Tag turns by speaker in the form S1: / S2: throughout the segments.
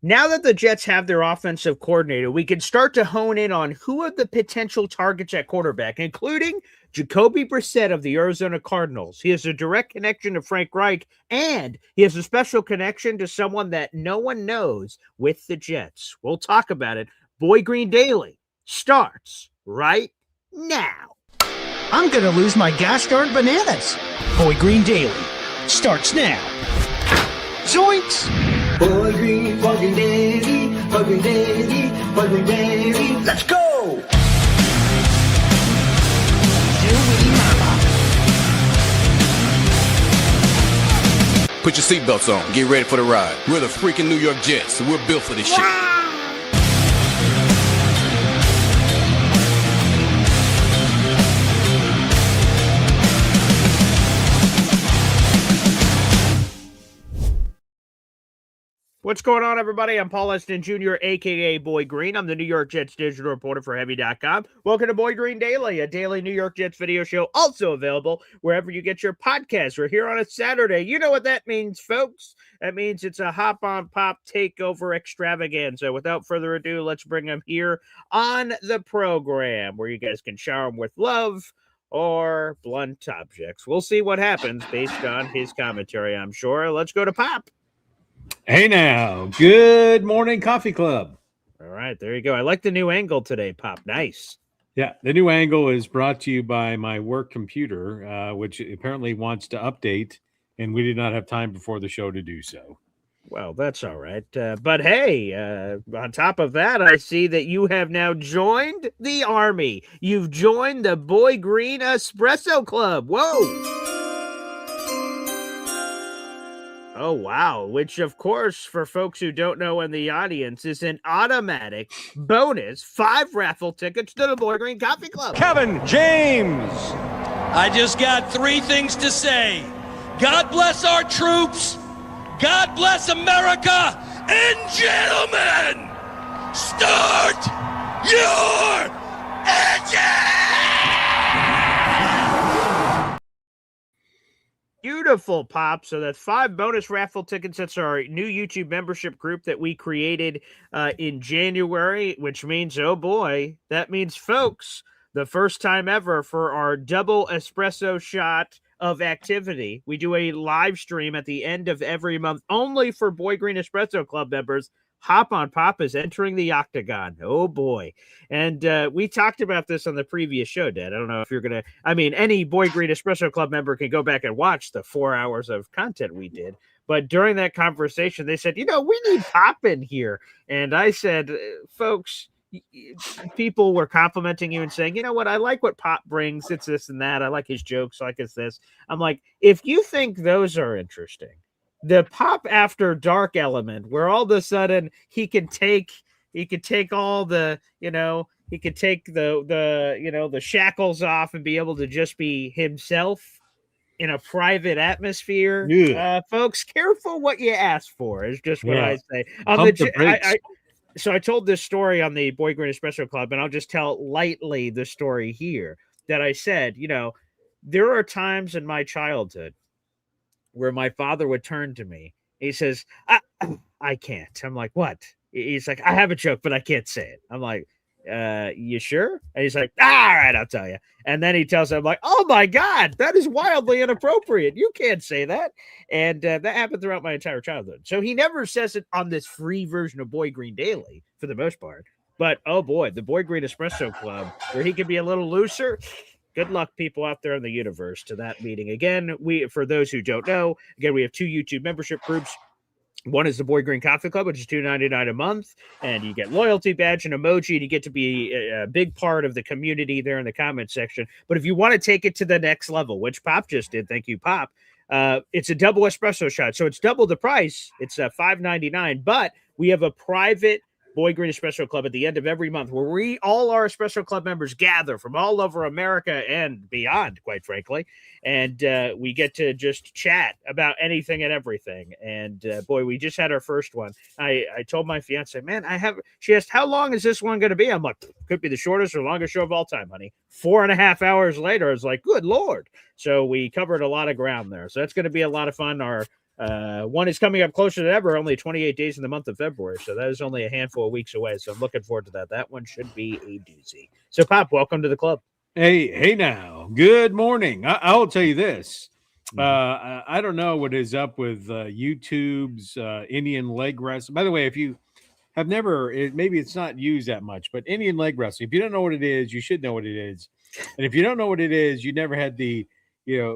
S1: Now that the Jets have their offensive coordinator, we can start to hone in on who are the potential targets at quarterback, including Jacoby Brissett of the Arizona Cardinals. He has a direct connection to Frank Reich, and he has a special connection to someone that no one knows with the Jets. We'll talk about it. Boy Green Daily starts right now.
S2: I'm going to lose my gosh darn bananas. Boy Green Daily starts now. Zoinks!
S3: Boy Green Daily, Boy Green Daily, Boy Green Daily. Let's go!
S4: Put your seatbelts on. Get ready for the ride. We're the freaking New York Jets, so we're built for this shit.
S1: What's going on, everybody? I'm Paul Eston Jr., a.k.a. Boy Green. I'm the New York Jets digital reporter for Heavy.com. Welcome to Boy Green Daily, a daily New York Jets video show, also available wherever you get your podcasts. We're here on a Saturday. You know what that means, folks. That means it's a hop-on-pop takeover extravaganza. Without further ado, let's bring them here on the program, where you guys can shower them with love or blunt objects. We'll see what happens based on his commentary, I'm sure. Let's go to Pop.
S5: Hey now, good morning, Coffee Club.
S1: All right, there you go. I like the new angle today, Pop. Nice.
S5: Yeah, the new angle is brought to you by my work computer, which apparently wants to update, and we did not have time before the show to do so.
S1: Well, that's all right. But hey, on top of that, I see that you have now joined the Army. You've joined the Boy Green Espresso Club. Whoa. Oh, wow. Which, of course, for folks who don't know in the audience, is an automatic bonus 5 raffle tickets to the Boy Green Coffee Club.
S5: Kevin James.
S6: I just got 3 things to say. God bless our troops. God bless America. And gentlemen, start your engine!
S1: Beautiful, Pop. So that's 5 bonus raffle tickets. That's our new YouTube membership group that we created in January, which means, oh boy, that means, folks, the first time ever for our double espresso shot of activity. We do a live stream at the end of every month only for Boy Green Espresso Club members. Hop on Pop is entering the octagon. Oh, boy. And we talked about this on the previous show, Dad. I don't know if you're going to, any Boy Green Espresso Club member can go back and watch the 4 hours of content we did. But during that conversation, they said, we need Pop in here. And I said, folks, people were complimenting you and saying, you know what, I like what Pop brings. It's this and that. I like his jokes. I like his this. I'm like, if you think those are interesting, the Pop After Dark element, where all of a sudden he could take all the, he could take the shackles off and be able to just be himself in a private atmosphere.
S5: Yeah.
S1: Folks, careful what you ask for is just what I say. So I told this story on the Boy Green Espresso Club, and I'll just tell lightly the story here that I said, there are times in my childhood where my father would turn to me. He says, I can't. I'm like, what? He's like, I have a joke, but I can't say it. I'm like, you sure? And he's like, all right, I'll tell you. And then he tells me, I'm like, oh my God, that is wildly inappropriate. You can't say that. And that happened throughout my entire childhood. So he never says it on this free version of Boy Green Daily for the most part. But oh boy, the Boy Green Espresso Club, where he can be a little looser. Good luck, people out there in the universe, to that meeting. Again, for those who don't know, we have 2 YouTube membership groups. One is the Boy Green Coffee Club, which is $2.99 a month, and you get loyalty badge and emoji, and you get to be a big part of the community there in the comment section. But if you want to take it to the next level, which Pop just did, thank you, Pop, it's a double espresso shot. So it's double the price. It's $5.99, but we have a private Boy Green Espresso Club at the end of every month, where all our Espresso Club members gather from all over America and beyond, quite frankly, and we get to just chat about anything and everything. And boy, we just had our first one. I told my fiance, man, she asked, how long is this one going to be? I'm like, could be the shortest or longest show of all time, honey. 4.5 hours later, I was like, good Lord. So we covered a lot of ground there. So that's going to be a lot of fun. Our One is coming up closer than ever, only 28 days in the month of February. So that is only a handful of weeks away. So I'm looking forward to that. That one should be a doozy. So, Pop, welcome to the club.
S5: Hey now. Good morning. I'll tell you this. I don't know what is up with YouTube's Indian leg wrestling. By the way, if you have never, maybe it's not used that much, but Indian leg wrestling, if you don't know what it is, you should know what it is. And if you don't know what it is, you never had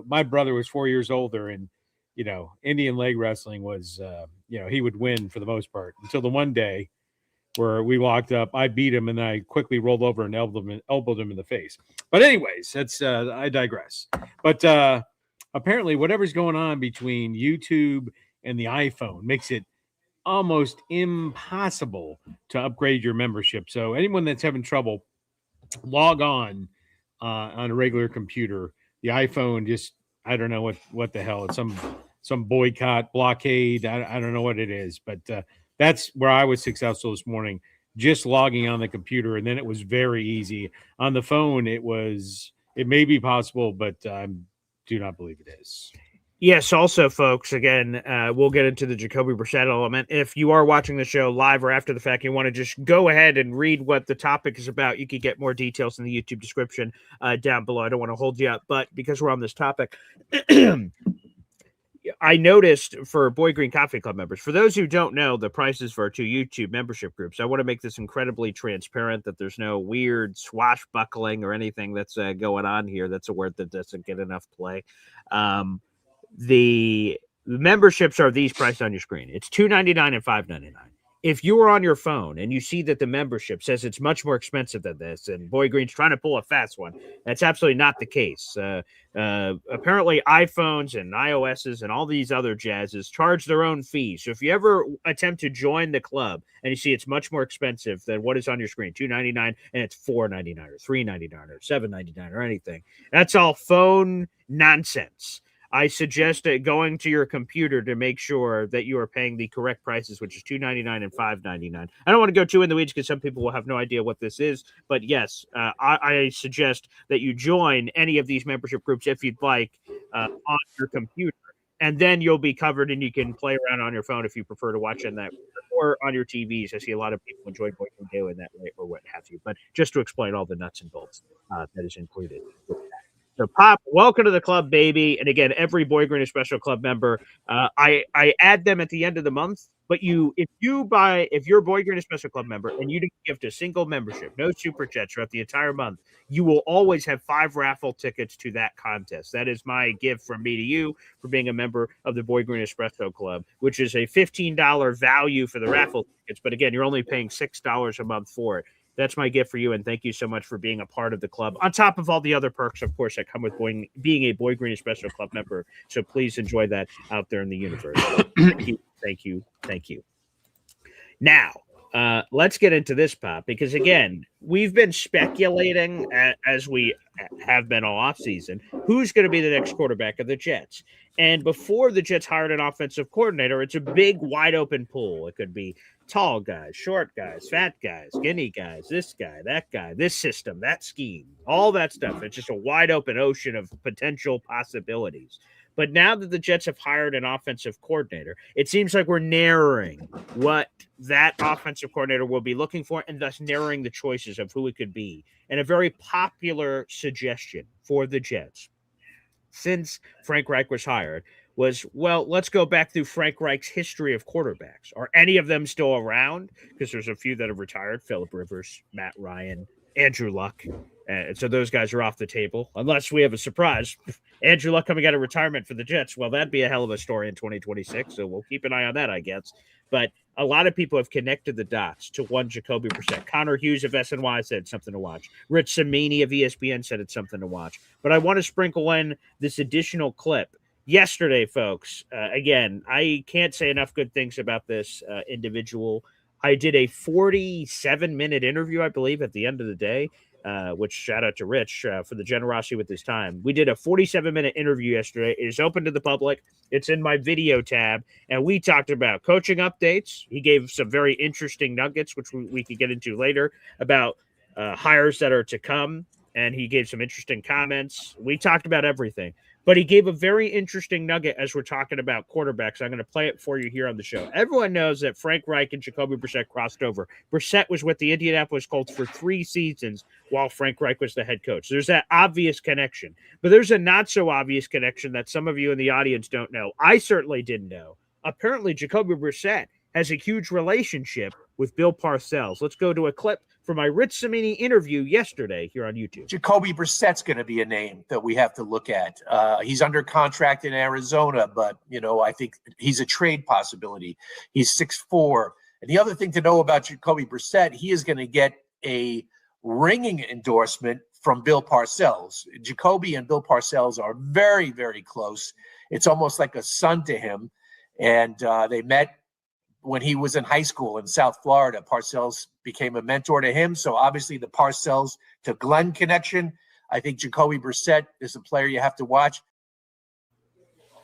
S5: my brother was 4 years older, and, Indian leg wrestling was, he would win for the most part until the one day where we walked up, I beat him, and I quickly rolled over and elbowed him in the face. But anyways, that's I digress. But apparently whatever's going on between YouTube and the iPhone makes it almost impossible to upgrade your membership. So anyone that's having trouble, log on a regular computer. The iPhone just, I don't know what the hell. It's some boycott, blockade. I don't know what it is, but that's where I was successful this morning, just logging on the computer. And then it was very easy. On the phone, it may be possible, but I do not believe it is.
S1: Yes, also, folks, again, we'll get into the Jacoby Brissett element. If you are watching the show live or after the fact, you want to just go ahead and read what the topic is about, you can get more details in the YouTube description down below. I don't want to hold you up, but because we're on this topic, I noticed for Boy Green Coffee Club members, for those who don't know the prices for our two YouTube membership groups, I want to make this incredibly transparent, that there's no weird swashbuckling or anything that's going on here. That's a word that doesn't get enough play. The memberships are these priced on your screen. It's $2.99 and $5.99. If you are on your phone and you see that the membership says it's much more expensive than this, and Boy Green's trying to pull a fast one, that's absolutely not the case. Apparently, iPhones and iOSs and all these other jazzes charge their own fees. So if you ever attempt to join the club and you see it's much more expensive than what is on your screen, $2.99, and it's $4.99 or $3.99 or $7.99 or anything, that's all phone nonsense. I suggest going to your computer to make sure that you are paying the correct prices, which is $2.99 and $5.99. I don't want to go too in the weeds because some people will have no idea what this is. But yes, I suggest that you join any of these membership groups if you'd like on your computer. And then you'll be covered, and you can play around on your phone if you prefer to watch on that, or on your TVs. I see a lot of people enjoy Boy Green Daily in that way, or what have you. But just to explain all the nuts and bolts that is included with that. So, Pop, welcome to the club, baby. And again, every Boy Green Special Club member, I add them at the end of the month. But if you're a Boy Green Special Club member and you didn't gift a single membership, no super chats throughout the entire month, you will always have 5 raffle tickets to that contest. That is my gift from me to you for being a member of the Boy Green Espresso Club, which is a $15 value for the raffle tickets. But again, you're only paying $6 a month for it. That's my gift for you, and thank you so much for being a part of the club, on top of all the other perks, of course, that come with being a Boy Green Special Club member. So please enjoy that out there in the universe. Thank you. Now, let's get into this, Pop, because, again, we've been speculating, as we have been all offseason, who's going to be the next quarterback of the Jets. And before the Jets hired an offensive coordinator, it's a big, wide-open pool. It could be tall guys, short guys, fat guys, skinny guys, this guy, that guy, this system, that scheme, all that stuff. It's just a wide open ocean of potential possibilities. But now that the Jets have hired an offensive coordinator, it seems like we're narrowing what that offensive coordinator will be looking for, and thus narrowing the choices of who it could be. And a very popular suggestion for the Jets since Frank Reich was hired was, well, let's go back through Frank Reich's history of quarterbacks. Are any of them still around? Because there's a few that have retired: Phillip Rivers, Matt Ryan, Andrew Luck. So those guys are off the table, unless we have a surprise. Andrew Luck coming out of retirement for the Jets. Well, that'd be a hell of a story in 2026. So we'll keep an eye on that, I guess. But a lot of people have connected the dots to one Jacoby Brissett. Connor Hughes of SNY said it's something to watch. Rich Cimini of ESPN said it's something to watch. But I want to sprinkle in this additional clip. Yesterday, folks, again, I can't say enough good things about this individual. I did a 47-minute interview, I believe, at the end of the day, which shout out to Rich for the generosity with his time. We did a 47-minute interview yesterday. It is open to the public. It's in my video tab, and we talked about coaching updates. He gave some very interesting nuggets, which we could get into later, about hires that are to come, and he gave some interesting comments. We talked about everything. But he gave a very interesting nugget as we're talking about quarterbacks. I'm going to play it for you here on the show. Everyone knows that Frank Reich and Jacoby Brissett crossed over. Brissett was with the Indianapolis Colts for 3 seasons while Frank Reich was the head coach. There's that obvious connection. But there's a not so obvious connection that some of you in the audience don't know. I certainly didn't know. Apparently, Jacoby Brissett has a huge relationship with Bill Parcells. Let's go to a clip from my Rich Cimini interview yesterday here on YouTube.
S7: Jacoby Brissett's going to be a name that we have to look at. He's under contract in Arizona, but, I think he's a trade possibility. He's 6'4". And the other thing to know about Jacoby Brissett, he is going to get a ringing endorsement from Bill Parcells. Jacoby and Bill Parcells are very, very close. It's almost like a son to him. And they met when he was in high school in South Florida. Parcells became a mentor to him. So obviously the Parcells to Glenn connection. I think Jacoby Brissett is a player you have to watch.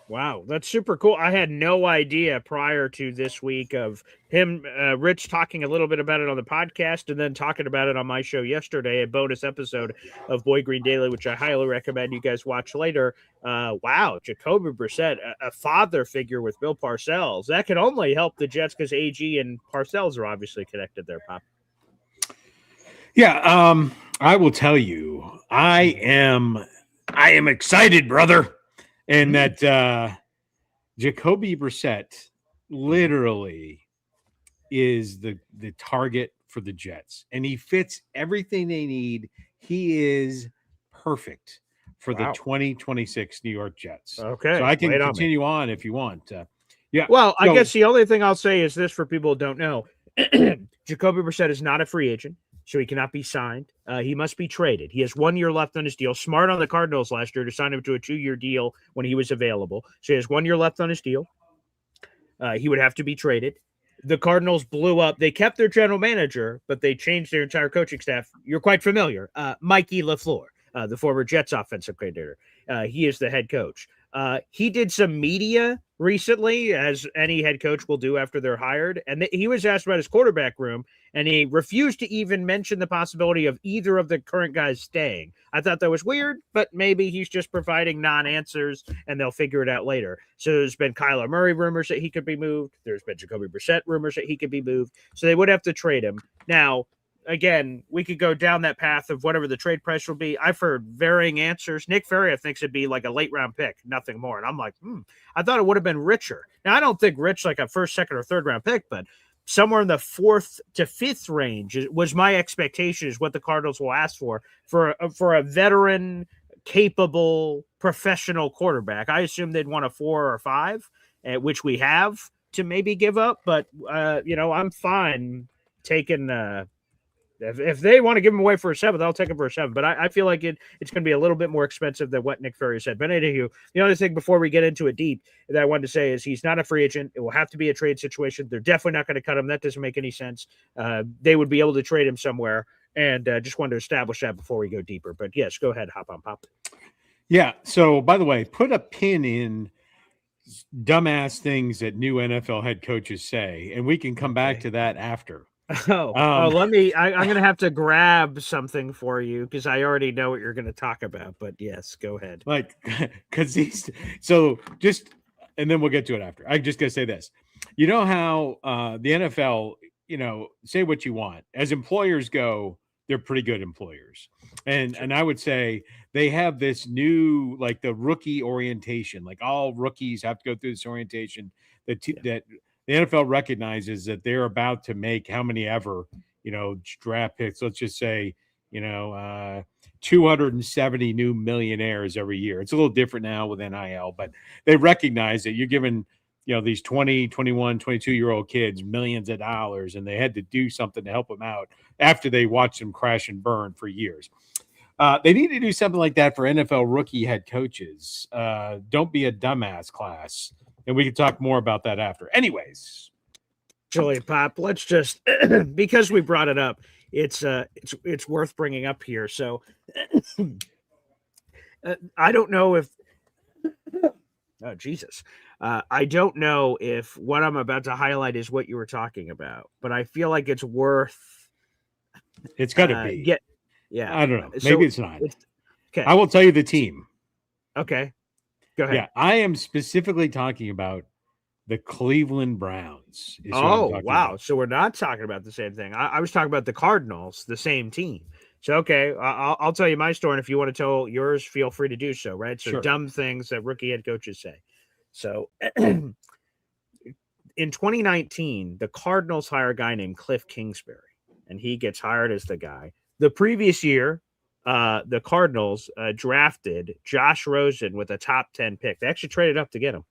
S1: Wow, that's super cool. I had no idea prior to this week of him, Rich talking a little bit about it on the podcast and then talking about it on my show yesterday, a bonus episode of Boy Green Daily, which I highly recommend you guys watch later. Wow, Jacoby Brissett, a father figure with Bill Parcells. That can only help the Jets because AG and Parcells are obviously connected there, Pop.
S5: Yeah, I will tell you, I am excited, brother. And that Jacoby Brissett literally is the target for the Jets. And he fits everything they need. He is perfect for the 2026 New York Jets.
S1: Okay.
S5: So I can continue on if you want. Yeah.
S1: Well, I guess the only thing I'll say is this for people who don't know. Jacoby Brissett is not a free agent, so he cannot be signed. He must be traded. He has 1 year left on his deal. Smart on the Cardinals last year to sign him to a 2-year deal when he was available. So he has 1 year left on his deal. He would have to be traded. The Cardinals blew up. They kept their general manager, but they changed their entire coaching staff. You're quite familiar. Mikey LaFleur, the former Jets offensive coordinator. He is the head coach. He did some media recently, as any head coach will do after they're hired. And he was asked about his quarterback room, and he refused to even mention the possibility of either of the current guys staying. I thought that was weird, but maybe he's just providing non-answers, and they'll figure it out later. So there's been Kyler Murray rumors that he could be moved. There's been Jacoby Brissett rumors that he could be moved. So they would have to trade him. Now, again, we could go down that path of whatever the trade price will be. I've heard varying answers. Nick Ferrier thinks it'd be like a late round pick, nothing more. And I'm like, I thought it would have been richer. Now, I don't think rich like a first, second, or third round pick, but somewhere in the 4th to 5th range was my expectation, is what the Cardinals will ask for a veteran, capable, professional quarterback. I assume they'd want a 4 or 5, which we have to maybe give up. But, I'm fine taking if they want to give him away for a 7th, I'll take him for a 7th. But I feel like it's going to be a little bit more expensive than what Nick Ferrier said. But anywho, the other thing before we get into it deep that I wanted to say is he's not a free agent. It will have to be a trade situation. They're definitely not going to cut him. That doesn't make any sense. They would be able to trade him somewhere. And just wanted to establish that before we go deeper. But yes, go ahead, hop on, Pop.
S5: Yeah. So, by the way, put a pin in dumbass things that new NFL head coaches say, and we can come back to that after.
S1: Let me. I'm going to have to grab something for you because I already know what you're going to talk about. But yes, go ahead.
S5: Because and then we'll get to it after. I just got to say this. You know how the NFL, say what you want. As employers go, they're pretty good employers, and I would say they have this new the rookie orientation. Like all rookies have to go through this orientation that the NFL recognizes that they're about to make how many ever, draft picks. Let's just say, 270 new millionaires every year. It's a little different now with NIL, but they recognize that you're giving, these 20, 21, 22-year-old kids millions of dollars, and they had to do something to help them out after they watched them crash and burn for years. They need to do something like that for NFL rookie head coaches. Don't be a dumbass class. And we can talk more about that after. Anyways.
S1: Actually, Pop, let's just, because we brought it up, it's worth bringing up here. So I don't know if, oh, Jesus. I don't know if what I'm about to highlight is what you were talking about, but I feel like it's worth.
S5: It's got to be.
S1: Yeah.
S5: I don't know. Maybe it's not.
S1: Okay.
S5: I will tell you the team.
S1: Okay. Go ahead.
S5: Yeah, I am specifically talking about the Cleveland Browns.
S1: Oh, wow. About. So we're not talking about the same thing. I was talking about the Cardinals, the same team. So, okay, I'll tell you my story. And if you want to tell yours, feel free to do so, right? So sure. Dumb things that rookie head coaches say. So in 2019, the Cardinals hire a guy named Cliff Kingsbury, and he gets hired as the guy. The previous year, the Cardinals drafted Josh Rosen with a top 10 pick. They actually traded up to get him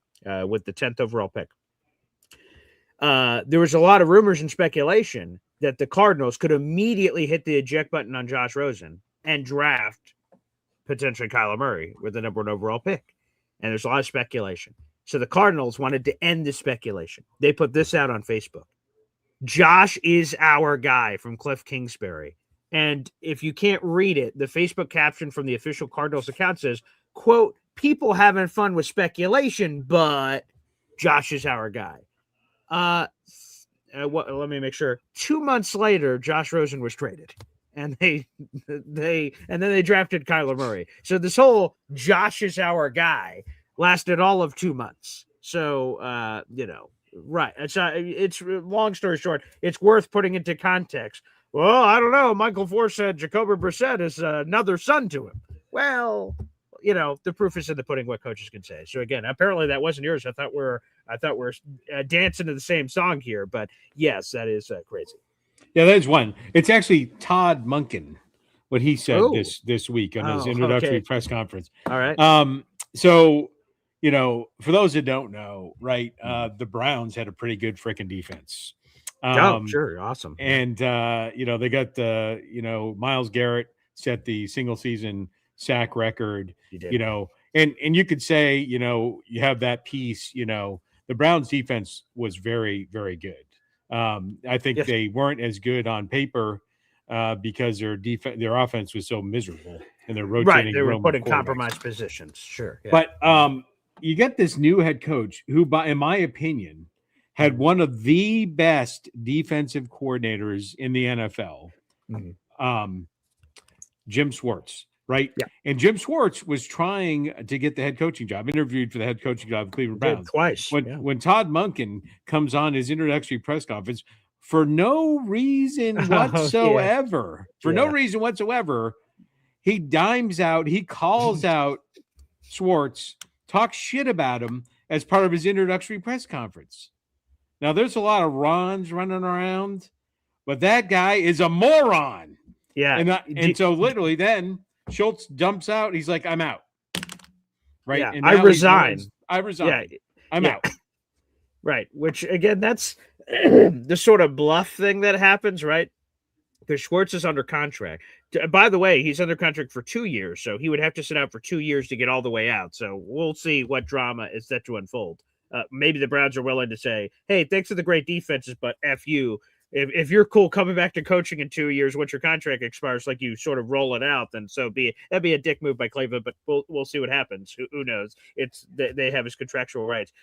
S1: with the 10th overall pick. There was a lot of rumors and speculation that the Cardinals could immediately hit the eject button on Josh Rosen and draft potentially Kyler Murray with the number 1 overall pick. And there's a lot of speculation. So the Cardinals wanted to end the speculation. They put this out on Facebook. Josh is our guy from Cliff Kingsbury. And if you can't read it, the Facebook caption from the official Cardinals account says, quote, people having fun with speculation, but Josh is our guy. Let me make sure. 2 months later, Josh Rosen was traded, and then they drafted Kyler Murray. So this whole Josh is our guy lasted all of 2 months. So right. It's long story short. It's worth putting into context. Well, I don't know. Michael Force said Jacoby Brissett is another son to him. Well, the proof is in the pudding. What coaches can say. So again, apparently that wasn't yours. I thought we're dancing to the same song here, but yes, that is crazy.
S5: Yeah, that is one. It's actually Todd Monken, what he said this week on his introductory press conference.
S1: All right.
S5: So for those that don't know, right, the Browns had a pretty good freaking defense.
S1: Sure, awesome.
S5: And they got Myles Garrett set the single season sack record. And you could say, you have that piece, the Browns defense was very, very good. I think they weren't as good on paper because their offense was so miserable and they're rotating.
S1: Right, they were put in compromised positions. Sure. Yeah.
S5: But you get this new head coach who, in my opinion, had one of the best defensive coordinators in the NFL, Jim Schwartz. Right.
S1: Yeah.
S5: And Jim Schwartz was trying to get the head coaching job, interviewed for the head coaching job of Cleveland Browns
S1: twice.
S5: When Todd Monken comes on his introductory press conference for no reason whatsoever, he dimes out, he calls out Schwartz, talks shit about him as part of his introductory press conference. Now there's a lot of Rons running around, but that guy is a moron.
S1: Yeah.
S5: And so literally then Schultz dumps out. He's like, I'm out. Right.
S1: Yeah,
S5: and
S1: I resign.
S5: Yeah, I'm out.
S1: Right. Which, again, that's the sort of bluff thing that happens, right? Because Schwartz is under contract. By the way, he's under contract for 2 years. So he would have to sit out for 2 years to get all the way out. So we'll see what drama is set to unfold. Maybe the Browns are willing to say, hey, thanks for the great defenses, but F you. If you're cool coming back to coaching in 2 years, once your contract expires, like you sort of roll it out, then that'd be a dick move by Cleveland. But we'll see what happens. Who knows? They have his contractual rights.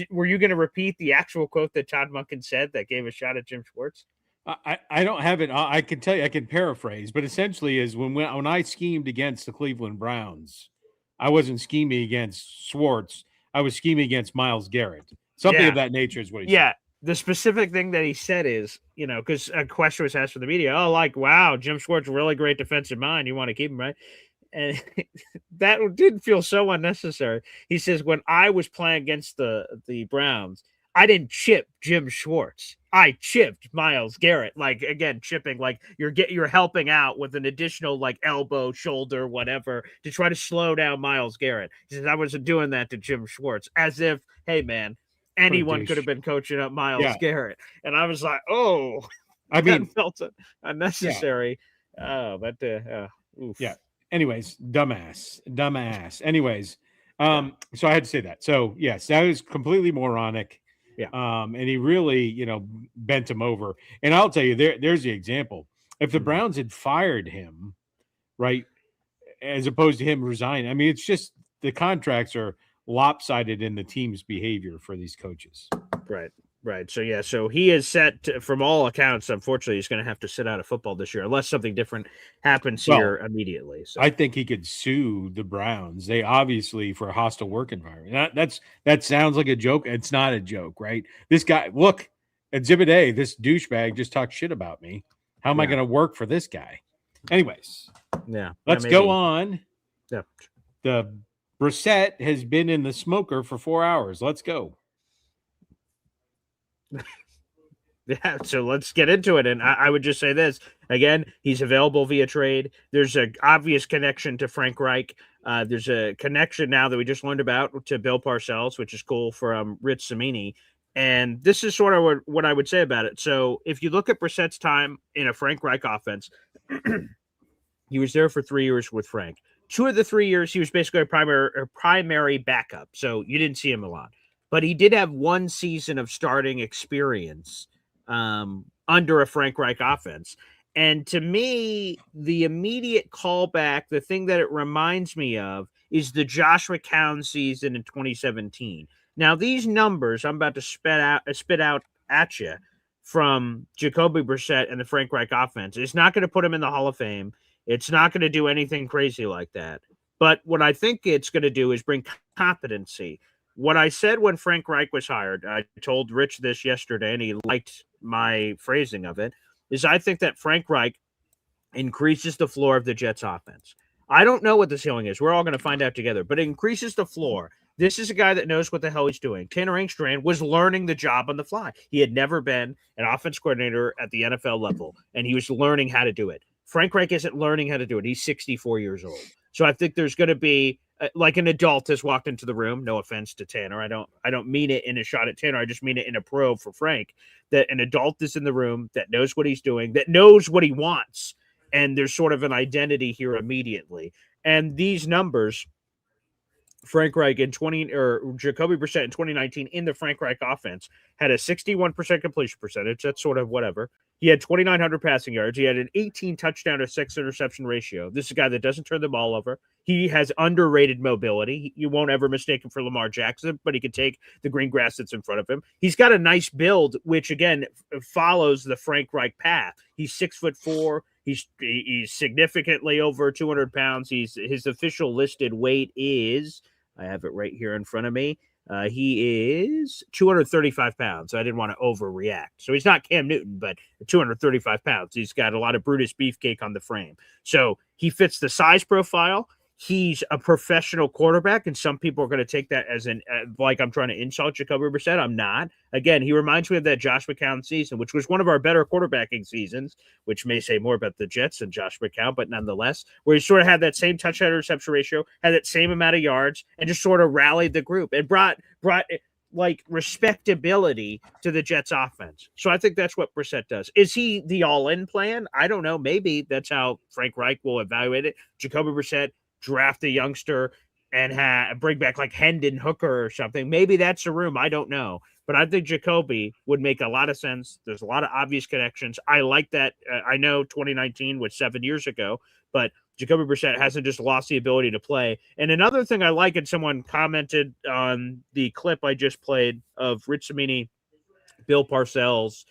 S1: Were you going to repeat the actual quote that Todd Monken said that gave a shot at Jim Schwartz?
S5: I don't have it. I can tell you. I can paraphrase, but essentially is when I schemed against the Cleveland Browns, I wasn't scheming against Schwartz. I was scheming against Myles Garrett. Something of that nature is what he said.
S1: The specific thing that he said is, because a question was asked from the media, wow, Jim Schwartz, really great defensive mind. You want to keep him, right? And that did feel so unnecessary. He says, when I was playing against the Browns, I didn't chip Jim Schwartz. I chipped Myles Garrett. Like, again, chipping, like you're helping out with an additional like elbow, shoulder, whatever, to try to slow down Myles Garrett. He says, I wasn't doing that to Jim Schwartz, as if, hey, man, anyone could have been coaching up Myles Garrett. And I was like, that felt unnecessary. Yeah. Oof.
S5: Yeah. Anyways, dumbass. Anyways, so I had to say that. So yes, that was completely moronic.
S1: Yeah.
S5: And he really, bent him over. And I'll tell you, there's the example. If the Browns had fired him, right, as opposed to him resigning, I mean, it's just the contracts are lopsided in the team's behavior for these coaches.
S1: Right. Right. So, yeah. So he is set from all accounts. Unfortunately, he's going to have to sit out of football this year unless something different happens here immediately. So
S5: I think he could sue the Browns. They obviously for a hostile work environment. That sounds like a joke. It's not a joke, right? This guy, look, Exhibit A, this douchebag just talked shit about me. How am I going to work for this guy? Anyways, let's go on.
S1: Yeah.
S5: The Brissett has been in the smoker for 4 hours. Let's go.
S1: Yeah, so let's get into it. And I would just say this again: he's available via trade. There's an obvious connection to Frank Reich. There's a connection now that we just learned about to Bill Parcells, which is cool, from Rich Cimini. And this is sort of what I would say about it. So if you look at Brissett's time in a Frank Reich offense, he was there for 3 years with Frank. 2 of the 3 years, he was basically a primary backup. So you didn't see him a lot. But he did have 1 season of starting experience under a Frank Reich offense. And to me, the immediate callback, the thing that it reminds me of, is the Josh McCown season in 2017. Now, these numbers I'm about to spit out at you from Jacoby Brissett and the Frank Reich offense, it's not going to put him in the Hall of Fame. It's not going to do anything crazy like that. But what I think it's going to do is bring competency. What I said when Frank Reich was hired, I told Rich this yesterday, and he liked my phrasing of it, is I think that Frank Reich increases the floor of the Jets offense. I don't know what the ceiling is. We're all going to find out together, but it increases the floor. This is a guy that knows what the hell he's doing. Tanner Engstrand was learning the job on the fly. He had never been an offense coordinator at the NFL level, and he was learning how to do it. Frank Reich isn't learning how to do it. He's 64 years old. So I think there's going to be like an adult has walked into the room. No offense to Tanner. I don't mean it in a shot at Tanner. I just mean it in a probe for Frank, that an adult is in the room that knows what he's doing, that knows what he wants. And there's sort of an identity here immediately. And these numbers, Frank Reich in Jacoby Brissett in 2019 in the Frank Reich offense had a 61% completion percentage. That's sort of whatever. He had 2,900 passing yards. He had an 18 touchdown to 6 interception ratio. This is a guy that doesn't turn the ball over. He has underrated mobility. You won't ever mistake him for Lamar Jackson, but he can take the green grass that's in front of him. He's got a nice build, which again follows the Frank Reich path. He's 6'4". He's significantly over 200 pounds. His official listed weight is, I have it right here in front of me. He is 235 pounds. I didn't want to overreact. So he's not Cam Newton, but 235 pounds. He's got a lot of Brutus beefcake on the frame. So he fits the size profile. He's a professional quarterback, and some people are going to take that as like I'm trying to insult Jacoby Brissett. I'm not. Again, he reminds me of that Josh McCown season, which was one of our better quarterbacking seasons, which may say more about the Jets than Josh McCown, but nonetheless, where he sort of had that same touchdown reception ratio, had that same amount of yards, and just sort of rallied the group and brought like respectability to the Jets offense. So I think that's what Brissett does. Is he the all-in plan? I don't know. Maybe that's how Frank Reich will evaluate it. Jacoby Brissett, draft a youngster and bring back like Hendon Hooker or something. Maybe that's the room. I don't know. But I think Jacoby would make a lot of sense. There's a lot of obvious connections. I like that. I know 2019 was 7 years ago, but Jacoby Brissett hasn't just lost the ability to play. And another thing I like, and someone commented on the clip I just played of Rich Cimini, Bill Parcells,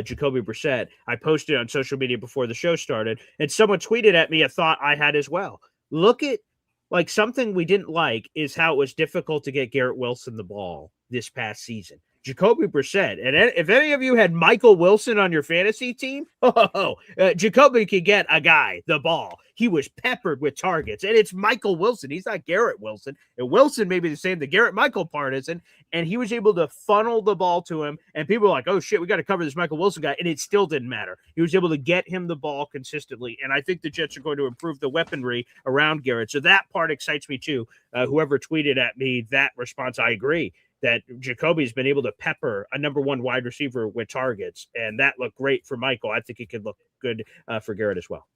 S1: Jacoby Brissett, I posted on social media before the show started, and someone tweeted at me a thought I had as well. Look at, like, something we didn't like is how it was difficult to get Garrett Wilson the ball this past season. Jacoby Brissett, and if any of you had Michael Wilson on your fantasy team, Jacoby could get a guy the ball. He was peppered with targets, and it's Michael Wilson. He's not Garrett Wilson. And Wilson may be the same. The Garrett Michael part isn't. And he was able to funnel the ball to him, and people were like, oh, shit, we got to cover this Michael Wilson guy, and it still didn't matter. He was able to get him the ball consistently, and I think the Jets are going to improve the weaponry around Garrett. So that part excites me, too. Whoever tweeted at me that response, I agree that Jacoby's been able to pepper a number one wide receiver with targets, and that looked great for Michael. I think it could look good for Garrett as well.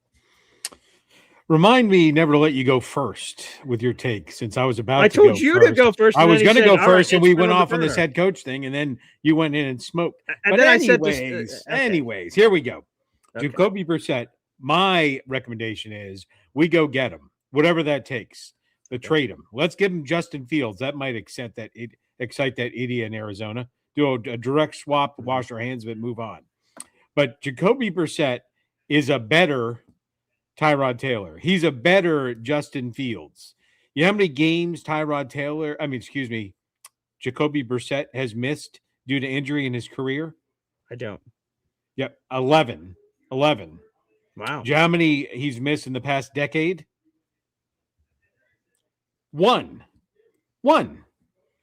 S5: Remind me never to let you go first with your take, since I was about
S1: to go first. I told you to go first.
S5: I was going to go first, and we went off on this head coach thing, and then you went in and smoked.
S1: And
S5: but
S1: then
S5: anyways, here we go. Okay. Jacoby Brissett, my recommendation is we go get him, whatever that takes. Trade him. Let's give him Justin Fields. That might excite that idiot in Arizona. do a direct swap, wash our hands of it, move on. But Jacoby Brissett is a better Tyrod Taylor. He's a better Justin Fields. You know how many games Jacoby Brissett has missed due to injury in his career?
S1: I don't.
S5: Yep, 11. 11.
S1: Wow.
S5: Do you know how many he's missed in the past decade? One. Wow.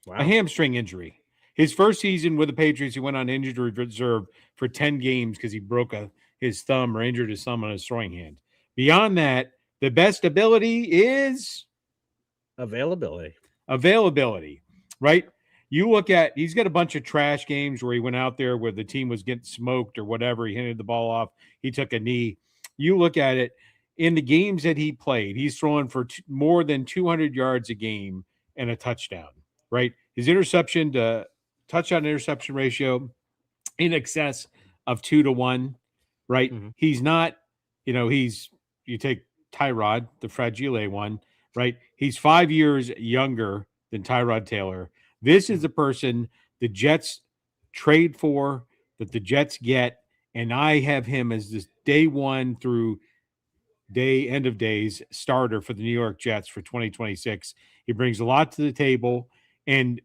S5: A hamstring injury. His first season with the Patriots, he went on injured reserve for 10 games because he broke his thumb or injured his thumb on his throwing hand. Beyond that, the best ability is
S1: availability,
S5: right? You look at, he's got a bunch of trash games where he went out there where the team was getting smoked or whatever. He handed the ball off. He took a knee. You look at it in the games that he played, he's throwing for more than 200 yards a game and a touchdown, right? His interception to touchdown interception ratio in excess of 2-1, right?
S1: Mm-hmm.
S5: He's not, you take Tyrod, the fragile one, right? He's 5 years younger than Tyrod Taylor. This is the person the Jets trade for, that the Jets get, and I have him as this day one through end of days starter for the New York Jets for 2026. He brings a lot to the table, and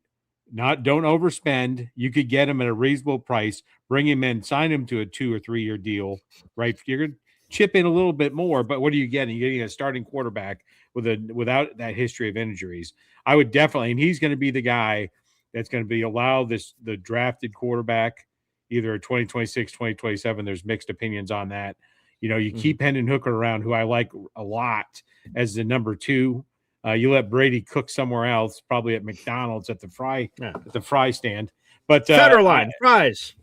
S5: don't overspend. You could get him at a reasonable price, bring him in, sign him to a 2 or 3 year deal, right? You're going to chip in a little bit more, but what are you getting? You're getting a starting quarterback without that history of injuries. I would definitely, and he's going to be the guy that's going to allow the drafted quarterback either 2026, 2027. There's mixed opinions on that. You keep Hendon Hooker around, who I like a lot as the number 2. You let Brady cook somewhere else, probably at McDonald's at the fry stand. But
S1: Federline fries.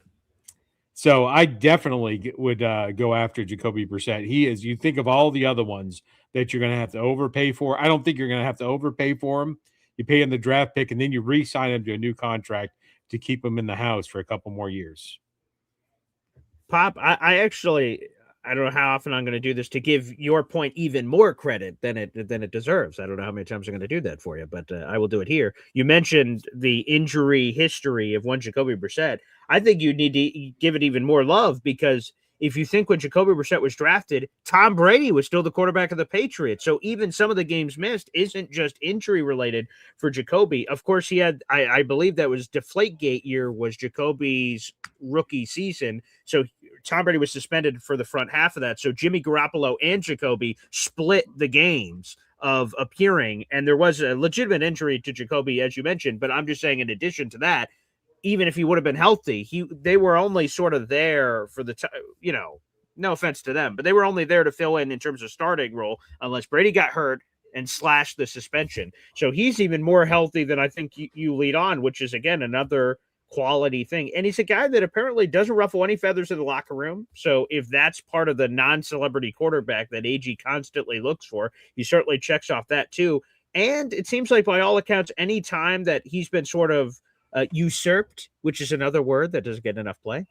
S5: So I definitely would go after Jacoby Brissett. He is. You think of all the other ones that you're going to have to overpay for. I don't think you're going to have to overpay for him. You pay him the draft pick, and then you re-sign him to a new contract to keep him in the house for a couple more years.
S1: Pop, I actually. I don't know how often I'm going to do this to give your point even more credit than it deserves. I don't know how many times I'm going to do that for you, but I will do it here. You mentioned the injury history of one Jacoby Brissett. I think you need to give it even more love, because if you think when Jacoby Brissett was drafted, Tom Brady was still the quarterback of the Patriots. So even some of the games missed isn't just injury related for Jacoby. Of course, he had, I believe that was Deflategate year was Jacoby's rookie season. So Tom Brady was suspended for the front half of that. So Jimmy Garoppolo and Jacoby split the games of appearing. And there was a legitimate injury to Jacoby, as you mentioned. But I'm just saying, in addition to that, even if he would have been healthy, they were only sort of there for the no offense to them, but they were only there to fill in terms of starting role unless Brady got hurt and slashed the suspension. So he's even more healthy than I think you lead on, which is, again, another quality thing. And he's a guy that apparently doesn't ruffle any feathers in the locker room. So if that's part of the non-celebrity quarterback that AG constantly looks for, he certainly checks off that too. And it seems like, by all accounts, any time that he's been sort of usurped, which is another word that doesn't get enough play,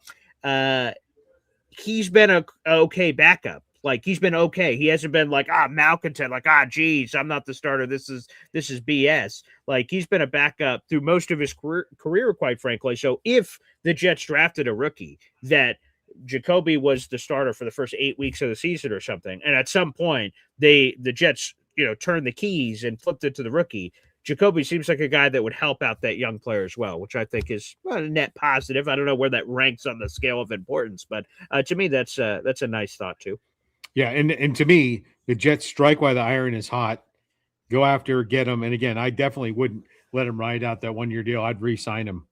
S1: he's been a okay backup. Like, he's been okay. He hasn't been like, malcontent, like, geez, I'm not the starter. This is BS. Like, he's been a backup through most of his career, quite frankly. So if the Jets drafted a rookie that Jacoby was the starter for the first 8 weeks of the season or something, and at some point the Jets, turned the keys and flipped it to the rookie, Jacoby seems like a guy that would help out that young player as well, which I think is a net positive. I don't know where that ranks on the scale of importance, but to me, that's a nice thought too.
S5: Yeah, and to me, the Jets strike while the iron is hot. Go after, get him. And again, I definitely wouldn't let him ride out that 1 year deal. I'd re-sign him.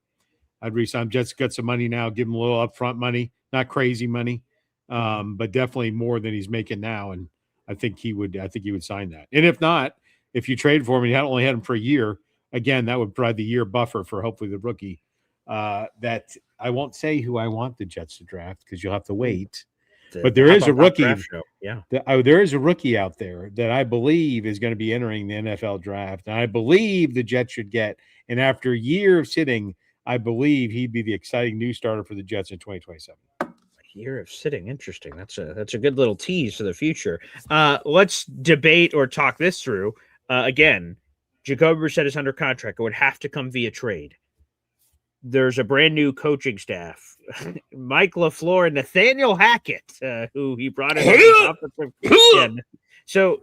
S5: Jets got some money now. Give him a little upfront money, not crazy money, but definitely more than he's making now. And I think he would sign that. And if not, if you trade for him and you only had him for a year, again, that would provide the year buffer for hopefully the rookie. That I won't say who I want the Jets to draft because you'll have to wait. But there is a rookie.
S1: Yeah.
S5: There is a rookie out there that I believe is going to be entering the NFL draft. And I believe the Jets should get. And after a year of sitting, I believe he'd be the exciting new starter for the Jets in 2027.
S1: Year of sitting. Interesting. That's a good little tease for the future. Let's debate or talk this through. Again, Jacoby Brissett is under contract. It would have to come via trade. there's a brand new coaching staff. Mike LaFleur and Nathaniel Hackett, who he brought in. Yeah. So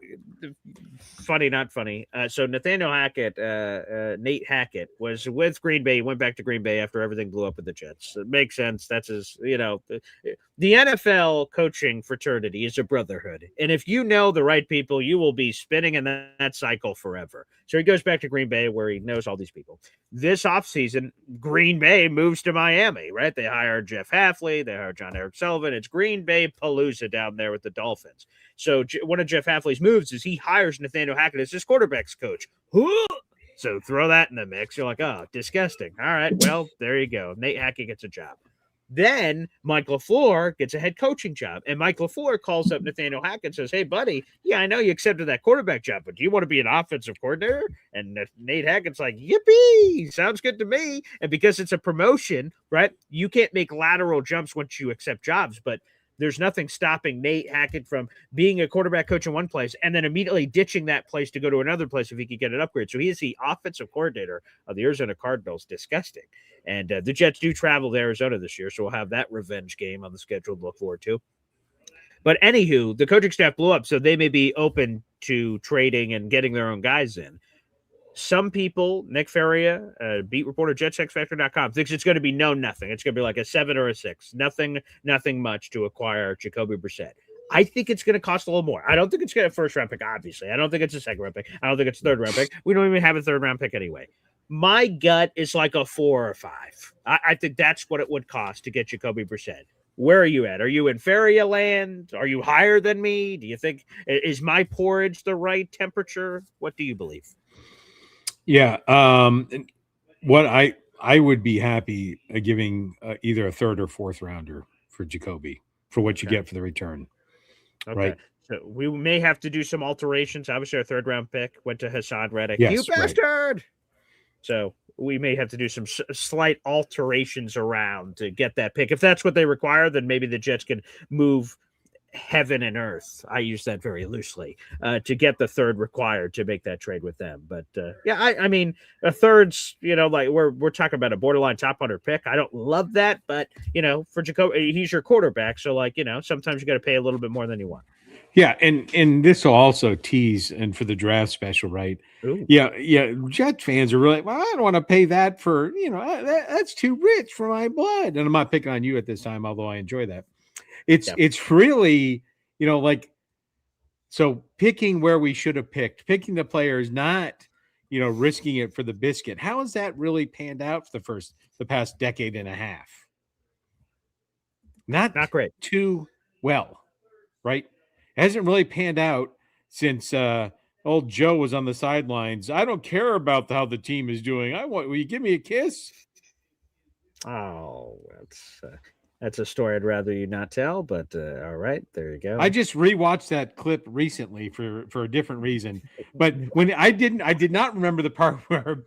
S1: funny, not funny. So Nathaniel Hackett, Nate Hackett, was with Green Bay. He went back to Green Bay after everything blew up with the Jets. It makes sense. That's his, the NFL coaching fraternity is a brotherhood. And if you know the right people, you will be spinning in that cycle forever. So he goes back to Green Bay where he knows all these people. This offseason, Green Bay moves to Miami, right? They hired Jeff Hafley. They hired John Eric Sullivan. It's Green Bay Palooza down there with the Dolphins. So one of Jeff Hafley's moves is he hires Nathaniel Hackett as his quarterback's coach. So throw that in the mix. You're like, oh, disgusting. All right, well, there you go. Nate Hackett gets a job. Then Mike LaFleur gets a head coaching job. And Mike LaFleur calls up Nathaniel Hackett and says, hey, buddy, yeah, I know you accepted that quarterback job, but do you want to be an offensive coordinator? And Nate Hackett's like, yippee, sounds good to me. And because it's a promotion, right, you can't make lateral jumps once you accept jobs, but there's nothing stopping Nate Hackett from being a quarterback coach in one place and then immediately ditching that place to go to another place if he could get an upgrade. So he is the offensive coordinator of the Arizona Cardinals. Disgusting. And the Jets do travel to Arizona this year, so we'll have that revenge game on the schedule to look forward to. But anywho, the coaching staff blew up, so they may be open to trading and getting their own guys in. Some people, Nick Ferria, beat reporter, JetsXFactor.com, thinks it's going to be nothing. It's going to be like a 7 or a 6. Nothing much to acquire Jacoby Brissett. I think it's going to cost a little more. I don't think it's going to be a first-round pick, obviously. I don't think it's a second-round pick. I don't think it's a third-round pick. We don't even have a third-round pick anyway. My gut is like a 4 or 5. I think that's what it would cost to get Jacoby Brissett. Where are you at? Are you in Feria land? Are you higher than me? Do you think, is my porridge the right temperature? What do you believe?
S5: Yeah. What I would be happy giving either a third or fourth rounder for Jacoby for what you get for the return.
S1: Okay.
S5: Right.
S1: So we may have to do some alterations. Obviously, our third round pick went to Hassan Reddick.
S5: Yes,
S1: you bastard. Right. So we may have to do some slight alterations around to get that pick. If that's what they require, then maybe the Jets can move heaven and earth. I use that very loosely to get the third required to make that trade with them. But yeah, I mean, a third's, like we're talking about a borderline top 100 pick. I don't love that, but for Jacoby, he's your quarterback. So sometimes you got to pay a little bit more than you want.
S5: Yeah, and this will also tease and for the draft special, right?
S1: Ooh.
S5: Yeah. Jet fans are really, well, I don't want to pay that for, that's too rich for my blood. And I'm not picking on you at this time, although I enjoy that. It's really, so picking where we should have picked, picking the players, not, risking it for the biscuit. How has that really panned out for the past decade and a half? Not
S1: great.
S5: Too well, right? It hasn't really panned out since old Joe was on the sidelines. I don't care about how the team is doing. Will you give me a kiss?
S1: Oh, that's a story I'd rather you not tell, but all right, there you go.
S5: I just rewatched that clip recently for a different reason. But when I did not remember the part where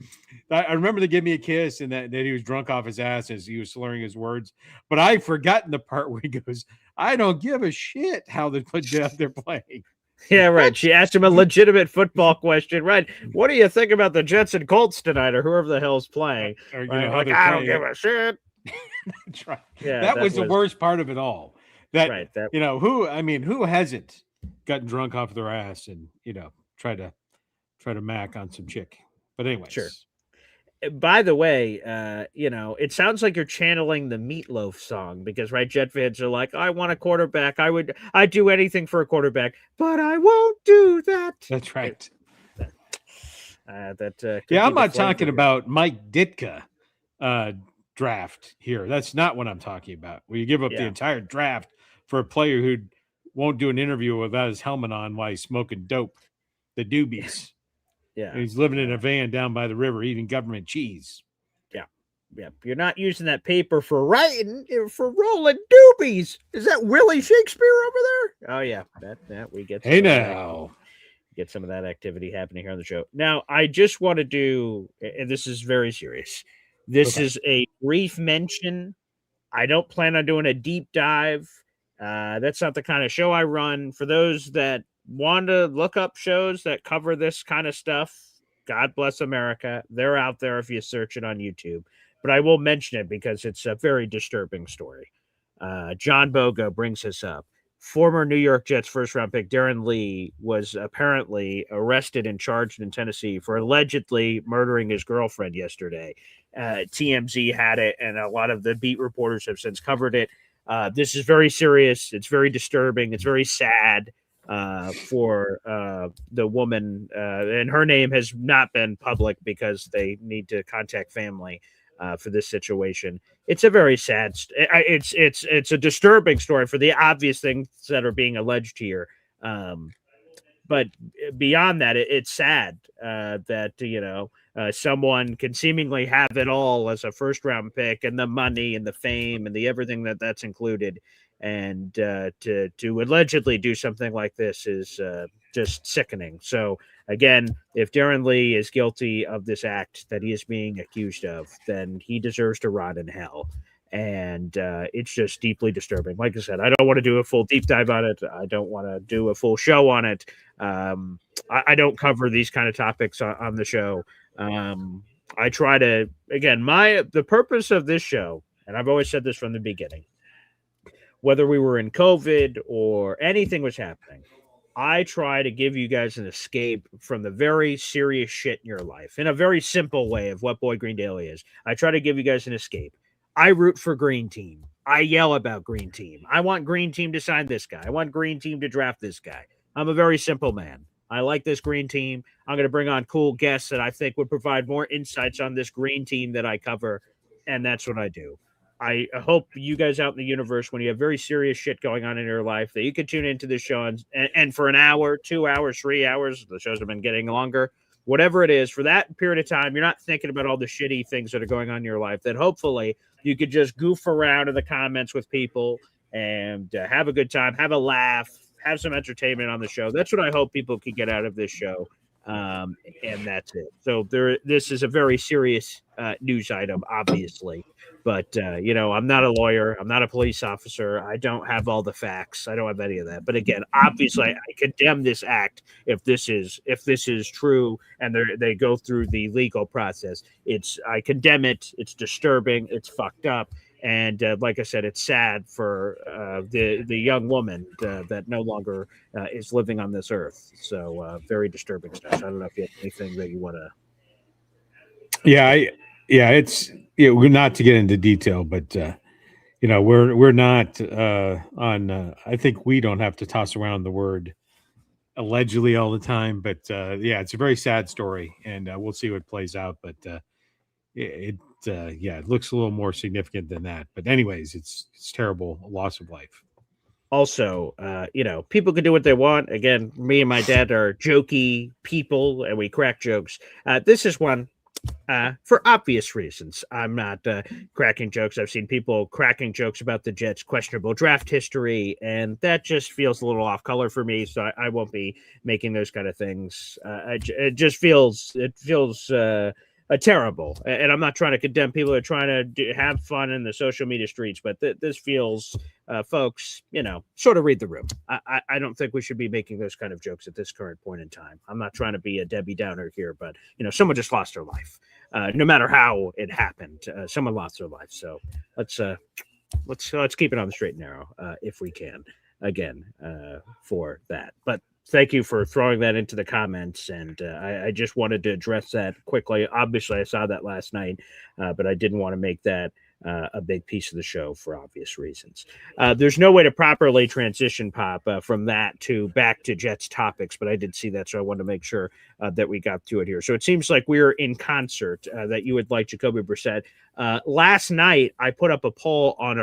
S5: I remember the give me a kiss and that he was drunk off his ass as he was slurring his words. But I've forgotten the part where he goes, I don't give a shit how they're playing.
S1: Yeah, right. She asked him a legitimate football question. Right. What do you think about the Jets and Colts tonight or whoever the hell's playing?
S5: Or,
S1: right? I don't give a shit.
S5: That's right. Yeah, that was the worst part of it all. That who hasn't gotten drunk off their ass and try to mac on some chick. But anyway,
S1: sure. By the way, it sounds like you're channeling the Meatloaf song because Jet fans are like, I want a quarterback. I'd do anything for a quarterback, but I won't do that.
S5: That's right.
S1: I'm
S5: not talking about Mike Ditka draft here. That's not what I'm talking about. Where you give up the entire draft for a player who won't do an interview without his helmet on while he's smoking dope, the doobies.
S1: Yeah,
S5: and he's living in a van down by the river eating government cheese.
S1: Yeah. You're not using that paper for writing, for rolling doobies. Is that Willie Shakespeare over there? Oh yeah, that we get.
S5: Hey now,
S1: get some of that activity happening here on the show. Now, I just want to do, and this is very serious. This is a brief mention. I don't plan on doing a deep dive. That's not the kind of show I run. For those that want to look up shows that cover this kind of stuff, God bless America. They're out there if you search it on YouTube. but I will mention it because it's a very disturbing story. John Bogo brings this up. Former New York Jets first-round pick Darren Lee was apparently arrested and charged in Tennessee for allegedly murdering his girlfriend yesterday. TMZ had it, and a lot of the beat reporters have since covered it. This is very serious. It's very disturbing. It's very sad for the woman, and her name has not been public because they need to contact family for this situation. It's a very sad. It's a disturbing story for the obvious things that are being alleged here. But beyond that, it's sad that someone can seemingly have it all as a first round pick and the money and the fame and the everything that's included, and to allegedly do something like this is just sickening. So again, if Darren Lee is guilty of this act that he is being accused of, then he deserves to rot in hell. And it's just deeply disturbing. Like I said, I don't want to do a full deep dive on it. I don't want to do a full show on it. I don't cover these kind of topics on the show. I try to, again, the purpose of this show, and I've always said this from the beginning, whether we were in COVID or anything was happening, I try to give you guys an escape from the very serious shit in your life in a very simple way of what Boy Green Daily is. I try to give you guys an escape. I root for Green Team. I yell about Green Team. I want Green Team to sign this guy. I want Green Team to draft this guy. I'm a very simple man. I like this Green Team. I'm going to bring on cool guests that I think would provide more insights on this Green Team that I cover, and that's what I do. I hope you guys out in the universe, when you have very serious shit going on in your life, that you can tune into this show and for an hour, 2 hours, 3 hours, the shows have been getting longer, whatever it is, for that period of time, you're not thinking about all the shitty things that are going on in your life, that hopefully you could just goof around in the comments with people and have a good time, have a laugh, have some entertainment on the show. That's what I hope people can get out of this show. And that's it. So this is a very serious news item, obviously. But, I'm not a lawyer. I'm not a police officer. I don't have all the facts. I don't have any of that. But again, obviously, I condemn this act if this is true and they go through the legal process. I condemn it. It's disturbing. It's fucked up. And like I said, it's sad for the young woman that no longer is living on this earth. So very disturbing stuff. I don't know if you have anything that you want to.
S5: We're not to get into detail, but we're not on. I think we don't have to toss around the word allegedly all the time, but it's a very sad story, and we'll see what plays out. But it looks a little more significant than that. But anyways, it's terrible loss of life.
S1: Also, people can do what they want. Again, me and my dad are jokey people, and we crack jokes. This is one. For obvious reasons, I'm not cracking jokes. I've seen people cracking jokes about the Jets' questionable draft history, and that just feels a little off color for me. So I won't be making those kind of things. It just feels terrible. And I'm not trying to condemn people who are trying to have fun in the social media streets, but this feels, folks, sort of read the room. I don't think we should be making those kind of jokes at this current point in time. I'm not trying to be a Debbie Downer here, but, someone just lost their life. No matter how it happened, someone lost their life. So let's keep it on the straight and narrow if we can, again, for that. But thank you for throwing that into the comments, and I just wanted to address that quickly. Obviously, I saw that last night, but I didn't want to make that a big piece of the show for obvious reasons. There's no way to properly transition, Pop, from that to back to Jets topics, but I did see that, so I wanted to make sure that we got to it here. So it seems like we're in concert that you would like Jacoby Brissett. Last night, I put up a poll on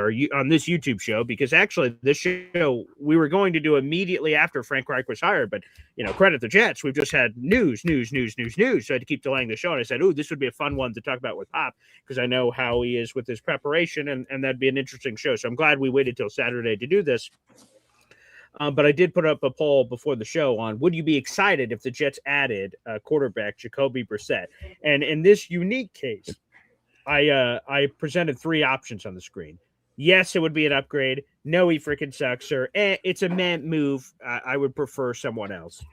S1: this YouTube show because actually this show we were going to do immediately after Frank Reich was hired, but credit the Jets. We've just had news. So I had to keep delaying the show, and I said, this would be a fun one to talk about with Pop because I know how he is with his preparation, and that'd be an interesting show. So I'm glad we waited till Saturday to do this. But I did put up a poll before the show on, would you be excited if the Jets added quarterback Jacoby Brissett? And in this unique case, I presented three options on the screen. Yes, it would be an upgrade. No, he freaking sucks. Or it's a man move. I would prefer someone else.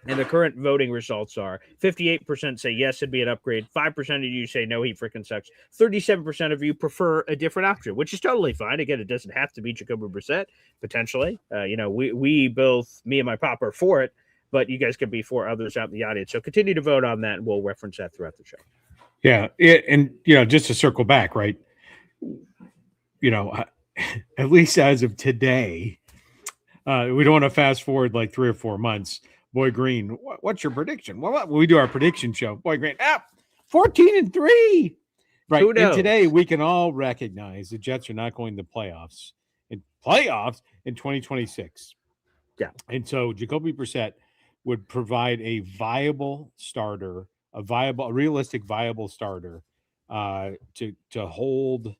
S1: And the current voting results are 58% say yes, it'd be an upgrade. 5% of you say no, he freaking sucks. 37% of you prefer a different option, which is totally fine. Again, it doesn't have to be Jacoby Brissett, potentially. We both, me and my pop, are for it, but you guys could be for others out in the audience. So continue to vote on that, and we'll reference that throughout the show.
S5: Yeah. And, just to circle back, right? At least as of today, we don't want to fast forward like 3 or 4 months. Boy Green, what's your prediction? Well, we do our prediction show. Boy Green, 14-3. Right. And today we can all recognize the Jets are not going to playoffs in 2026.
S1: Yeah.
S5: And so Jacoby Brissett would provide a viable starter, a realistic, viable starter to hold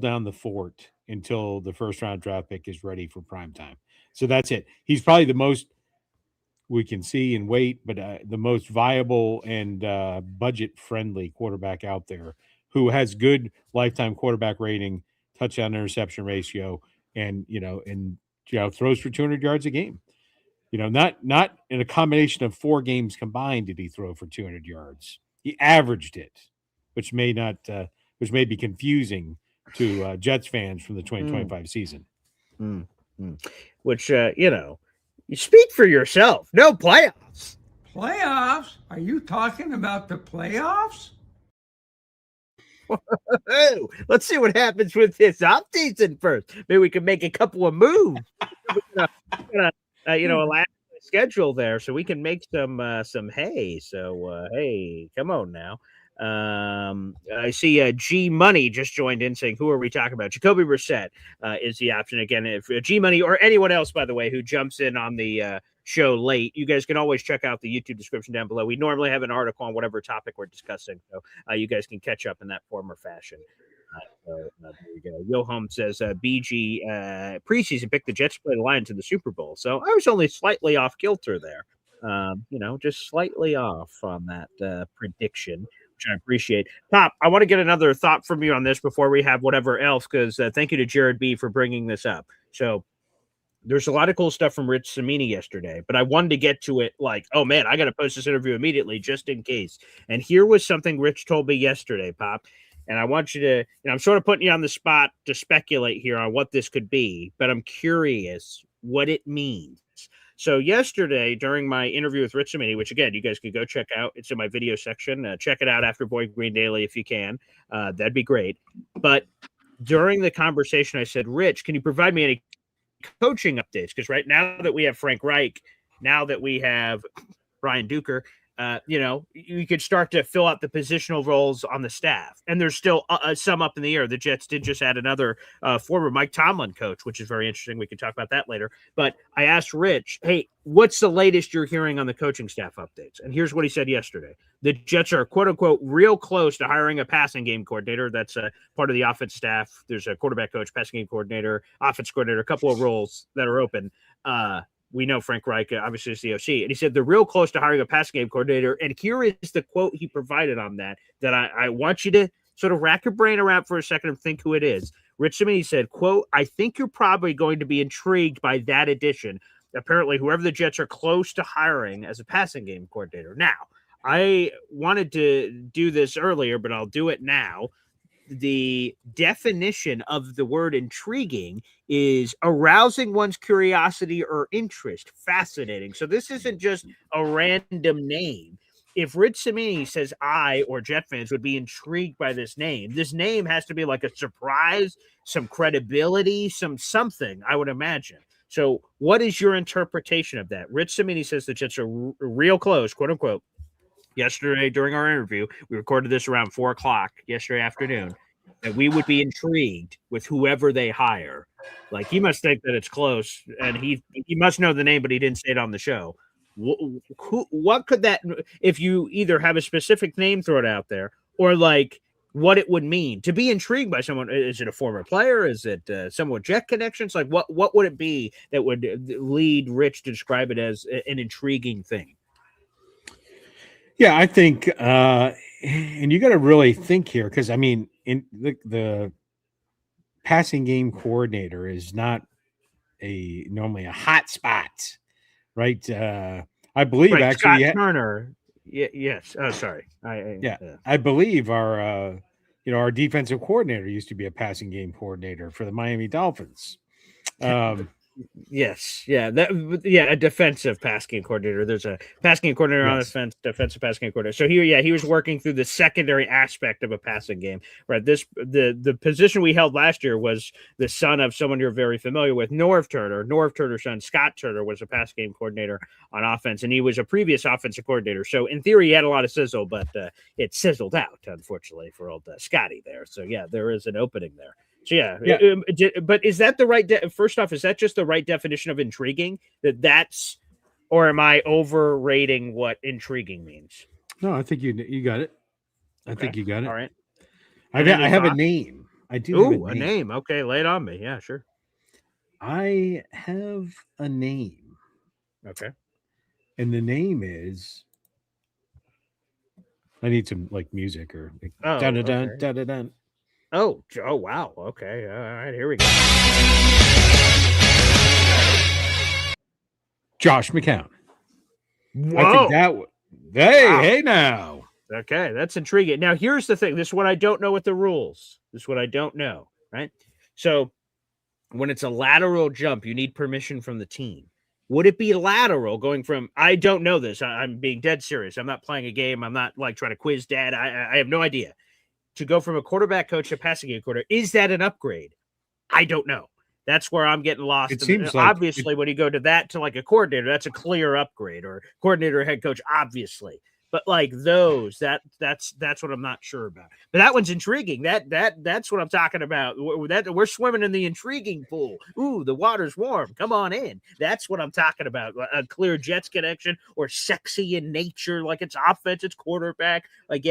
S5: down the fort until the first round draft pick is ready for prime time. So that's it. He's probably the most we can see and wait, but the most viable and budget friendly quarterback out there who has good lifetime quarterback rating, touchdown interception ratio, and throws for 200 yards a game. Not in a combination of 4 games combined did he throw for 200 yards. He averaged it, which may be confusing to Jets fans from the 2025 season.
S1: Which, you speak for yourself. No playoffs.
S8: Playoffs? Are you talking about the playoffs?
S1: Let's see what happens with this offseason first. Maybe we can make a couple of moves. Last schedule there, so we can make some hay. So hey, come on now. I see G Money just joined in saying, who are we talking about? Jacoby Brissett is the option. Again, if G Money or anyone else, by the way, who jumps in on the show late, you guys can always check out the YouTube description down below. We normally have an article on whatever topic we're discussing, so you guys can catch up in that form or fashion. There you go. Yoham says BG preseason picked the Jets to play the Lions in the Super Bowl. So I was only slightly off kilter there. Just slightly off on that prediction, which I appreciate. Pop, I want to get another thought from you on this before we have whatever else, because thank you to Jared B for bringing this up. So there's a lot of cool stuff from Rich Cimini yesterday, but I wanted to get to it like, oh man, I got to post this interview immediately just in case. And here was something Rich told me yesterday, Pop. And I want you to, I'm sort of putting you on the spot to speculate here on what this could be, but I'm curious what it means. So yesterday, during my interview with Rich Cimini, which again, you guys can go check out, it's in my video section. Check it out after Boy Green Daily if you can. That'd be great. But during the conversation, I said, Rich, can you provide me any coaching updates? Because right now that we have Frank Reich, now that we have Brian Duker, you could start to fill out the positional roles on the staff. And there's still some up in the air. The Jets did just add another former Mike Tomlin coach, which is very interesting. We can talk about that later. But I asked Rich, hey, what's the latest you're hearing on the coaching staff updates? And here's what he said yesterday. The Jets are, quote unquote, real close to hiring a passing game coordinator. That's part of the offense staff. There's a quarterback coach, passing game coordinator, offense coordinator, a couple of roles that are open. We know Frank Reich, obviously, is the OC. And he said they're real close to hiring a passing game coordinator. And here is the quote he provided on that I want you to sort of rack your brain around for a second and think who it is. Rich Cimini said, quote, I think you're probably going to be intrigued by that addition. Apparently, whoever the Jets are close to hiring as a passing game coordinator. Now, I wanted to do this earlier, but I'll do it now. The definition of the word intriguing is arousing one's curiosity or interest, fascinating. So this isn't just a random name. If Rich Cimini says I or Jet fans would be intrigued by this name has to be like a surprise, some credibility, something, I would imagine. So what is your interpretation of that? Rich Cimini says the Jets are real close, quote unquote. Yesterday, during our interview, we recorded this around 4:00 yesterday afternoon, and we would be intrigued with whoever they hire. Like, he must think that it's close, and he must know the name, but he didn't say it on the show. What could that, if you either have a specific name, throw it out there, or like what it would mean to be intrigued by someone? Is it a former player? Is it someone with Jet connections? Like, what would it be that would lead Rich to describe it as an intriguing thing?
S5: Yeah, I think, and you got to really think here, because I mean, in the passing game coordinator is not normally a hot spot, right? I I believe
S1: right,
S5: actually,
S1: Scott Turner. Yes. Oh, sorry.
S5: I believe our our defensive coordinator used to be a passing game coordinator for the Miami Dolphins.
S1: Yes, a defensive pass game coordinator. There's a pass game coordinator on offense, defensive pass game coordinator. So he was working through the secondary aspect of a passing game. Right. The position we held last year was the son of someone you're very familiar with, Norv Turner. Norv Turner's son, Scott Turner, was a pass game coordinator on offense, and he was a previous offensive coordinator. So in theory, he had a lot of sizzle, but it sizzled out, unfortunately, for old Scotty there. So yeah, there is an opening there. So but is that the right? First off, is that just the right definition of intriguing? That's, or am I overrating what intriguing means?
S5: No, I think you got it. I think you got it.
S1: All right.
S5: I have a name. I do.
S1: Ooh, a name. Okay, lay it on me. Yeah, sure.
S5: I have a name.
S1: Okay.
S5: And the name is. I need some like music or dun dun dun dun dun.
S1: Oh, wow. Okay. All right. Here we go.
S5: Josh McCown.
S1: Whoa.
S5: I think that would. Hey now.
S1: Okay. That's intriguing. Now, here's the thing. This is what I don't know with the rules. This is what I don't know. Right. So when it's a lateral jump, you need permission from the team. Would it be lateral going from, I don't know this. I'm being dead serious. I'm not playing a game. I'm not like trying to quiz dad. I have no idea. To go from a quarterback coach to passing game coordinator, is that an upgrade? I don't know. That's where I'm getting lost.
S5: It seems like
S1: obviously when you go to that to like a coordinator, that's a clear upgrade, or coordinator, head coach, obviously. But like those, that's what I'm not sure about. But that one's intriguing. That's what I'm talking about. We're swimming in the intriguing pool. Ooh, the water's warm. Come on in. That's what I'm talking about. A clear Jets connection, or sexy in nature, like it's offense, it's quarterback. Like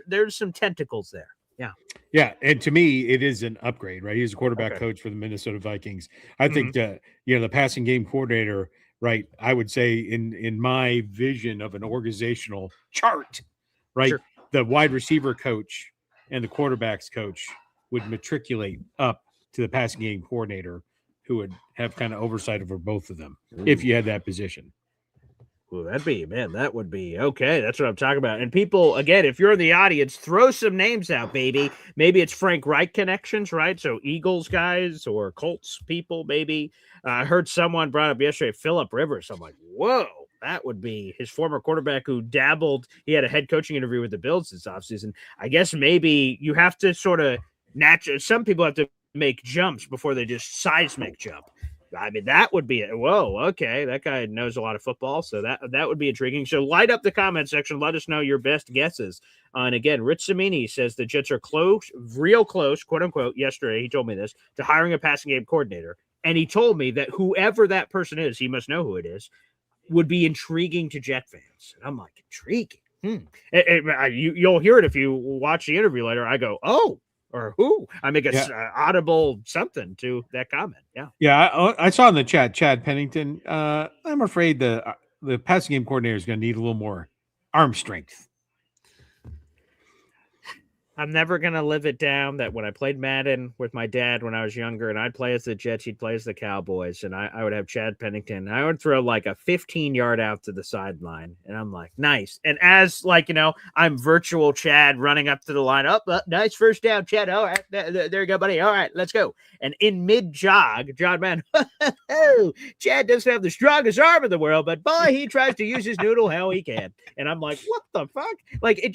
S1: there's some tentacles there. Yeah.
S5: Yeah, and to me, it is an upgrade, right? He's a quarterback coach for the Minnesota Vikings. I think the passing game coordinator. Right, I would say in my vision of an organizational chart, right, the wide receiver coach and the quarterbacks coach would matriculate up to the passing game coordinator, who would have kind of oversight over both of them if you had that position.
S1: Well, that would be okay. That's what I'm talking about. And people, again, if you're in the audience, throw some names out, baby. Maybe it's Frank Reich connections, right? So Eagles guys or Colts people, maybe. I heard someone brought up yesterday, Phillip Rivers. I'm like, whoa, that would be his former quarterback who dabbled. He had a head coaching interview with the Bills this offseason. I guess maybe you have to sort of some people have to make jumps before they just seismic jump. I mean, that would be whoa. Okay, that guy knows a lot of football, so that would be intriguing. So light up the comment section. Let us know your best guesses. And again, Rich Cimini says the Jets are close, real close, quote unquote. Yesterday, he told me this, to hiring a passing game coordinator, and he told me that whoever that person is, he must know who it is, would be intriguing to Jet fans. And I'm like, intriguing. You'll hear it if you watch the interview later. I go, oh. Or who? I make audible something to that comment.
S5: Yeah. I saw in the chat, Chad Pennington. I'm afraid the passing game coordinator is going to need a little more arm strength.
S1: I'm never going to live it down that when I played Madden with my dad when I was younger, and I'd play as the Jets, he'd play as the Cowboys, and I would have Chad Pennington. I would throw like a 15-yard out to the sideline, and I'm like, nice. And as I'm virtual Chad running up to the line. Oh, nice first down, Chad. All right, there you go, buddy. All right, let's go. And in mid-jog, John Madden, Chad doesn't have the strongest arm in the world, but boy, he tries to use his noodle how he can. And I'm like, what the fuck? Like, it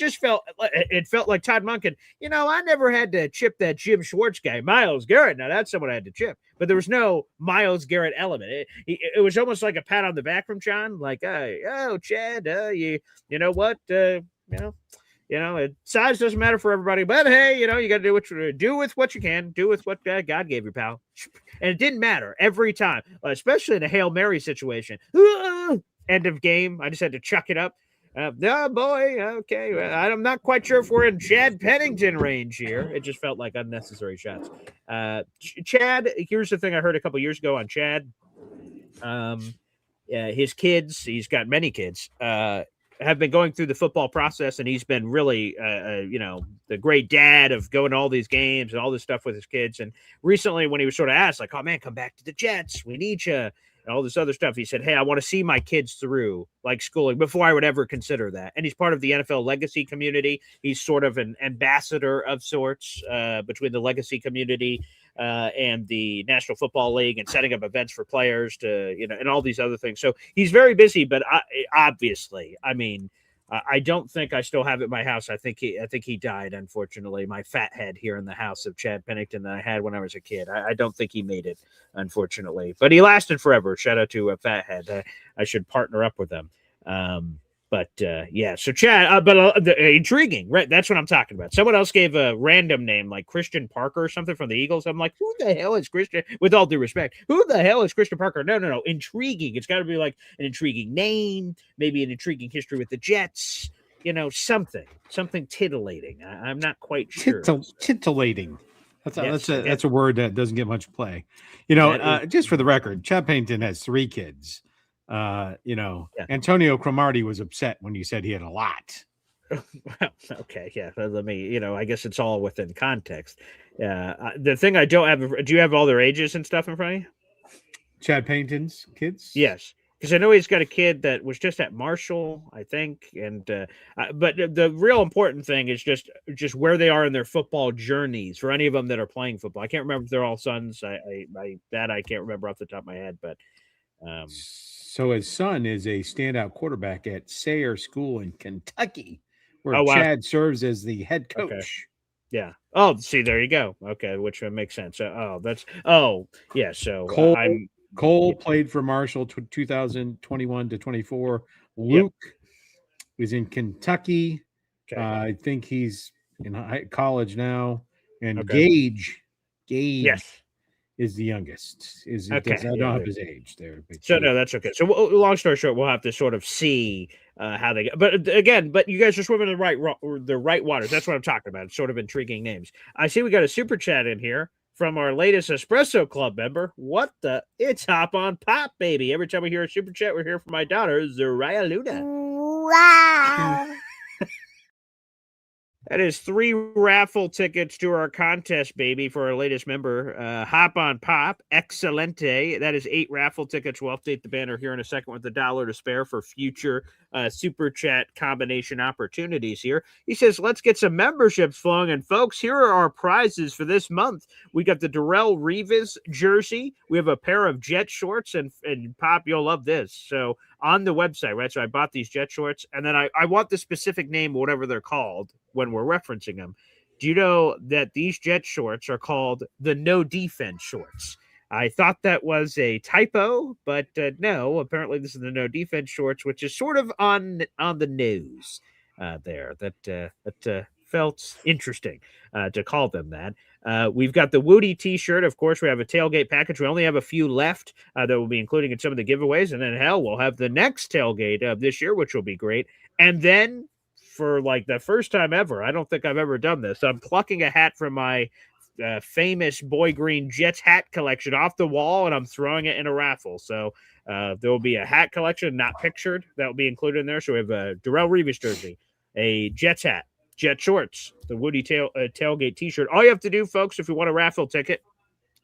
S1: felt like Todd Monken. I never had to chip that Jim Schwartz guy, Myles Garrett. Now that's someone I had to chip, but there was no Myles Garrett element. It was almost like a pat on the back from John, like, oh, Chad, you know what, size doesn't matter for everybody, but hey, you got to do what you do with what you can, do with what God gave you, pal. And it didn't matter every time, especially in a Hail Mary situation. End of game, I just had to chuck it up. No, boy. Okay. I'm not quite sure if we're in Chad Pennington range here. It just felt like unnecessary shots. Chad, here's the thing I heard a couple years ago on Chad. His kids, he's got many kids, have been going through the football process, and he's been really, the great dad of going to all these games and all this stuff with his kids. And recently when he was sort of asked, like, oh, man, come back to the Jets. We need you. and all this other stuff. He said, hey, I want to see my kids through like schooling before I would ever consider that. And he's part of the NFL legacy community. He's sort of an ambassador of sorts between the legacy community and the National Football League, and setting up events for players to, and all these other things. So he's very busy, but obviously, I mean, I don't think I still have it in my house. I think he died, unfortunately. My fat head here in the house of Chad Pennington that I had when I was a kid. I don't think he made it, unfortunately, but he lasted forever. Shout out to Fathead. I should partner up with them. So Chad, intriguing, right? That's what I'm talking about. Someone else gave a random name like Christian Parker or something from the Eagles. I'm like, who the hell is Christian? With all due respect, who the hell is Christian Parker? No. Intriguing. It's got to be like an intriguing name, maybe an intriguing history with the Jets. Something titillating. I'm not quite sure.
S5: Titillating. That's a word that doesn't get much play. Just for the record, Chad Pennington has 3 kids. Antonio Cromartie was upset when you said he had a lot.
S1: Okay, yeah. Let me, I guess it's all within context. The thing I don't have, do you have all their ages and stuff in front of you?
S5: Chad Pennington's kids?
S1: Yes, because I know he's got a kid that was just at Marshall, I think, and but the real important thing is just where they are in their football journeys for any of them that are playing football. I can't remember if they're all sons. I can't remember off the top of my head, but.
S5: So his son is a standout quarterback at Sayre School in Kentucky, where Chad serves as the head coach.
S1: Okay. Yeah. Oh, see, there you go. Okay, which makes sense. So
S5: Cole played for Marshall 2021 to 24. Luke is in Kentucky.
S1: Okay.
S5: I think he's in college now. And Gage.
S1: Yes.
S5: Is the youngest. I don't have his age there.
S1: So no, that's okay. So long story short, we'll have to sort of see how they go. But you guys are swimming in the right waters. That's what I'm talking about. It's sort of intriguing names. I see we got a super chat in here from our latest Espresso Club member. It's Hop on Pop, baby. Every time we hear a super chat, we're here for my daughter, Zariah Luna. Wow. That is 3 raffle tickets to our contest, baby, for our latest member. Hop on Pop, Excelente. That is 8 raffle tickets. We'll update the banner here in a second with $1 to spare for future super chat combination opportunities here. He says, let's get some memberships flowing. And folks, here are our prizes for this month. We got the Darrelle Revis jersey. We have a pair of Jet shorts, and Pop, you'll love this. So on the website, right? So I bought these Jet shorts, and then I want the specific name, whatever they're called, when we're referencing them. Do you know that these Jet shorts are called the No Defense shorts? I thought that was a typo, but no, apparently this is the No Defense shorts, which is sort of on the nose there. That felt interesting to call them that. We've got the Woody t-shirt. Of course, we have a tailgate package. We only have a few left that we'll be including in some of the giveaways. And then, we'll have the next tailgate of this year, which will be great. And then, for like the first time ever, I don't think I've ever done this, I'm plucking a hat from my famous Boy Green Jets hat collection off the wall, and I'm throwing it in a raffle. So there will be a hat collection, not pictured, that will be included in there. So we have a Darrelle Revis jersey, a Jets hat, Jet shorts, the Woody tailgate t-shirt. All you have to do, folks, if you want a raffle ticket,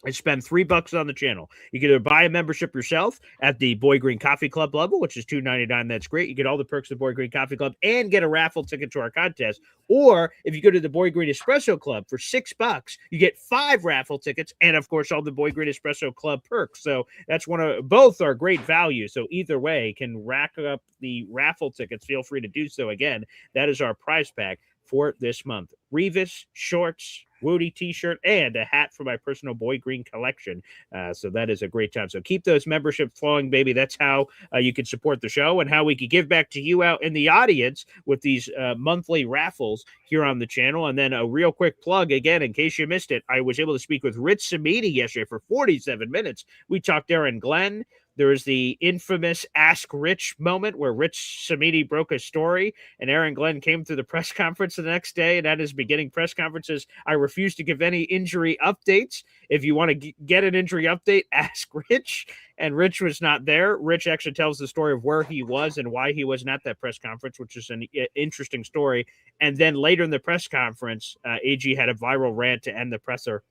S1: is spend $3 on the channel. You can either buy a membership yourself at the Boy Green Coffee Club level, which is $2.99. That's great. You get all the perks of the Boy Green Coffee Club and get a raffle ticket to our contest. Or if you go to the Boy Green Espresso Club for $6, you get 5 raffle tickets and, of course, all the Boy Green Espresso Club perks. So that's both are great value. So either way, can rack up the raffle tickets. Feel free to do so. Again, that is our prize pack for this month. Revis shorts, Woody t-shirt, and a hat for my personal Boy Green collection. So that is a great time. So keep those memberships flowing, baby. That's how you can support the show and how we can give back to you out in the audience with these monthly raffles here on the channel. And then a real quick plug again, in case you missed it, I was able to speak with Rich Samiti yesterday for 47 minutes. We talked Aaron Glenn. There was the infamous Ask Rich moment where Rich Samiti broke a story and Aaron Glenn came to the press conference the next day. And at his beginning press conferences, I refuse to give any injury updates. If you want to get an injury update, ask Rich. And Rich was not there. Rich actually tells the story of where he was and why he wasn't at that press conference, which is an interesting story. And then later in the press conference, AG had a viral rant to end the presser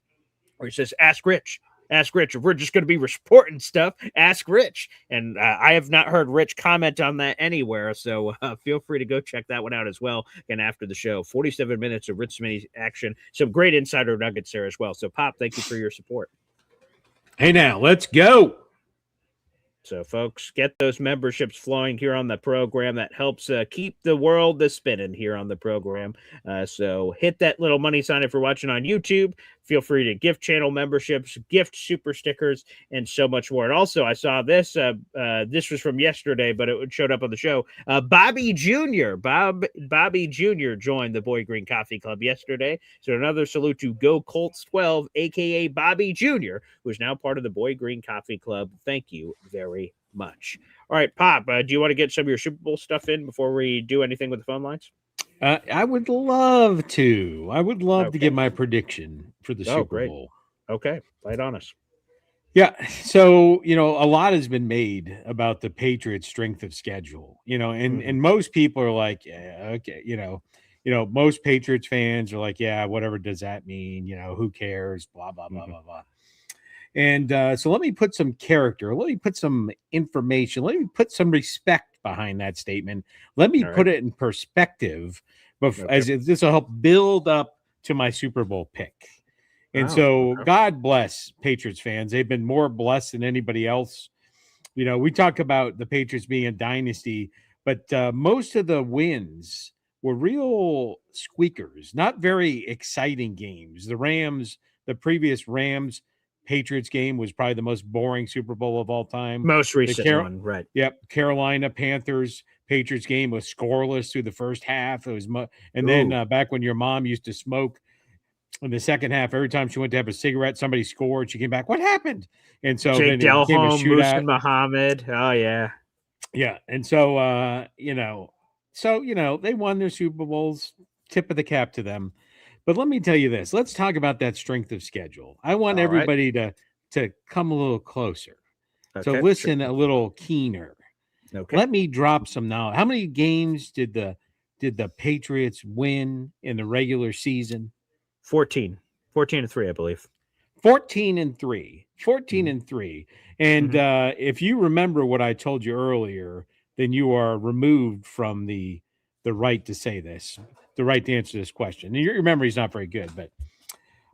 S1: where he says, ask Rich. Ask Rich. If we're just going to be reporting stuff, ask Rich. And I have not heard Rich comment on that anywhere. So feel free to go check that one out as well. And after the show, 47 minutes of Rich Smitty action. Some great insider nuggets there as well. So, Pop, thank you for your support.
S5: Hey, now let's go.
S1: So, folks, get those memberships flowing here on the program. That helps keep the world spinning here on the program. So hit that little money sign if you're watching on YouTube. Feel free to gift channel memberships, gift super stickers, and so much more. And also, I saw this. This was from yesterday, but it showed up on the show. Bobby Jr. Bobby Jr. joined the Boy Green Coffee Club yesterday. So another salute to Go Colts 12, a.k.a. Bobby Jr., who is now part of the Boy Green Coffee Club. Thank you very much. All right, Pop, do you want to get some of your Super Bowl stuff in before we do anything with the phone lines?
S5: I would love to. I would love to give my prediction for the Super Bowl.
S1: Okay, lay it on us.
S5: Yeah, so a lot has been made about the Patriots' strength of schedule. And most people are like, yeah, okay, most Patriots fans are like, yeah, whatever does that mean? Who cares? Blah blah blah blah blah. And so let me put some character. Let me put some information. Let me put some respect behind that statement. Let me put it in perspective, as this will help build up to my Super Bowl pick. And God bless Patriots fans. They've been more blessed than anybody else. We talk about the Patriots being a dynasty, but most of the wins were real squeakers, not very exciting games. The previous Rams Patriots game was probably the most boring Super Bowl of all time.
S1: Most recent one, right?
S5: Yep. Carolina Panthers Patriots game was scoreless through the first half. It was, then back when your mom used to smoke in the second half, every time she went to have a cigarette, somebody scored. She came back. What happened? And so
S1: Jake
S5: then it became a shootout.
S1: Musa Muhammad. Oh yeah,
S5: yeah. And so they won their Super Bowls. Tip of the cap to them. But let me tell you this. Let's talk about that strength of schedule. I want everybody to come a little closer. So listen a little keener. Okay. Let me drop some knowledge. How many games did the Patriots win in the regular season?
S1: 14 and 3, I believe.
S5: 14 and 3. And if you remember what I told you earlier, then you are removed from the right to say this. The right to answer this question. And your memory is not very good, but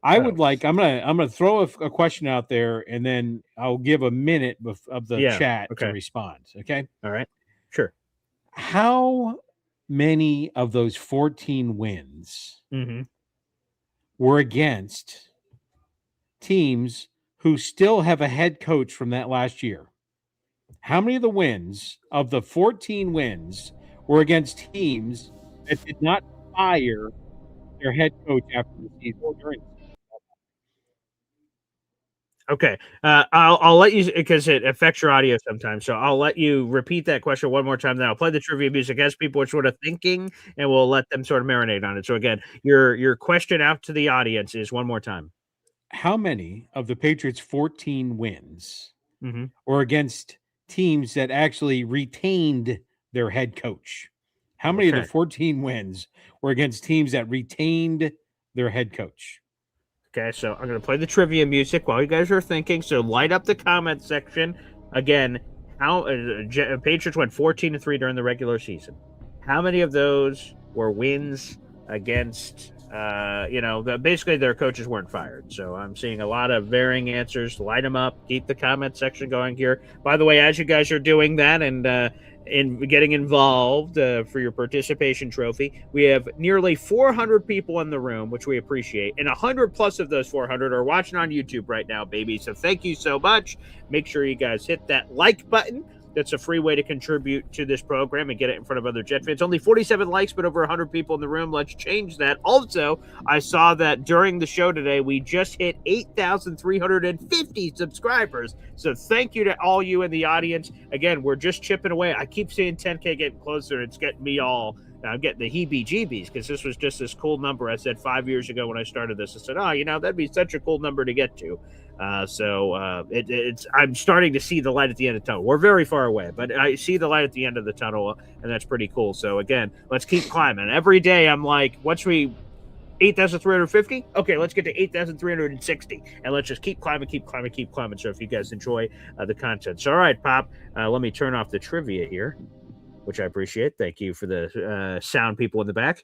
S5: I would like. I'm gonna throw a question out there, and then I'll give a minute of the chat to respond. Okay.
S1: All right. Sure.
S5: How many of those 14 wins were against teams who still have a head coach from that last year? How many of the wins of the 14 wins were against teams that did not fire their head coach after the season?
S1: Okay. I'll let you, because it affects your audio sometimes. So I'll let you repeat that question one more time. Then I'll play the trivia music as people are sort of thinking, and we'll let them sort of marinate on it. So again, your question out to the audience is one more time.
S5: How many of the Patriots' 14 wins were against teams that actually retained their head coach? How many of the 14 wins were against teams that retained their head coach?
S1: Okay, so I'm going to play the trivia music while you guys are thinking. So light up the comment section. Again, how Patriots went 14 and 3 during the regular season. How many of those were wins against, basically their coaches weren't fired. So I'm seeing a lot of varying answers. Light them up. Keep the comment section going here. By the way, as you guys are doing that and in getting involved for your participation trophy, we have nearly 400 people in the room, which we appreciate, and 100 plus of those 400 are watching on YouTube right now, baby. So thank you so much. Make sure you guys hit that like button. That's a free way to contribute to this program and get it in front of other Jet fans. Only 47 likes, but over 100 people in the room. Let's change that. Also, I saw that during the show today, we just hit 8,350 subscribers. So thank you to all you in the audience. Again, we're just chipping away. I keep seeing 10K getting closer. It's getting me all. I'm getting the heebie-jeebies because this was just this cool number. I said 5 years ago when I started this, I said, that'd be such a cool number to get to. I'm starting to see the light at the end of the tunnel. We're very far away, but I see the light at the end of the tunnel, and that's pretty cool. So again, let's keep climbing. Every day I'm like, once we 8,350. Okay, let's get to 8,360, and let's just keep climbing. So if you guys enjoy the content, so all right, Pop. Let me turn off the trivia here, which I appreciate. Thank you for the sound people in the back.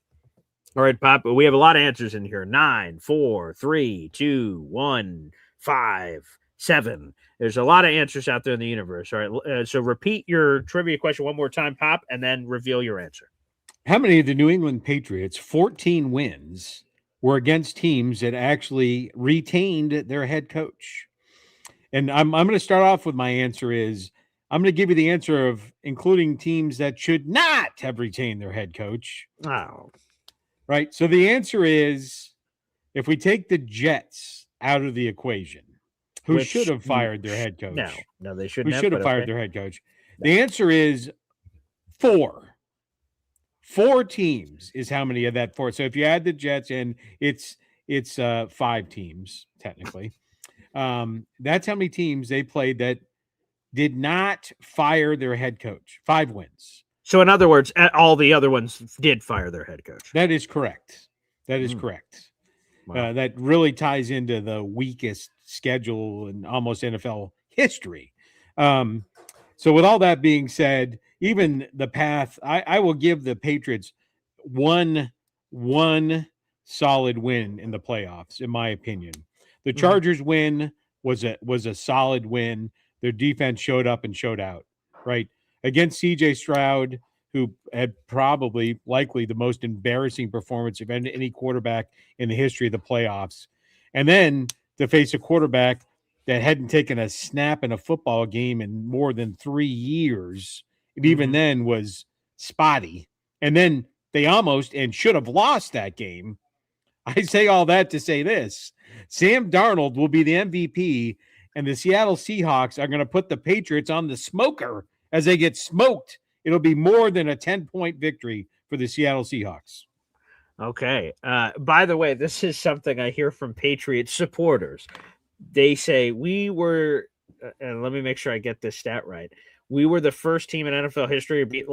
S1: All right, Pop. We have a lot of answers in here. 9, 4, 3, 2, 1, 5, 7. There's a lot of answers out there in the universe. All right. So repeat your trivia question one more time, Pop, and then reveal your answer.
S5: How many of the New England Patriots' 14 wins were against teams that actually retained their head coach? And I'm going to start off with my answer is I'm going to give you the answer of including teams that should not have retained their head coach.
S1: Oh.
S5: Right. So the answer is if we take the Jets out of the equation, who should have fired their head coach?
S1: No, they shouldn't.
S5: Who should have fired their head coach? The answer is 4. 4 teams is how many of that 4. So if you add the Jets in, it's 5 teams technically. That's how many teams they played that did not fire their head coach. 5 wins.
S1: So in other words, all the other ones did fire their head coach.
S5: That is correct. Correct. Wow. That really ties into the weakest schedule in almost NFL history. So with all that being said, even the path, I will give the Patriots one solid win in the playoffs, in my opinion. The Chargers win was a solid win. Their defense showed up and showed out, right? Against CJ Stroud, who had likely the most embarrassing performance of any quarterback in the history of the playoffs. And then to face a quarterback that hadn't taken a snap in a football game in more than 3 years. It even then was spotty. And then they almost and should have lost that game. I say all that to say this. Sam Darnold will be the MVP, and the Seattle Seahawks are going to put the Patriots on the smoker as they get smoked. It'll be more than a 10-point victory for the Seattle Seahawks.
S1: Okay. By the way, this is something I hear from Patriots supporters. They say we were, and let me make sure I get this stat right. We were the first team in NFL history to beat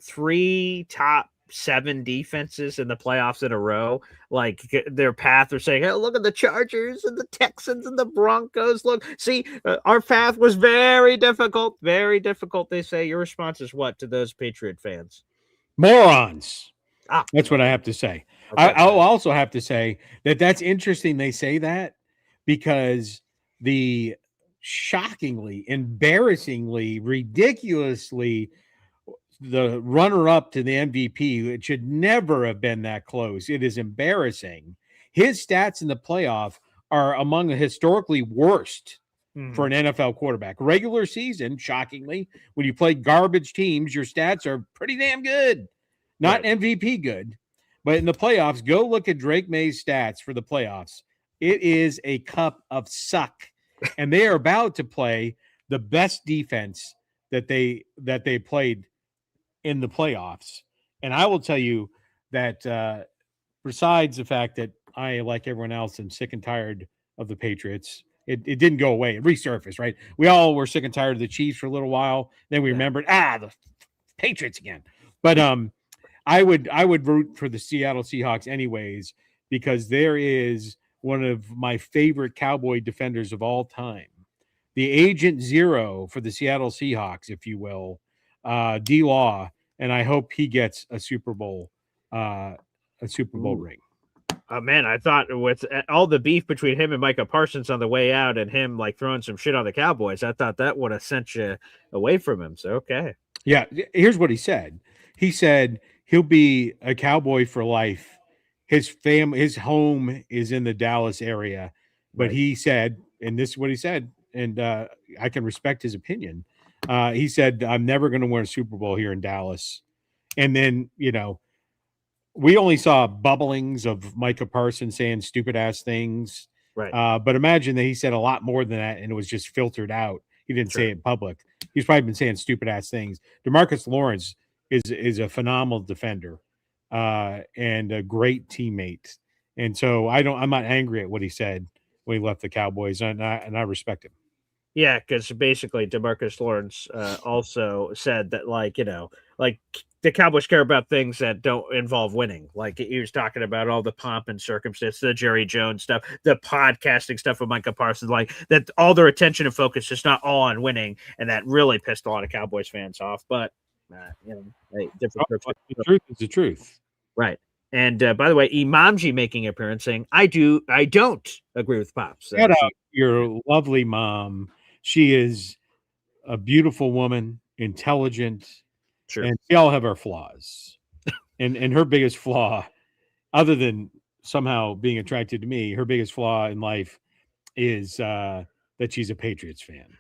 S1: 3 top 7 defenses in the playoffs in a row. Like their path, they're saying, hey, look at the Chargers and the Texans and the Broncos. Look, see, our path was very difficult. Very difficult. They say. Your response is what to those Patriot fans?
S5: Morons. That's what I have to say. Okay. I'll also have to say that's interesting. They say that because the shockingly, embarrassingly, ridiculously, the runner-up to the MVP, it should never have been that close. It is embarrassing. His stats in the playoff are among the historically worst for an NFL quarterback. Regular season, shockingly, when you play garbage teams, your stats are pretty damn good. Not MVP good. But in the playoffs, go look at Drake May's stats for the playoffs. It is a cup of suck. And they are about to play the best defense that they played in the playoffs. And I will tell you that besides the fact that I, like everyone else, am sick and tired of the Patriots, it didn't go away. It resurfaced, right? We all were sick and tired of the Chiefs for a little while. Then we remembered, the Patriots again. But I would root for the Seattle Seahawks anyways, because there is one of my favorite Cowboy defenders of all time, the Agent Zero for the Seattle Seahawks, if you will, D-Law, and I hope he gets a Super Bowl ring.
S1: Man, I thought with all the beef between him and Micah Parsons on the way out and him like throwing some shit on the Cowboys, I thought that would have sent you away from him. So, okay.
S5: Yeah. Here's what he said. He said he'll be a Cowboy for life. His home is in the Dallas area, but he said, and this is what he said, and I can respect his opinion. He said, I'm never going to win a Super Bowl here in Dallas. And then, we only saw bubblings of Micah Parsons saying stupid ass things.
S1: Right.
S5: But imagine that he said a lot more than that and it was just filtered out. He didn't say it in public. He's probably been saying stupid ass things. DeMarcus Lawrence is a phenomenal defender and a great teammate. And so I'm not angry at what he said when he left the Cowboys, and I respect him.
S1: Yeah, because basically DeMarcus Lawrence also said that, the Cowboys care about things that don't involve winning. Like he was talking about all the pomp and circumstance, the Jerry Jones stuff, the podcasting stuff with Micah Parsons, like that. All their attention and focus is not all on winning, and that really pissed a lot of Cowboys fans off. But hey, different.
S5: The truth is the truth,
S1: right? And by the way, Imamji making an appearance saying, I don't agree with Pops.
S5: Shout out your lovely mom. She is a beautiful woman, intelligent,
S1: sure.
S5: And we all have our flaws. and her biggest flaw, other than somehow being attracted to me, her biggest flaw in life is that she's a Patriots fan.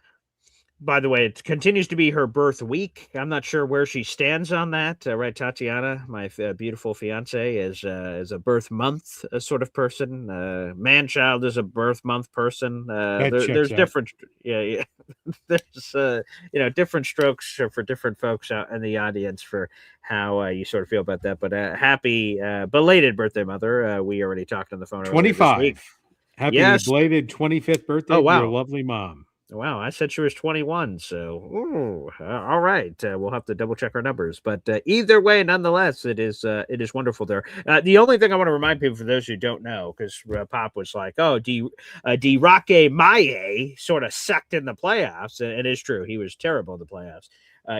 S1: By the way, it continues to be her birth week. I'm not sure where she stands on that. Right, Tatiana, my beautiful fiance, is a birth month sort of person. Man-child is a birth month person. There's different, yeah. There's different strokes for different folks out in the audience for how you sort of feel about that. But happy belated birthday, mother. We already talked on the phone.
S5: 25. Happy belated 25th birthday to your lovely mom.
S1: Wow, I said she was 21, so all right. We'll have to double check our numbers, but either way, nonetheless, it is wonderful there. The only thing I want to remind people, for those who don't know, because Pop was like, "Oh, Roque Maye sort of sucked in the playoffs," and it is true, he was terrible in the playoffs.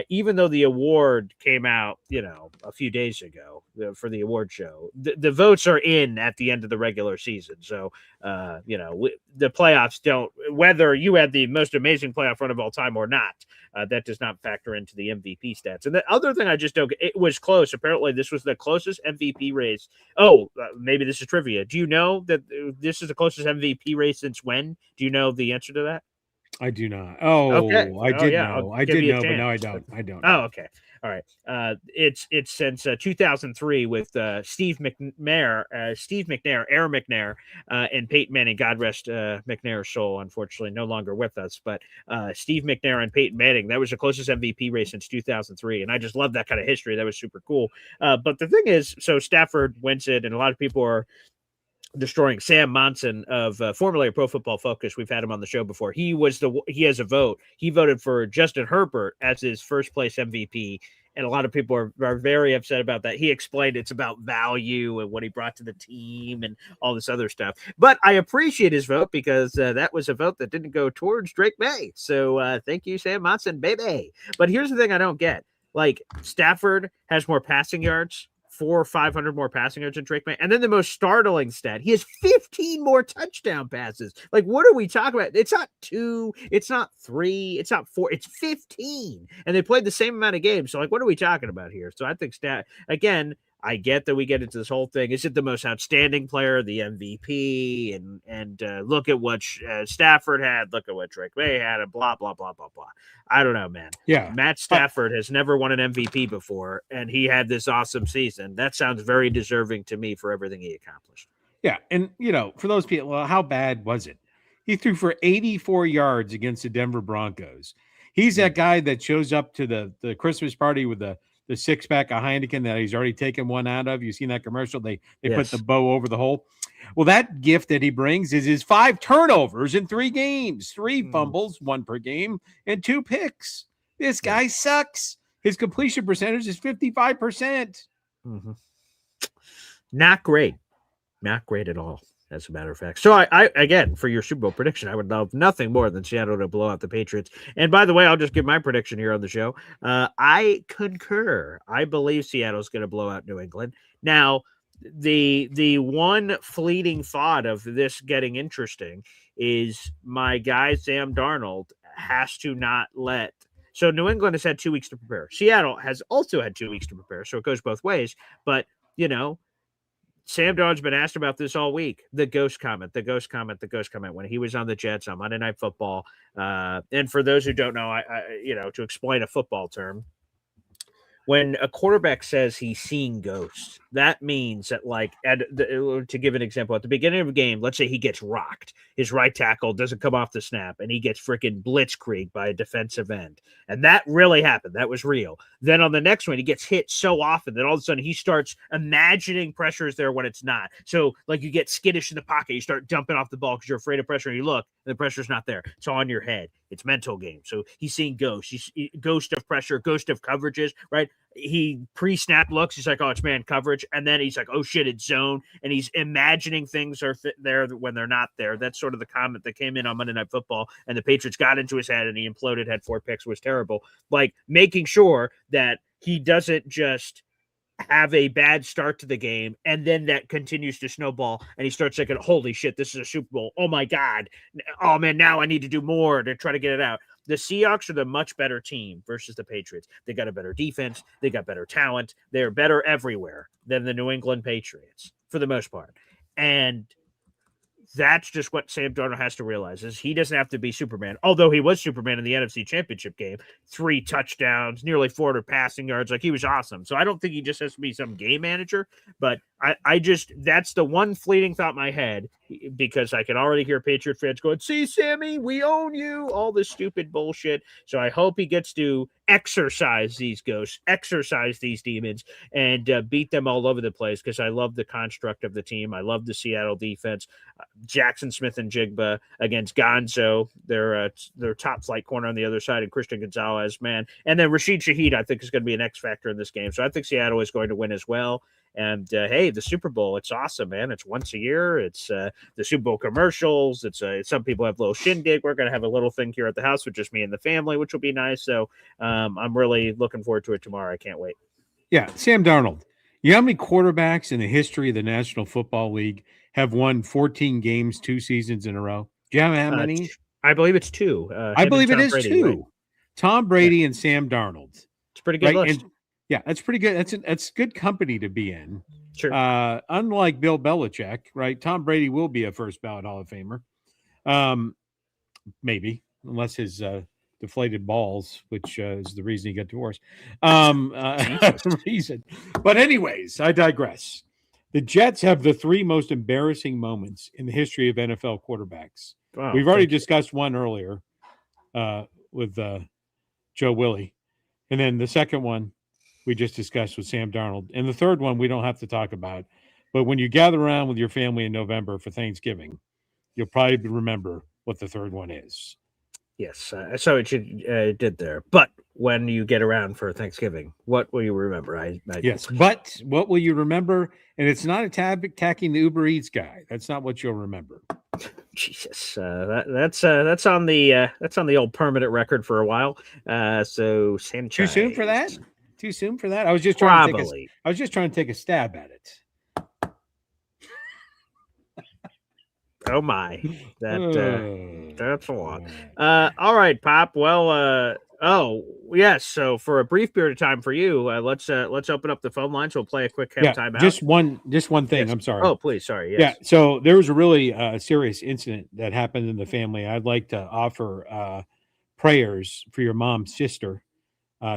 S1: Even though the award came out, a few days ago for the award show, the votes are in at the end of the regular season. So, the playoffs don't, whether you had the most amazing playoff run of all time or not, that does not factor into the MVP stats. And the other thing I just don't get, it was close. Apparently this was the closest MVP race. Oh, maybe this is trivia. Do you know that this is the closest MVP race since when? Do you know the answer to that?
S5: I do not. Oh, okay. I did know. I did know, but now I don't.
S1: Oh, okay. All right. It's since 2003 with Steve McNair, Aaron McNair, and Peyton Manning. God rest McNair's soul. Unfortunately, no longer with us. But Steve McNair and Peyton Manning. That was the closest MVP race since 2003, and I just love that kind of history. That was super cool. But the thing is, so Stafford wins it, and a lot of people are destroying Sam Monson of formerly of Pro Football Focus. We've had him on the show before. He has a vote. He voted for Justin Herbert as his first place MVP. And a lot of people are very upset about that. He explained it's about value and what he brought to the team and all this other stuff. But I appreciate his vote because that was a vote that didn't go towards Drake May. So thank you, Sam Monson, baby. But here's the thing I don't get. Like, Stafford has more passing yards, 400 or 500 more passing yards than Drake May. And then the most startling stat, he has 15 more touchdown passes. Like, what are we talking about? It's not 2, it's not 3, it's not 4, it's 15. And they played the same amount of games. So, like, what are we talking about here? So I think again, I get that we get into this whole thing. Is it the most outstanding player, the MVP? And look at what Stafford had. Look at what Drake May had, and blah, blah, blah, blah, blah. I don't know, man.
S5: Yeah.
S1: Matt Stafford has never won an MVP before, and he had this awesome season. That sounds very deserving to me for everything he accomplished.
S5: Yeah, and, for those people, well, how bad was it? He threw for 84 yards against the Denver Broncos. He's that guy that shows up to the Christmas party with the six-pack of Heineken that he's already taken one out of. You've seen that commercial? They put the bow over the hole. Well, that gift that he brings is his 5 turnovers in 3 games, 3 fumbles, 1 per game, and 2 picks. This guy sucks. His completion percentage is 55%.
S1: Mm-hmm. Not great. Not great at all, as a matter of fact. So I again, for your Super Bowl prediction, I would love nothing more than Seattle to blow out the Patriots. And by the way, I'll just give my prediction here on the show. I concur. I believe Seattle's going to blow out New England. Now, the one fleeting thought of this getting interesting is my guy Sam Darnold has to not let. So New England has had 2 weeks to prepare. Seattle has also had 2 weeks to prepare. So it goes both ways. But, Sam Darnold's been asked about this all week. The ghost comment when he was on the Jets on Monday Night Football. And for those who don't know, I to explain a football term, when a quarterback says he's seeing ghosts, that means that, like, to give an example, at the beginning of a game, let's say he gets rocked. His right tackle doesn't come off the snap, and he gets freaking blitzkrieg by a defensive end. And that really happened. That was real. Then on the next one, he gets hit so often that all of a sudden he starts imagining pressure is there when it's not. So, like, you get skittish in the pocket. You start dumping off the ball because you're afraid of pressure, and you look, and the pressure's not there. It's on your head. It's mental game. So he's seeing ghosts. He's ghost of pressure, ghost of coverages, right? he pre-snap looks. He's like, oh, it's man coverage. And then he's like, oh, shit, it's zone. And he's imagining things are there when they're not there. That's sort of the comment that came in on Monday Night Football. And the Patriots got into his head and he imploded, had 4 picks, was terrible. Like making sure that he doesn't just have a bad start to the game and then that continues to snowball and he starts thinking, holy shit, this is a Super Bowl. Oh my God. Oh man, now I need to do more to try to get it out. The Seahawks are the much better team versus the Patriots. They got a better defense. They got better talent. They're better everywhere than the New England Patriots for the most part. And that's just what Sam Darnold has to realize is he doesn't have to be Superman. Although he was Superman in the NFC Championship game, 3 touchdowns, nearly 400 passing yards. Like he was awesome. So I don't think he just has to be some game manager, but I just, that's the one fleeting thought in my head because I can already hear Patriot fans going, see, Sammy, we own you, all this stupid bullshit. So I hope he gets to exercise these ghosts, exercise these demons, and beat them all over the place because I love the construct of the team. I love the Seattle defense. Jackson Smith and Jigba against Gonzo, their top flight corner on the other side, and Christian Gonzalez, man. And then Rashid Shaheed, I think, is going to be an X factor in this game. So I think Seattle is going to win as well. And hey, the Super Bowl, it's awesome, man. It's once a year. It's the Super Bowl commercials. It's some people have a little shindig. We're going to have a little thing here at the house with just me and the family, which will be nice. So I'm really looking forward to it tomorrow. I can't wait.
S5: Yeah, Sam Darnold. You know how many quarterbacks in the history of the National Football League have won 14 games 2 seasons in a row? Do you have how many?
S1: I believe it's 2.
S5: I believe it is
S1: Brady,
S5: 2.
S1: Right?
S5: Tom Brady and Sam Darnold.
S1: It's a pretty good list.
S5: And, yeah, that's pretty good. That's good company to be in.
S1: Sure.
S5: Unlike Bill Belichick, right? Tom Brady will be a first ballot Hall of Famer. Maybe, unless his deflated balls, which is the reason he got divorced. Reason. But anyways, I digress. The Jets have the 3 most embarrassing moments in the history of NFL quarterbacks. Wow, we've already discussed one earlier with Joe Willie. And then the second one we just discussed with Sam Darnold. And the third one we don't have to talk about. But when you gather around with your family in November for Thanksgiving, you'll probably remember what the third one is.
S1: Yes, I saw what you did there. But when you get around for Thanksgiving, what will you remember?
S5: Yes, but what will you remember? And it's not attacking the Uber Eats guy. That's not what you'll remember.
S1: Jesus, that's on the old permanent record for a while. So Sanchez.
S5: Too soon for that? Too soon for that? I was just trying to take a stab at it.
S1: Oh my, that's a lot. All right, Pop. Well, yes. So for a brief period of time for you, let's open up the phone lines. We'll play a quick time out.
S5: Just one thing.
S1: Yes.
S5: I'm sorry.
S1: Oh, please. Sorry. Yes.
S5: Yeah. So there was a really serious incident that happened in the family. I'd like to offer prayers for your mom's sister,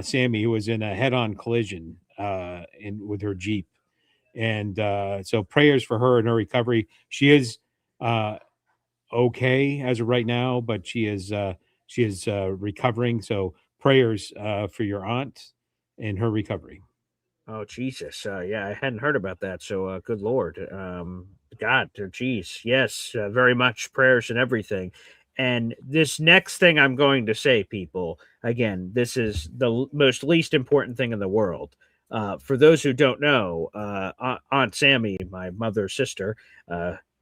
S5: Sammy, who was in a head-on collision with her Jeep, and so prayers for her and her recovery. She is okay as of right now, but she is recovering. So prayers for your aunt and her recovery.
S1: Oh, Jesus. Yeah, I hadn't heard about that. So good Lord. God, geez. Yes, very much prayers and everything. And this next thing I'm going to say, people, again, this is the most least important thing in the world. For those who don't know, Aunt Sammy, my mother's sister,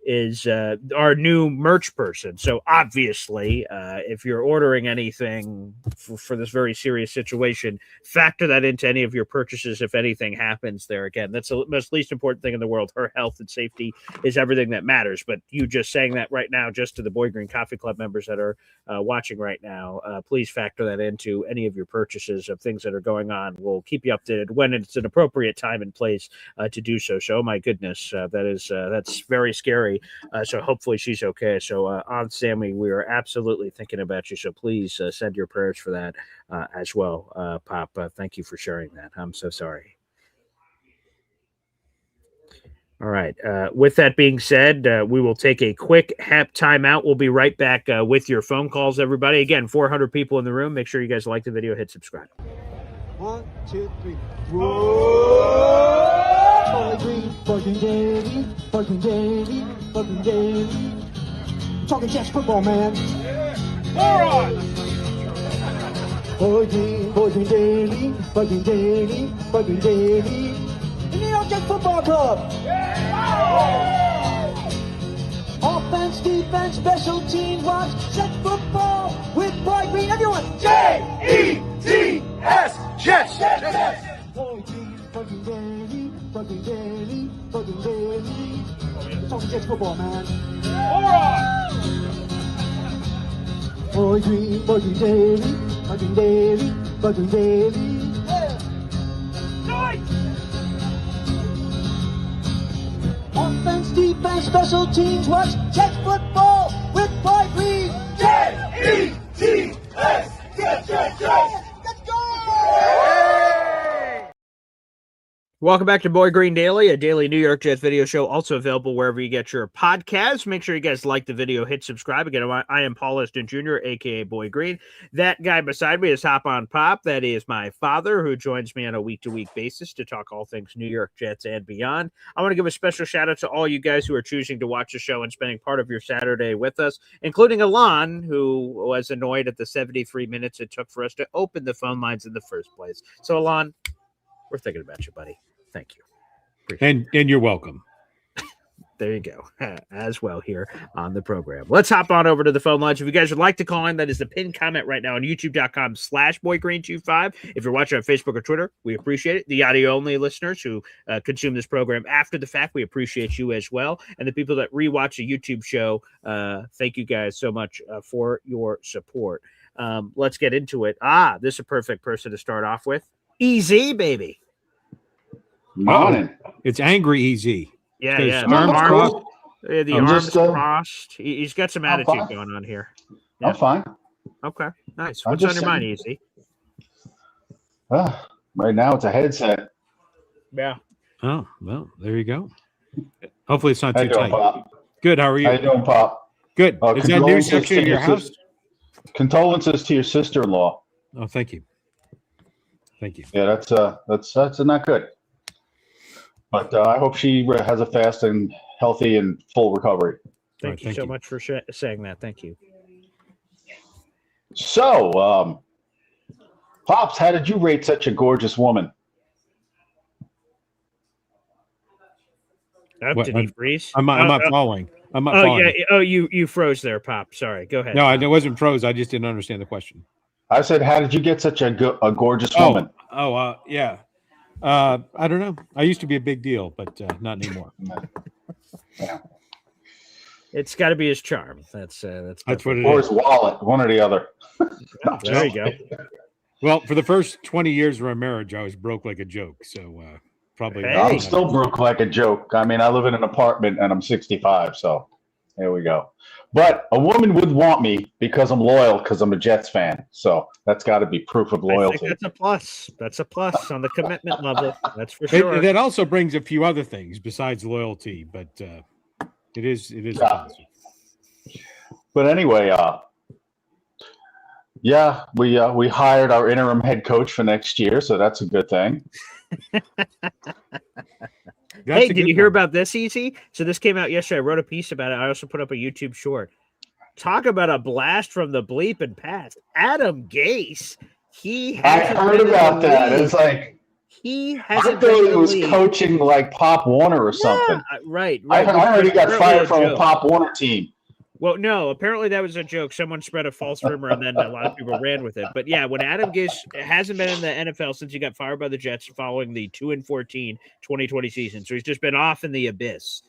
S1: is our new merch person. So obviously, if you're ordering anything for this very serious situation, factor that into any of your purchases if anything happens there. Again, that's the most least important thing in the world. Her health and safety is everything that matters. But you just saying that right now, just to the Boy Green Coffee Club members that are watching right now, please factor that into any of your purchases of things that are going on. We'll keep you updated when it's an appropriate time and place to do so. So, oh my goodness, that's very scary. So hopefully she's okay. So Aunt Sammy, we are absolutely thinking about you. So please send your prayers for that as well, Pop. Thank you for sharing that. I'm so sorry. All right. With that being said, we will take a quick timeout. We'll be right back with your phone calls, everybody. Again, 400 people in the room. Make sure you guys like the video. Hit subscribe.
S3: 1, 2, 3. Whoa! Boy Green, fucking Davy, fucking Davy, fucking Davy. Talking Jets football, man. Boy Green Daily, Boy Green Daily, Boy Green Daily. The New York Jets Football Club. Offense, defense, special teams, watch Jets football with Boy Green. Everyone, J-E-T-S, Jets. Boy Green Daily, Boy Green Daily, Boy Green Daily. It's all Jets football, man. Boy Green Daily, Boy Green Daily, Boy Green Daily. Offense, defense, special teams, watch Jets football with Boy Green. J-E-T-S, Jets. Let's go!
S1: Welcome back to Boy Green Daily, a daily New York Jets video show, also available wherever you get your podcasts. Make sure you guys like the video, hit subscribe. Again, I am Paul Eston Jr., a.k.a. Boy Green. That guy beside me is Hop on Pop. That is my father, who joins me on a week-to-week basis to talk all things New York Jets and beyond. I want to give a special shout-out to all you guys who are choosing to watch the show and spending part of your Saturday with us, including Alon, who was annoyed at the 73 minutes it took for us to open the phone lines in the first place. So, Alon, we're thinking about you, buddy. Thank you.
S5: And you're welcome.
S1: There you go. As well here on the program. Let's hop on over to the phone lines. If you guys would like to call in, that is the pinned comment right now on youtube.com/boygreen25. If you're watching on Facebook or Twitter, we appreciate it. The audio-only listeners who consume this program after the fact, we appreciate you as well. And the people that rewatch the YouTube show, thank you guys so much for your support. Let's get into it. This is a perfect person to start off with. Easy, baby.
S9: Morning.
S5: It's Angry Easy.
S1: Yeah.
S5: Arms crossed.
S1: The arms crossed. He's got some attitude going on here. Yeah.
S9: I'm fine.
S1: Okay, nice. What's on your mind, Easy?
S9: Right now, it's a headset.
S1: Yeah.
S5: Oh, well, there you go. Hopefully it's not too tight.
S9: Pop?
S5: Good. How are you?
S9: How you doing, Pop?
S5: Good. Is that new section of your house?
S9: Condolences to your sister-in-law.
S5: Oh, thank you. Thank you.
S9: Yeah, that's not good. But I hope she has a fast and healthy and full recovery.
S1: Thank you so much for saying that. Thank you.
S9: So, Pops, how did you rate such a gorgeous woman?
S1: Did he freeze?
S5: I'm not following. I'm not following.
S1: Yeah. Oh, you froze there, Pop. Sorry. Go ahead.
S5: No, I wasn't froze. I just didn't understand the question.
S9: I said, how did you get such a gorgeous woman?
S5: Yeah. I don't know. I used to be a big deal, but not anymore.
S9: Yeah.
S1: It's got to be his charm. That's what it is.
S9: Or his wallet, one or the other.
S1: There you go.
S5: Well, for the first 20 years of our marriage, I was broke like a joke. So probably.
S1: Hey.
S9: I'm still broke like a joke. I mean, I live in an apartment and I'm 65. So there we go. But a woman would want me because I'm loyal, because I'm a Jets fan. So that's got to be proof of loyalty.
S1: I think that's a plus. That's a plus on the commitment level. That's for sure.
S5: That also brings a few other things besides loyalty, but it is.
S9: Yeah. But anyway, we hired our interim head coach for next year, so that's a good thing.
S1: Hey, did you hear about this, Easy? So this came out yesterday. I wrote a piece about it. I also put up a YouTube short. Talk about a blast from the bleep and past. Adam Gase.
S9: I heard about that. It's like
S1: he hasn't.
S9: I thought he was coaching like Pop Warner or something.
S1: Right.
S9: I heard he got fired from a Pop Warner team.
S1: Well, no, apparently that was a joke. Someone spread a false rumor, and then a lot of people ran with it. But yeah, when Adam Gase hasn't been in the NFL since he got fired by the Jets following the 2-14 2020 season, so he's just been off in the abyss.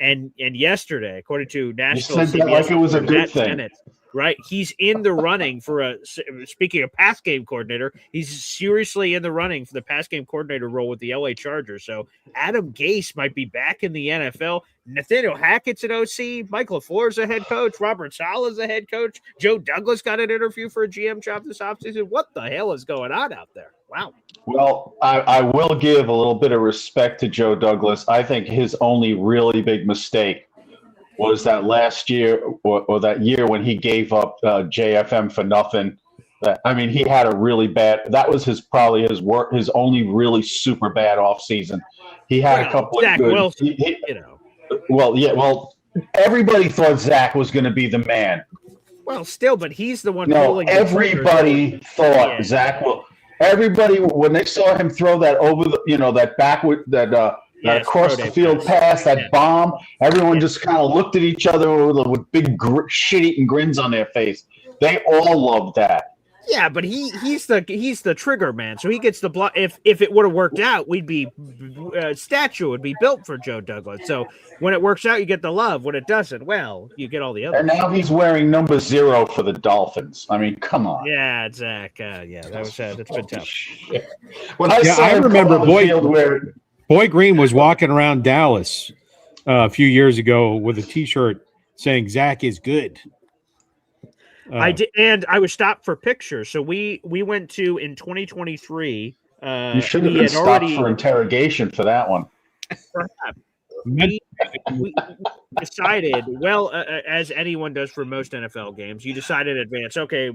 S1: And yesterday, according to national,
S9: you said that like it was a good thing.
S1: Bennett, right? He's in the running for speaking of pass game coordinator, he's seriously in the running for the pass game coordinator role with the LA Chargers. So Adam Gase might be back in the NFL. Nathaniel Hackett's an OC. Mike LaFleur's a head coach. Robert Saleh's a head coach. Joe Douglas got an interview for a GM job this offseason. What the hell is going on out there? Wow.
S9: Well, I will give a little bit of respect to Joe Douglas. I think his only really big mistake was that last year or that year when he gave up JFM for nothing. I mean, he had a really bad. That was his only really super bad offseason. He had a couple
S1: Zach
S9: of good.
S1: Wilson,
S9: Well, everybody thought Zach was going to be the man.
S1: Well, still, but he's the one.
S9: No, everybody thought Zach will. Everybody, when they saw him throw that over the, that backward, that across the field pass, that bomb, everyone just kind of looked at each other with big shit-eating grins on their face. They all loved that.
S1: Yeah, but he's the trigger man, so he gets the block. If it would have worked out, we'd be statue would be built for Joe Douglas. So when it works out, you get the love. When it doesn't, well, you get all the other.
S9: And now he's wearing number 0 for the Dolphins. I mean, come on.
S1: Yeah, Zach. That's been tough.
S9: When I
S5: remember Boy Green was walking around Dallas a few years ago with a T-shirt saying Zach is good.
S1: I did, and I was stopped for pictures. So we went to in 2023.
S9: You should have been stopped for interrogation for that one.
S1: We decided, as anyone does for most NFL games, you decide in advance. Okay,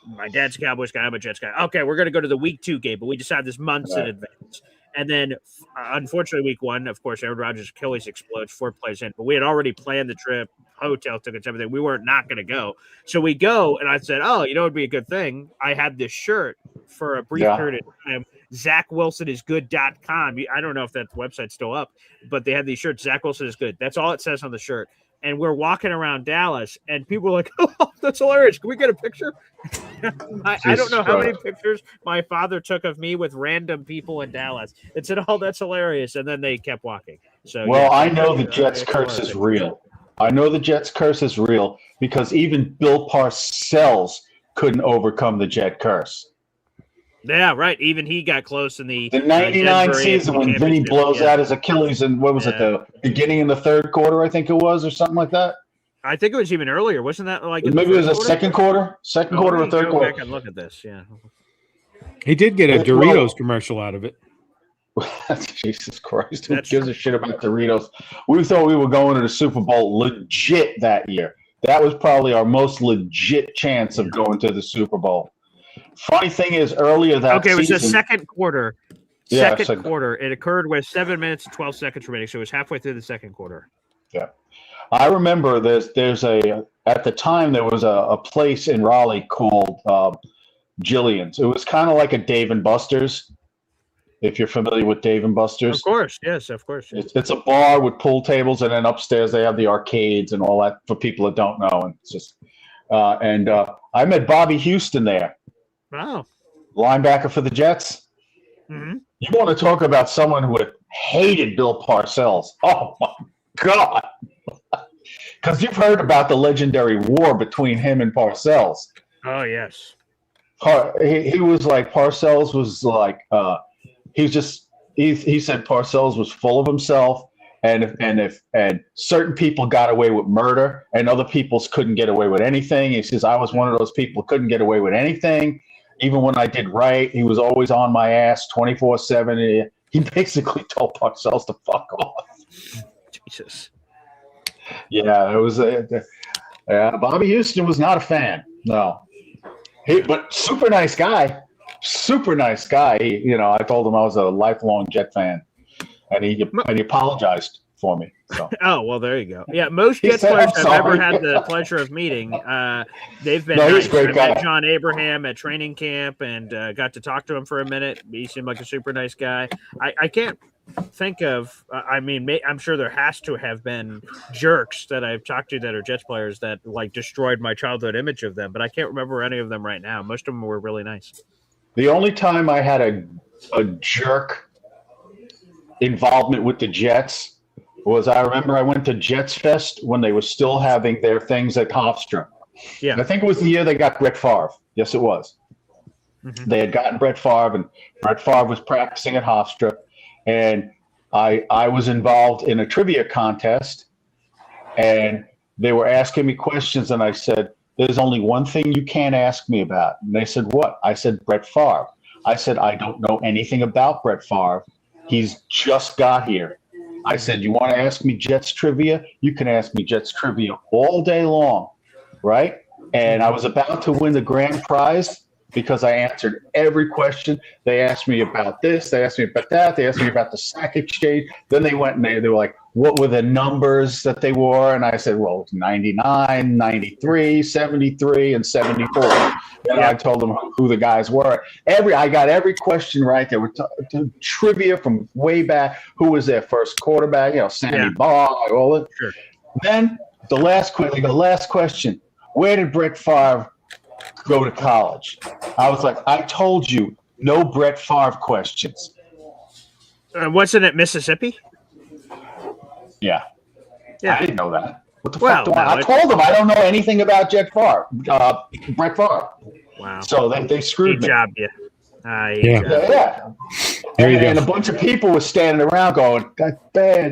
S1: my dad's a Cowboys guy, I'm a Jets guy. Okay, we're going to go to the Week 2 game, but we decided this months in advance. And then, unfortunately, Week 1, of course, Aaron Rodgers' Achilles explodes 4 plays in. But we had already planned the trip, hotel tickets, everything. We weren't not going to go. So we go, and I said, it would be a good thing. I had this shirt for a brief period of time. ZachWilsonIsGood.com. I don't know if that website's still up, but they had these shirts. Zach Wilson is good. That's all it says on the shirt. And we're walking around Dallas, and people are like, "Oh, that's hilarious! Can we get a picture?" I don't know how many pictures my father took of me with random people in Dallas. It said, "Oh, that's hilarious," and then they kept walking. So,
S9: I know the Jets' curse is real. I know the Jets' curse is real because even Bill Parcells couldn't overcome the Jet curse.
S1: Yeah, right. Even he got close in the
S9: 99 season when Vinny blows out his Achilles, and what was it, the beginning in the third quarter, I think it was, or something like that?
S1: I think it was even earlier. Wasn't that like
S9: maybe it was a second quarter or third quarter?
S1: Go back and look at this. Yeah,
S5: he did get a Doritos commercial out of it.
S9: Jesus Christ! Who gives a shit about Doritos? We thought we were going to the Super Bowl legit that year. That was probably our most legit chance of going to the Super Bowl. Funny thing is, earlier that
S1: season, it was the second quarter.
S9: Second
S1: quarter. It occurred with 7 minutes and 12 seconds remaining, so it was halfway through the second quarter.
S9: Yeah, I remember there's at the time there was a place in Raleigh called Jillian's. It was kind of like a Dave and Buster's, if you're familiar with Dave and Buster's.
S1: Of course, yes, of course. Yes.
S9: It's a bar with pool tables, and then upstairs they have the arcades and all that for people that don't know. And it's just I met Bobby Houston there.
S1: Wow.
S9: Linebacker for the Jets.
S1: Mm-hmm.
S9: You want to talk about someone who hated Bill Parcells. Oh, my God. Because you've heard about the legendary war between him and Parcells.
S1: Oh, yes.
S9: He was like, Parcells was like, he said Parcells was full of himself. And certain people got away with murder and other people couldn't get away with anything. He says, I was one of those people who couldn't get away with anything. Even when I did right, he was always on my ass 24/7. He basically told Parcells to fuck off.
S1: Jesus.
S9: Yeah, it was. Bobby Houston was not a fan. No, but super nice guy. Super nice guy. I told him I was a lifelong Jet fan, and he apologized for me. So.
S1: Oh, well, there you go. Yeah, most Jets players I've ever had the pleasure of meeting, they've been nice.
S9: He's a great guy.
S1: I met John Abraham at training camp and got to talk to him for a minute. He seemed like a super nice guy. I can't think of, I'm sure there has to have been jerks that I've talked to that are Jets players that like destroyed my childhood image of them, but I can't remember any of them right now. Most of them were really nice.
S9: The only time I had a jerk involvement with the Jets was I remember I went to Jets Fest when they were still having their things at Hofstra.
S1: Yeah.
S9: And I think it was the year they got Brett Favre. Yes, it was. Mm-hmm. They had gotten Brett Favre, and Brett Favre was practicing at Hofstra. And I was involved in a trivia contest, and they were asking me questions, and I said, there's only one thing you can't ask me about. And they said, what? I said, Brett Favre. I said, I don't know anything about Brett Favre. He's just got here. I said, you want to ask me Jets trivia? You can ask me Jets trivia all day long, right? And I was about to win the grand prize, because I answered every question. They asked me about this. They asked me about that. They asked me about the sack exchange. Then they went and they were like, what were the numbers that they wore? And I said, well, 99, 93, 73, and 74. And I told them who the guys were. I got every question right. They were trivia from way back. Who was their first quarterback? Sammy Baugh, all that.
S1: Sure.
S9: Then the last question. Where did Brett Favre go to college? I was like, I told you, no Brett Favre questions.
S1: Wasn't it Mississippi?
S9: Yeah. I didn't know that. What the fuck do I told them I don't know anything about Brett Favre.
S1: Wow.
S9: So they screwed me.
S1: He jobbed you.
S9: Yeah. And a bunch of people were standing around going, that's bad.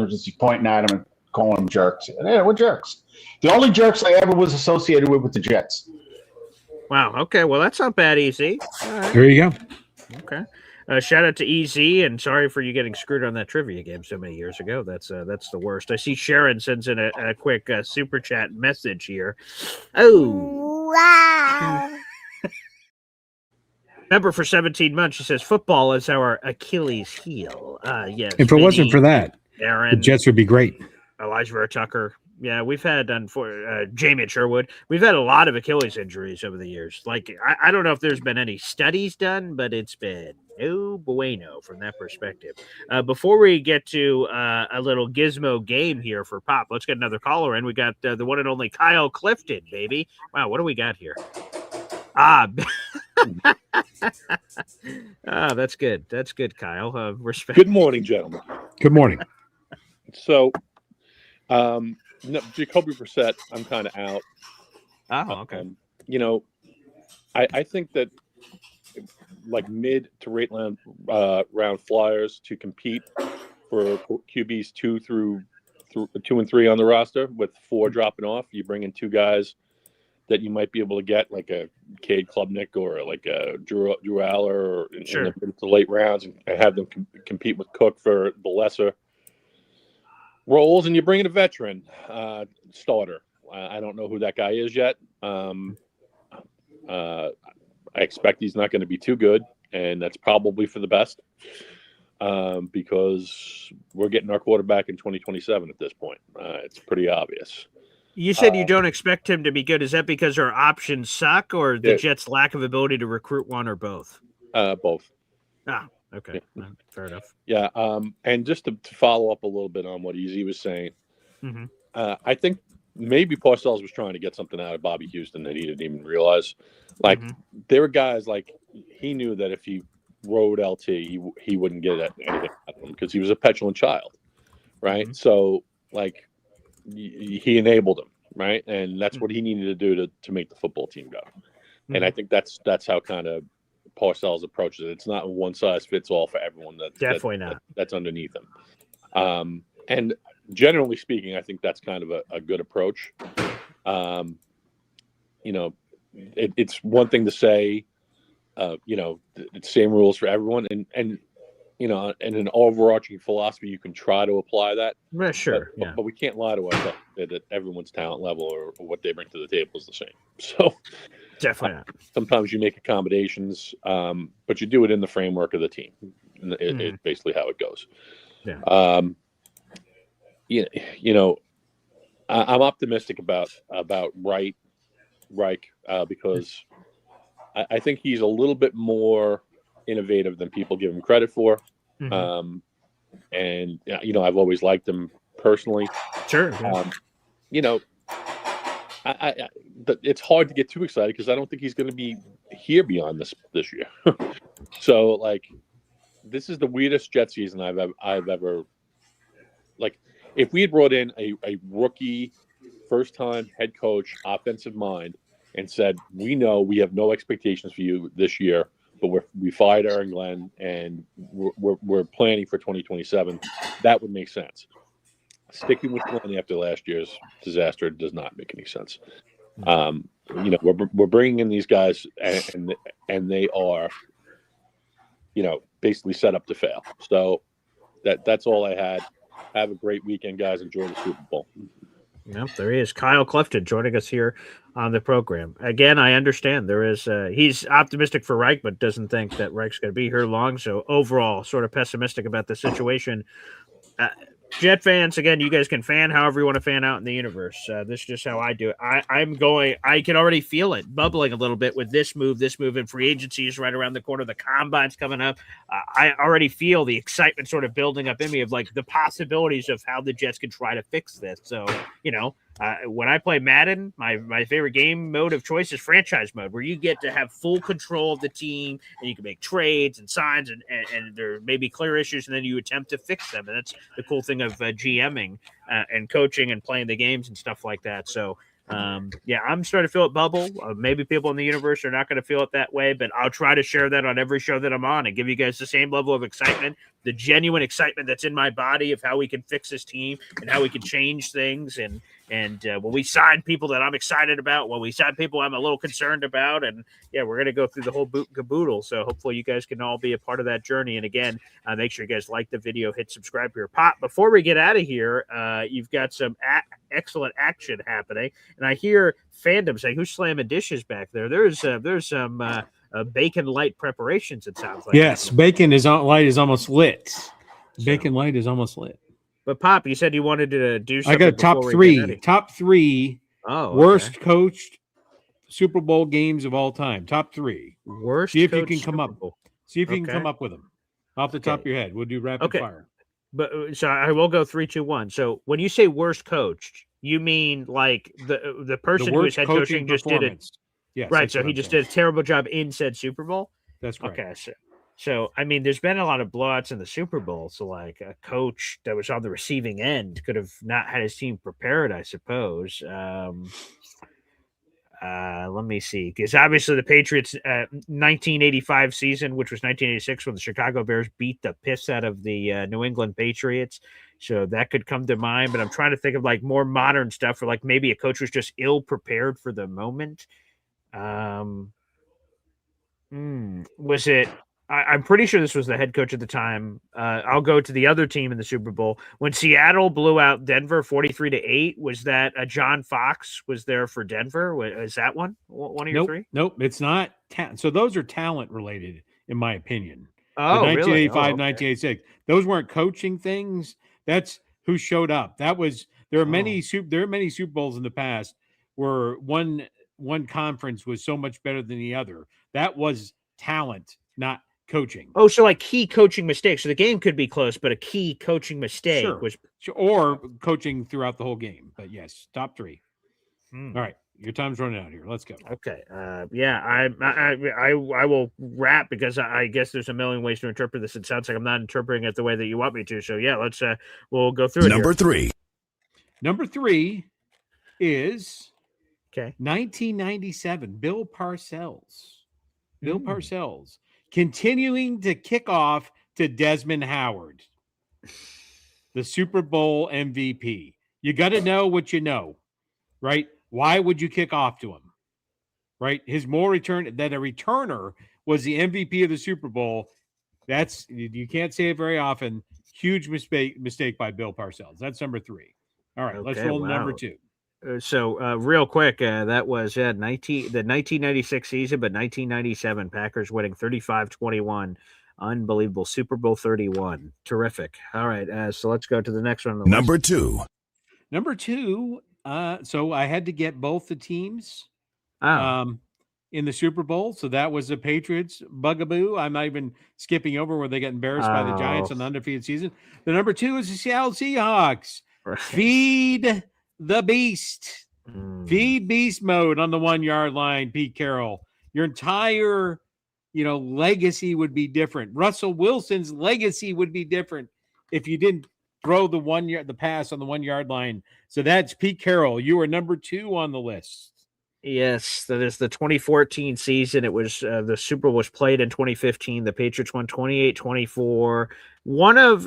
S9: Just pointing at them and calling them jerks. Yeah, we're jerks. The only jerks I ever was associated with the Jets.
S1: Wow. Okay. Well, that's not bad, Easy.
S5: Right. There you go.
S1: Okay. Shout out to Easy, and sorry for you getting screwed on that trivia game so many years ago. That's the worst. I see Sharon sends in a quick super chat message here. Oh. Wow. Remember, for 17 months, she says, football is our Achilles heel. Yes.
S5: If it wasn't for that,
S1: Aaron,
S5: the Jets would be great.
S1: Elijah Tucker. Yeah, we've had Jamie at Sherwood. We've had a lot of Achilles injuries over the years. Like, I don't know if there's been any studies done, but it's been no bueno from that perspective. Before we get to a little gizmo game here for Pop, let's get another caller in. We got the one and only Kyle Clifton, baby. Wow, what do we got here? That's good. That's good, Kyle. Respect.
S10: Good morning, gentlemen.
S5: Good morning.
S10: So, no, Jacoby Brissett, I'm kind of out.
S1: Oh, okay.
S10: I think that like mid to late round flyers to compete for QBs 2 and 3 on the roster, with 4 dropping off. You bring in 2 guys that you might be able to get, like a Cade Klubnik or like a Drew Aller in the late rounds, and have them compete with Cook for the lesser roles, and you bring in a veteran starter. I don't know who that guy is yet. I expect he's not going to be too good, and that's probably for the best, because we're getting our quarterback in 2027 at this point. It's pretty obvious.
S1: You said you don't expect him to be good. Is that because our options suck, or the Jets' lack of ability to recruit one, or both?
S10: Both.
S1: Ah, okay. Yeah. Fair enough.
S10: Yeah. And just to follow up a little bit on what Easy was saying, I think maybe Parcells was trying to get something out of Bobby Houston that he didn't even realize. Like, there were guys, like, he knew that if he rode LT, he wouldn't get anything out of him because he was a petulant child, right? So, like, he enabled him, right? And that's what he needed to do to make the football team go. And I think that's how kind of Parcells approaches it. It's not one size fits all for everyone. That's underneath him. And generally speaking, I think that's kind of a good approach. It's one thing to say, it's same rules for everyone, and and an overarching philosophy, you can try to apply that.
S1: Sure.
S10: But we can't lie to ourselves that everyone's talent level or what they bring to the table is the same. So
S1: definitely not. Sometimes
S10: you make accommodations, but you do it in the framework of the team. It's basically how it goes.
S1: Yeah.
S10: I'm optimistic about Reich because I think he's a little bit more innovative than people give him credit for. And I've always liked him personally.
S1: Sure.
S10: It's hard to get too excited because I don't think he's going to be here beyond this year. So, like, this is the weirdest Jet season I've ever, like, if we had brought in a rookie, first-time head coach, offensive mind, and said, we know we have no expectations for you this year, but we fired Aaron Glenn and we're planning for 2027, that would make sense. Sticking with Glenn after last year's disaster does not make any sense. We're bringing in these guys and they are, basically set up to fail. So that's all I had. Have a great weekend, guys. Enjoy the Super Bowl.
S1: Yep, there he is. Kyle Clifton joining us here on the program. Again, I understand there is he's optimistic for Reich, but doesn't think that Reich's going to be here long. So overall, sort of pessimistic about the situation. Jet fans, again, you guys can fan however you want to fan out in the universe. This is just how I do it. I can already feel it bubbling a little bit with this move, and free agency is right around the corner. The combine's coming up. I already feel the excitement sort of building up in me of like the possibilities of how the Jets can try to fix this. So, when I play Madden, my favorite game mode of choice is franchise mode, where you get to have full control of the team and you can make trades and signs and there may be clear issues and then you attempt to fix them. And that's the cool thing of GMing and coaching and playing the games and stuff like that. So, I'm starting to feel it bubble. Maybe people in the universe are not going to feel it that way, but I'll try to share that on every show that I'm on and give you guys the same level of excitement, the genuine excitement that's in my body of how we can fix this team and how we can change things. And when we sign people that I'm excited about, when we sign people I'm a little concerned about, and we're going to go through the whole caboodle. So hopefully you guys can all be a part of that journey. And again, make sure you guys like the video, hit subscribe here. Pop, before we get out of here, you've got some excellent action happening. And I hear fandom saying, who's slamming dishes back there? There's some bacon light preparations, it sounds like.
S5: Yes, bacon light is almost lit. Bacon light is almost lit.
S1: But Pop, you said you wanted to do something.
S5: I got top three worst coached Super Bowl games of all time. Top three.
S1: Worst.
S5: See if you can come up. See if you can come up with them off the top of your head. We'll do rapid fire.
S1: But so I will go 3, 2, 1. So when you say worst coached, you mean like the person who is head coaching just did it.
S5: Yes,
S1: right. So he just did a terrible job in said Super Bowl.
S5: That's correct.
S1: Okay. So, I mean, there's been a lot of blowouts in the Super Bowl. So, like, a coach that was on the receiving end could have not had his team prepared, I suppose. Let me see. Because obviously the Patriots' 1985 season, which was 1986 when the Chicago Bears beat the piss out of the New England Patriots. So that could come to mind. But I'm trying to think of, like, more modern stuff or, like, maybe a coach was just ill-prepared for the moment. Was it... I'm pretty sure this was the head coach at the time. I'll go to the other team in the Super Bowl. When Seattle blew out Denver 43-8, was that John Fox was there for Denver? Is that one of your three?
S5: Nope, it's not. So those are talent related, in my opinion.
S1: Oh,
S5: 1985,
S1: really?
S5: 1986. Those weren't coaching things. That's who showed up. There are many Super Bowls in the past where one conference was so much better than the other. That was talent, not coaching.
S1: Oh, so like key coaching mistakes. So the game could be close, but a key coaching mistake was
S5: or coaching throughout the whole game. But yes, top three. All right, your time's running out here. Let's go.
S1: Okay. I will wrap because I guess there's a million ways to interpret this. It sounds like I'm not interpreting it the way that you want me to. So let's we'll go through it.
S11: Number three.
S5: Number three is
S1: 1997.
S5: Bill Parcells. Bill Parcells continuing to kick off to Desmond Howard, the Super Bowl MVP. You got to know what you know, right? Why would you kick off to him, right? His more return that a returner was the MVP of the Super Bowl. That's, you can't say it very often. Huge mistake by Bill Parcells. That's number three. All right, let's roll number two.
S1: So real quick, that was the 1996 season, but 1997 Packers winning 35-21. Unbelievable. Super Bowl 31. Terrific. All right, so let's go to the next one.
S11: Number two.
S5: So I had to get both the teams in the Super Bowl. So that was the Patriots bugaboo. I'm not even skipping over where they got embarrassed by the Giants in the undefeated season. The number two is the Seattle Seahawks. Right. Feed the beast. Feed beast mode on the 1 yard line, Pete Carroll. Your entire, legacy would be different. Russell Wilson's legacy would be different if you didn't throw the pass on the 1 yard line. So that's Pete Carroll. You are number two on the list.
S1: Yes, that is the 2014 season. It was the Super Bowl was played in 2015. The Patriots won 28-24.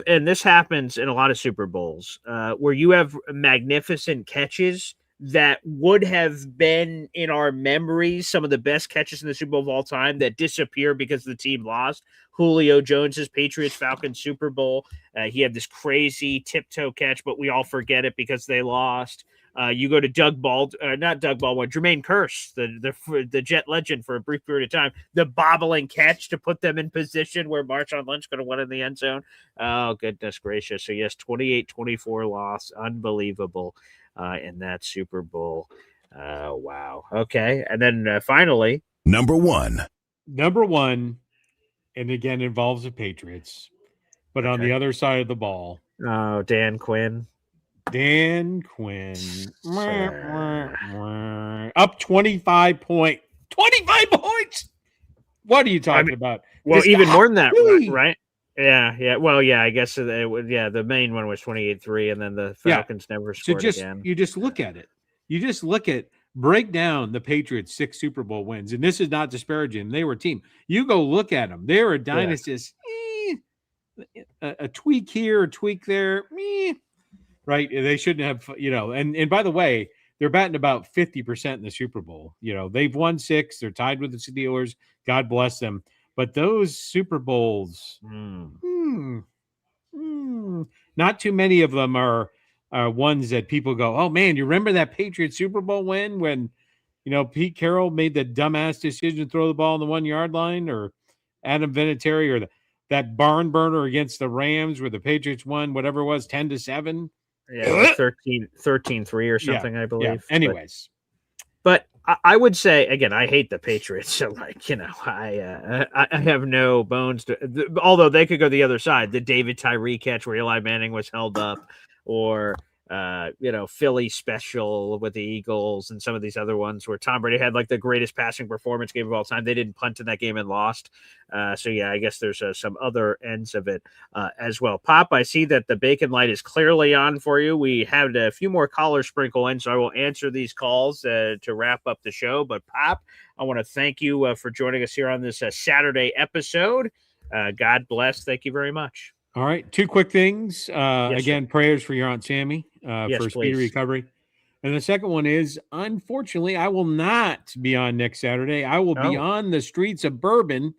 S1: And this happens in a lot of Super Bowls, where you have magnificent catches that would have been in our memories some of the best catches in the Super Bowl of all time that disappear because the team lost. Julio Jones's Patriots-Falcons Super Bowl. He had this crazy tiptoe catch, but we all forget it because they lost. You go to Jermaine Kearse, the Jet legend for a brief period of time, the bobbling catch to put them in position where Marshawn Lynch could have won in the end zone. Oh, goodness gracious. So, yes, 28-24 loss. Unbelievable in that Super Bowl. Wow. Okay. And then finally.
S11: Number one,
S5: and again, involves the Patriots, but on the other side of the ball.
S1: Oh, Dan Quinn.
S5: Up 25 points. 25 points. What are you talking about?
S1: Well, even more than that, right? Yeah. Well, yeah, I guess the main one was 28-3, and then the Falcons never scored again.
S5: You just look at it. Break down the Patriots' 6 Super Bowl wins, and this is not disparaging. They were a team. You go look at them. They're a dynasty. A tweak here, a tweak there. Right? They shouldn't have, and by the way, they're batting about 50% in the Super Bowl. They've won 6. They're tied with the Steelers. God bless them. But those Super Bowls, not too many of them are ones that people go, oh, man, you remember that Patriots Super Bowl win when, Pete Carroll made the dumbass decision to throw the ball on the 1-yard line, or Adam Vinatieri, or that barn burner against the Rams where the Patriots won, whatever it was, 10-7.
S1: Yeah, like 13-3 or something, I believe.
S5: Yeah. Anyways.
S1: But I would say, again, I hate the Patriots. So, I have no bones to, although they could go the other side. The David Tyree catch where Eli Manning was held up, or, Philly special with the Eagles, and some of these other ones where Tom Brady had like the greatest passing performance game of all time. They didn't punt in that game and lost. So, yeah, I guess there's some other ends of it as well. Pop, I see that the bacon light is clearly on for you. We have a few more callers sprinkle in, so I will answer these calls to wrap up the show. But, Pop, I want to thank you for joining us here on this Saturday episode. God bless. Thank you very much.
S5: All right. 2 quick things. Again, prayers for your Aunt Sammy for speedy recovery. And the second one is, unfortunately, I will not be on next Saturday. I will be on the streets of Bourbon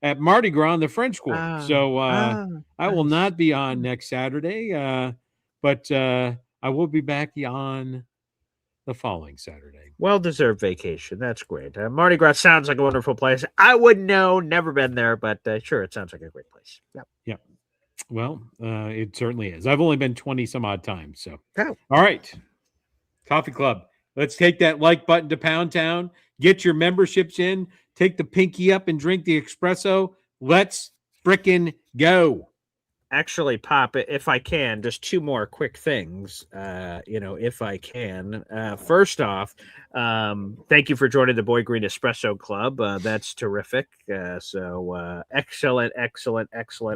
S5: at Mardi Gras in the French Quarter. I will not be on next Saturday, but I will be back on the following Saturday.
S1: Well-deserved vacation. That's great. Mardi Gras sounds like a wonderful place. I wouldn't know, never been there, but sure, it sounds like a great place.
S5: Yep. Well, it certainly is. I've only been 20 some odd times. So, All right. Coffee Club. Let's take that like button to Pound Town. Get your memberships in. Take the pinky up and drink the espresso. Let's frickin' go.
S1: Actually, Pop, if I can, just 2 more quick things, if I can. First off, thank you for joining the Boy Green Espresso Club. That's terrific. So excellent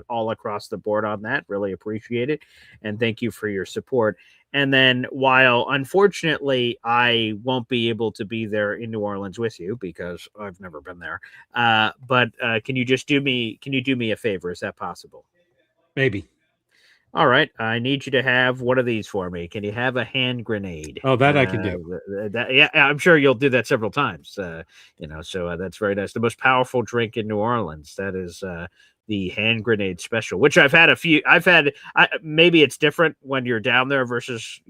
S1: all across the board on that. Really appreciate it. And thank you for your support. And then while unfortunately I won't be able to be there in New Orleans with you because I've never been there, but can you do me a favor? Is that possible?
S5: Maybe.
S1: All right. I need you to have one of these for me. Can you have a hand grenade?
S5: Oh, that I can do.
S1: Yeah, I'm sure you'll do that several times. So that's very nice. The most powerful drink in New Orleans. That is the hand grenade special, which I've had a few. Maybe it's different when you're down there versus,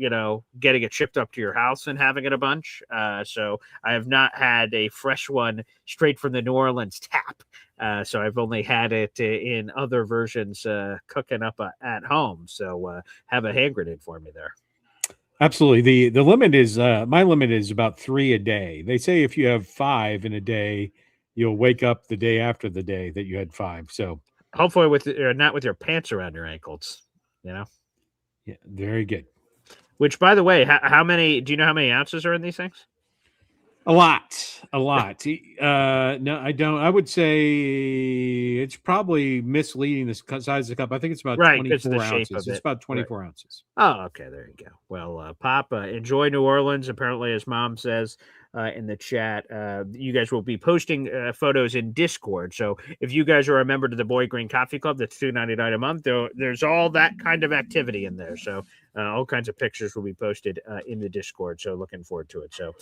S1: getting it shipped up to your house and having it a bunch. So I have not had a fresh one straight from the New Orleans tap. So I've only had it in other versions cooking up at home. So have a hand grenade for me there.
S5: Absolutely. The limit is my limit is about 3 a day. They say if you have 5 in a day, you'll wake up the day after the day that you had 5. So
S1: hopefully not with your pants around your ankles,
S5: Yeah, very good.
S1: Which, by the way, how many? Do you know how many ounces are in these things?
S5: A lot. No, I don't. I would say it's probably misleading the size of the cup. I think it's about 24 ounces. It's about 24 ounces.
S1: Oh, okay. There you go. Well, Pop, enjoy New Orleans. Apparently, as Mom says in the chat, you guys will be posting photos in Discord. So if you guys are a member to the Boy Green Coffee Club, that's $2.99 a month. There's all that kind of activity in there. So all kinds of pictures will be posted in the Discord. So looking forward to it. So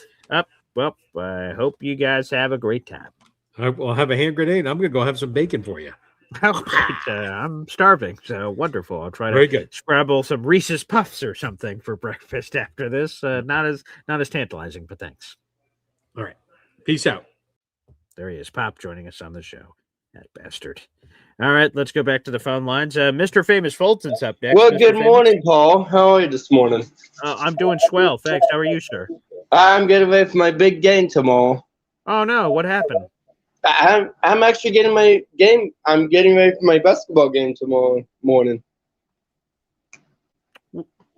S1: well, I hope you guys have a great time.
S5: I'll have a hand grenade. I'm going to go have some bacon for you.
S1: Well, I'm starving, so wonderful. I'll try
S5: Very
S1: to
S5: good.
S1: scrabble some Reese's Puffs or something for breakfast after this. Not as tantalizing, but thanks.
S5: All right. Peace out.
S1: There he is, Pop, joining us on the show. That bastard. All right, let's go back to the phone lines. Mr. Famous Fulton's up next.
S11: Well,
S1: Mr.
S11: good
S1: Famous?
S11: morning, Paul. How are you this morning?
S1: I'm doing swell, thanks. How are you, sir?
S11: I'm getting ready for my big game tomorrow.
S1: Oh no, what happened?
S11: I'm actually getting my game. I'm getting ready for my basketball game tomorrow morning.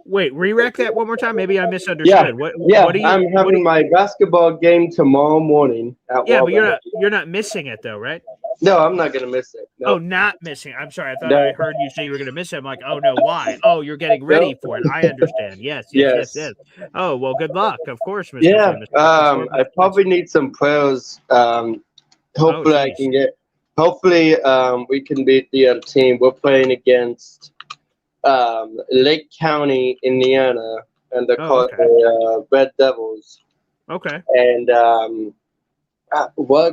S1: Wait, re-rack that one more time. Maybe I misunderstood.
S11: Yeah. I'm having my basketball game tomorrow morning at
S1: Yeah,
S11: Wabash.
S1: but you're not missing it though, right?
S11: No, I'm not gonna miss it. No.
S1: Oh, not missing. I'm sorry. I thought I heard you say you were going to miss it. I'm like, oh no, why? Oh, you're getting ready for it. I understand. Yes. Oh well, good luck, of course, Mr.
S11: Yeah.
S1: Famous.
S11: I probably need some prayers. Hopefully I can get. Hopefully we can beat the team. We're playing against Lake County, Indiana, and they're called the Red Devils.
S1: Okay.
S11: And we're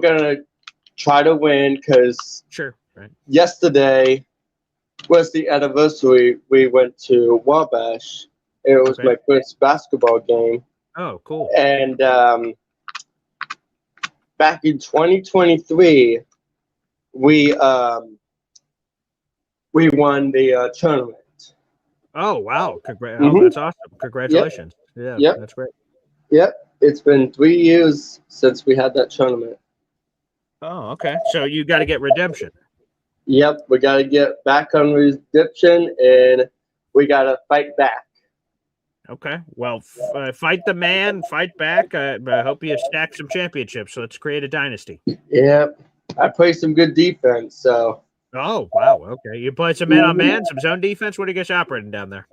S11: gonna try to win because yesterday was the anniversary. We went to Wabash. It was my first basketball game.
S1: Oh, cool.
S11: And back in 2023, we won the tournament.
S1: Oh wow! Oh, that's awesome! Congratulations! Yeah, that's great.
S11: Yep, it's been 3 years since we had that tournament.
S1: Oh, okay. So you got to get redemption.
S11: Yep, we got to get back on redemption, and we got to fight back.
S1: Okay. Well, fight the man, fight back. I hope you stack some championships. So let's create a dynasty.
S11: Yep, I play some good defense, so.
S1: Oh wow! Okay, you play some man-on-man, some zone defense. What are you guys operating down there?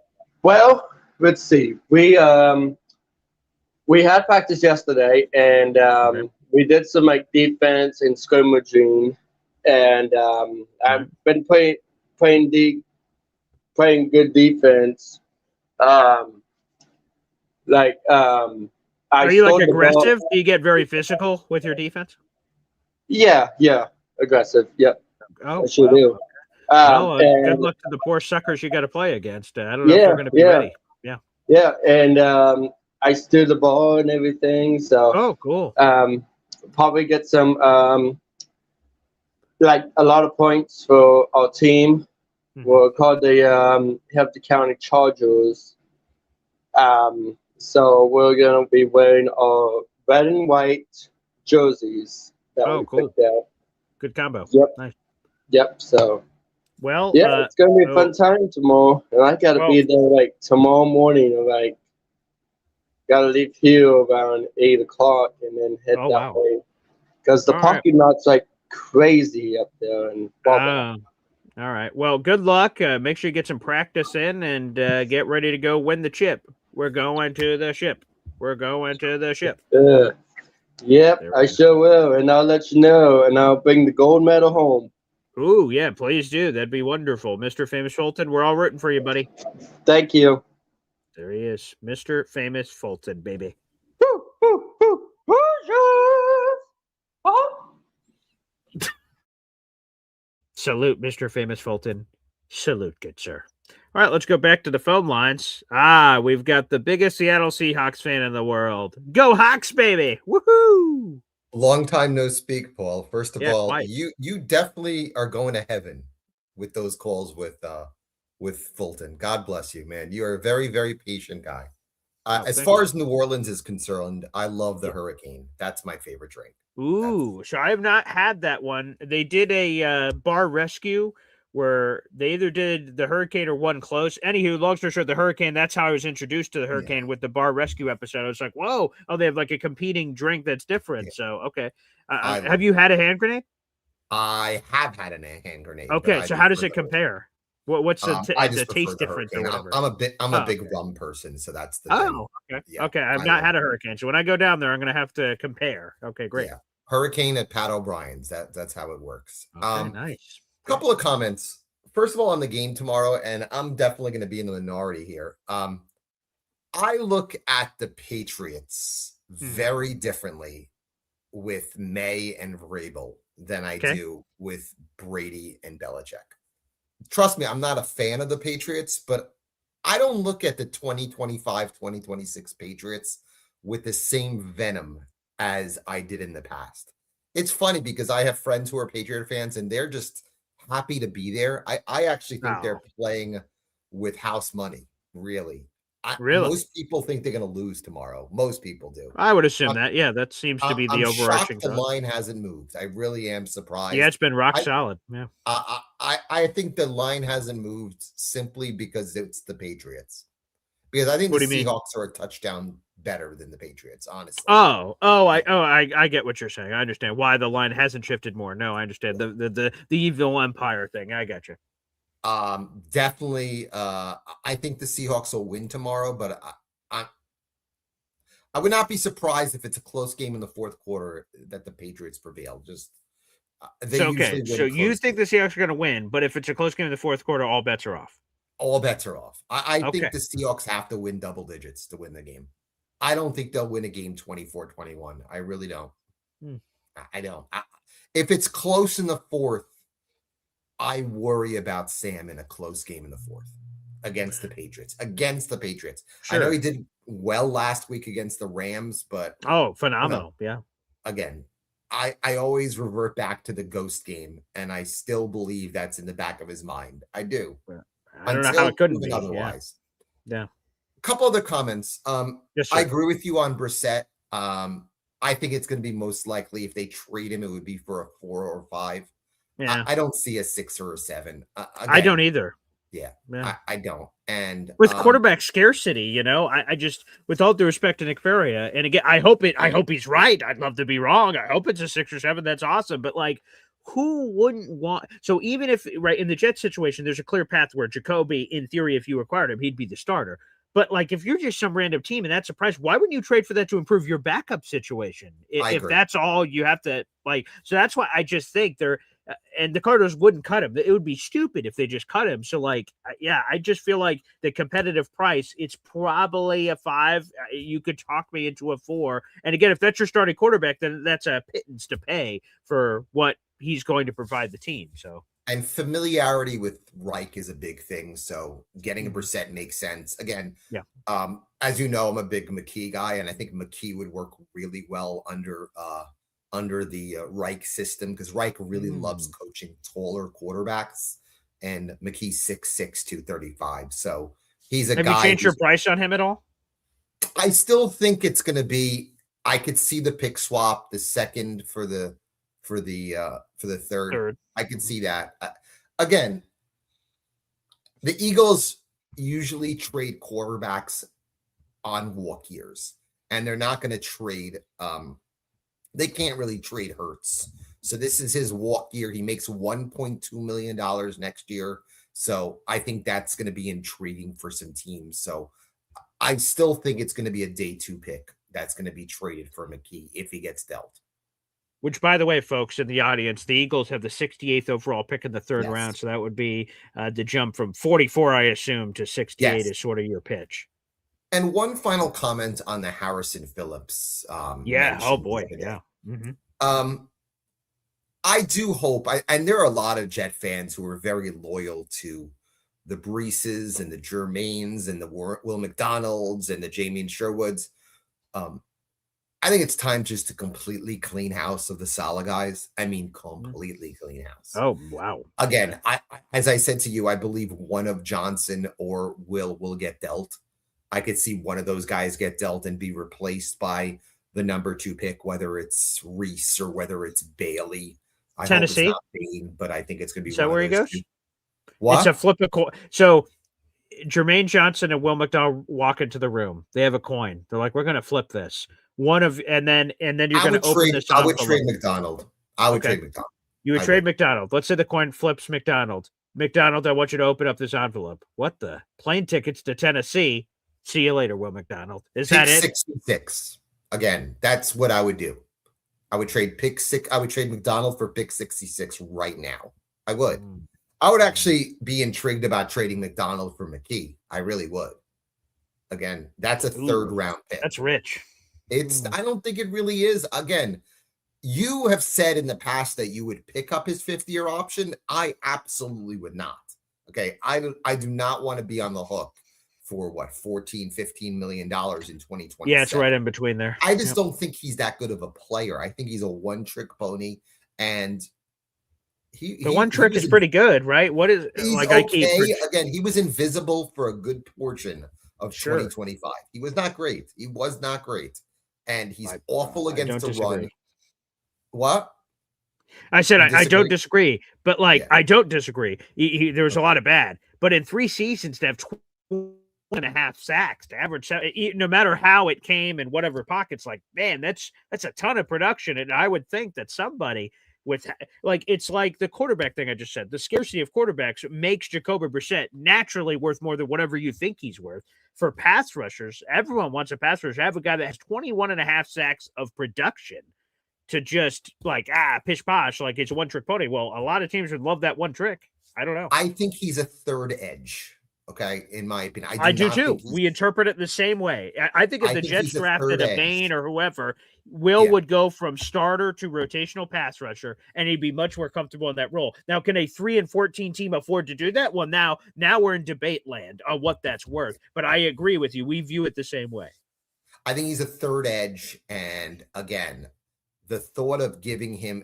S11: Well, let's see. We had practice yesterday, and we did some like defense and scrimmaging, and I've been playing good defense. Are you like aggressive? Do
S1: you get very physical with your defense?
S11: Yeah, aggressive. Yep.
S1: Oh,
S11: I sure do.
S1: Good luck to the poor suckers you got to play against. I don't know if they're going to be ready. Yeah.
S11: Yeah, and I steer the ball and everything. So.
S1: Oh, cool.
S11: Probably get some like a lot of points for our team. We're called the Hampton County Chargers. So we're gonna be wearing our red and white jerseys. That we picked out.
S1: Good combo.
S11: Yep.
S1: Nice.
S11: Yep. So.
S1: Well.
S11: Yeah, it's gonna be a fun time tomorrow, and I gotta be there like tomorrow morning. Like, gotta leave here around 8 o'clock and then head that way, because the parking lot's like crazy up there. And
S1: all right. Well, good luck. Make sure you get some practice in and get ready to go win the chip. We're going to the ship. We're going to the ship.
S11: Yep, I sure will, and I'll let you know, and I'll bring the gold medal home.
S1: Ooh, yeah, please do. That'd be wonderful. Mr. Famous Fulton, we're all rooting for you, buddy.
S11: Thank you.
S1: There he is. Mr. Famous Fulton, baby. Salute, Mr. Famous Fulton. Salute, good sir. All right, let's go back to the phone lines. We've got the biggest Seattle Seahawks fan in the world. Go Hawks, baby. Woohoo!
S12: Long time no speak, Paul. First of all, you definitely are going to heaven with those calls with Fulton. God bless you, man. You are a very, very patient guy. As far as New Orleans is concerned, I love the Hurricane. That's my favorite drink.
S1: Ooh, so I have not had that one. They did a bar rescue where they either did the Hurricane or one close. Anywho, long story short, the Hurricane, that's how I was introduced to the Hurricane with the bar rescue episode. I was like, whoa, they have like a competing drink that's different. So, okay. Have you had a hand grenade?
S12: I have had a hand grenade.
S1: Okay, so how does it compare? What's the taste difference or whatever?
S12: I'm a big rum person, so that's the thing.
S1: Okay. Yeah, okay, I've not had a Hurricane, so when I go down there, I'm going to have to compare. Okay, great.
S12: Yeah, Hurricane at Pat O'Brien's. That's how it works.
S1: Okay, nice.
S12: Couple of comments. First of all, on the game tomorrow, and I'm definitely going to be in the minority here. I look at the Patriots very differently with May and Vrabel than I do with Brady and Belichick. Trust me, I'm not a fan of the Patriots, but I don't look at the 2025, 2026 Patriots with the same venom as I did in the past. It's funny because I have friends who are Patriot fans and they're just happy to be there. I actually think they're playing with house money, really. Most people think they're going to lose tomorrow. Most people do.
S1: I would assume that. Yeah, that seems to be the overarching.
S12: The line hasn't moved. I really am surprised.
S1: Yeah, it's been rock solid. Yeah.
S12: I think the line hasn't moved simply because it's the Patriots. Because I think the Seahawks are a touchdown better than the Patriots, honestly.
S1: I get what you're saying. I understand why the line hasn't shifted more. No, I understand the evil empire thing. I got you.
S12: Definitely. I think the Seahawks will win tomorrow, but I would not be surprised if it's a close game in the fourth quarter that the Patriots prevail. Just
S1: so you think the Seahawks are going to win, but if it's a close game in the fourth quarter, all bets are off.
S12: All bets are off. I think the Seahawks have to win double digits to win the game. I don't think they'll win a game 24-21. I really don't. I don't. If it's close in the fourth, I worry about Sam in a close game in the fourth against the Patriots. Sure. I know he did well last week against the Rams, but
S1: phenomenal. Yeah.
S12: Again, I always revert back to the ghost game, and I still believe that's in the back of his mind. I do.
S1: I don't know how it couldn't be
S12: otherwise.
S1: Yeah.
S12: A couple other comments.
S1: Yes,
S12: I agree with you on Brissett. I think it's going to be most likely if they trade him, it would be for a 4 or 5.
S1: Yeah.
S12: I don't see a 6 or a 7. Again,
S1: I don't either.
S12: Yeah. I don't. And
S1: with quarterback scarcity, I just, with all due respect to Nick Faria, and again, I hope he's right. I'd love to be wrong. I hope it's a 6 or 7. That's awesome. But who wouldn't want? So even if in the Jets situation, there's a clear path where Jacoby, in theory, if you acquired him, he'd be the starter. But if you're just some random team and that's a price, why wouldn't you trade for that to improve your backup situation? If that's all you have to so that's why I just think and the Cardinals wouldn't cut him. It would be stupid if they just cut him. So I just feel like the competitive price, it's probably a 5. You could talk me into a 4. And again, if that's your starting quarterback, then that's a pittance to pay for what he's going to provide the team. So.
S12: And familiarity with Reich is a big thing. So getting a Brissett makes sense. Again, as you know, I'm a big McKee guy, and I think McKee would work really well under the Reich system because Reich really loves coaching taller quarterbacks, and McKee's 6'6", 235. So he's a guy.
S1: Have you changed your price on him at all?
S12: I still think it's going to be. I could see the pick swap, the second for the third. I can see that. Again, the Eagles usually trade quarterbacks on walk years, and they're not going to trade. They can't really trade Hurts. So this is his walk year. He makes $1.2 million next year. So I think that's going to be intriguing for some teams. So I still think it's going to be a day 2 pick that's going to be traded for McKee if he gets dealt.
S1: Which, by the way, folks in the audience, the Eagles have the 68th overall pick in the third round. So that would be the jump from 44, I assume, to 68 is sort of your pitch.
S12: And one final comment on the Harrison Phillips.
S1: Oh boy. Yeah.
S12: Mm-hmm. I do hope, and there are a lot of Jet fans who are very loyal to the Breeses and the Jermaines and the Will McDonalds and the Jamie and Sherwoods. I think it's time just to completely clean house of the Salah guys. I mean, completely clean house.
S1: Oh, wow.
S12: Again, as I said to you, I believe one of Johnson or will get dealt. I could see one of those guys get dealt and be replaced by the number 2 pick, whether it's Reese or whether it's Bailey.
S1: Tennessee,
S12: hope it's not Bain, but I think it's going to be.
S1: Is that where he goes?
S12: What?
S1: It's a flip a coin. So Jermaine Johnson and Will McDonald walk into the room. They have a coin. They're like, "We're going to flip this." And then you're going to open this.
S12: I would trade McDonald. Trade McDonald.
S1: You would trade McDonald. Let's say the coin flips McDonald. McDonald, I want you to open up this envelope. What the? Plane tickets to Tennessee. See you later, Will McDonald. Is that it?
S12: 66. Again, that's what I would do. I would trade pick 6. I would trade McDonald for pick 66 right now. I would. I would actually be intrigued about trading McDonald for McKee. I really would. Again, that's a third round pick.
S1: That's rich.
S12: I don't think it really is. Again, you have said in the past that you would pick up his 5th-year option. I absolutely would not. Okay. I do not want to be on the hook for what, $14-15 million in 2020.
S1: Yeah, it's right in between there.
S12: I just don't think he's that good of a player. I think he's a one-trick pony, and
S1: the one trick is pretty good, right? What is like?
S12: Okay. Again, he was invisible for a good portion of 2025. He was not great. He was not great, and he's awful against the run. What?
S1: I said I don't disagree, but I don't disagree. There's a lot of bad, but in 3 seasons to have 12.5 sacks to average, no matter how it came and whatever pockets, man, that's a ton of production. And I would think that somebody with it's like the quarterback thing I just said. The scarcity of quarterbacks makes Jacoby Brissett naturally worth more than whatever you think he's worth. For pass rushers, everyone wants a pass rusher. Have a guy that has 21.5 sacks of production to just pish posh, like it's a one trick pony. Well, a lot of teams would love that one trick. I don't know.
S12: I think he's a third edge. Okay, in my opinion,
S1: I do too. We interpret it the same way. I think if the Jets drafted a Bain or whoever, Will would go from starter to rotational pass rusher, and he'd be much more comfortable in that role. Now, can a 3-14 team afford to do that? Well, now we're in debate land on what that's worth. But I agree with you. We view it the same way.
S12: I think he's a third edge, and again, the thought of giving him,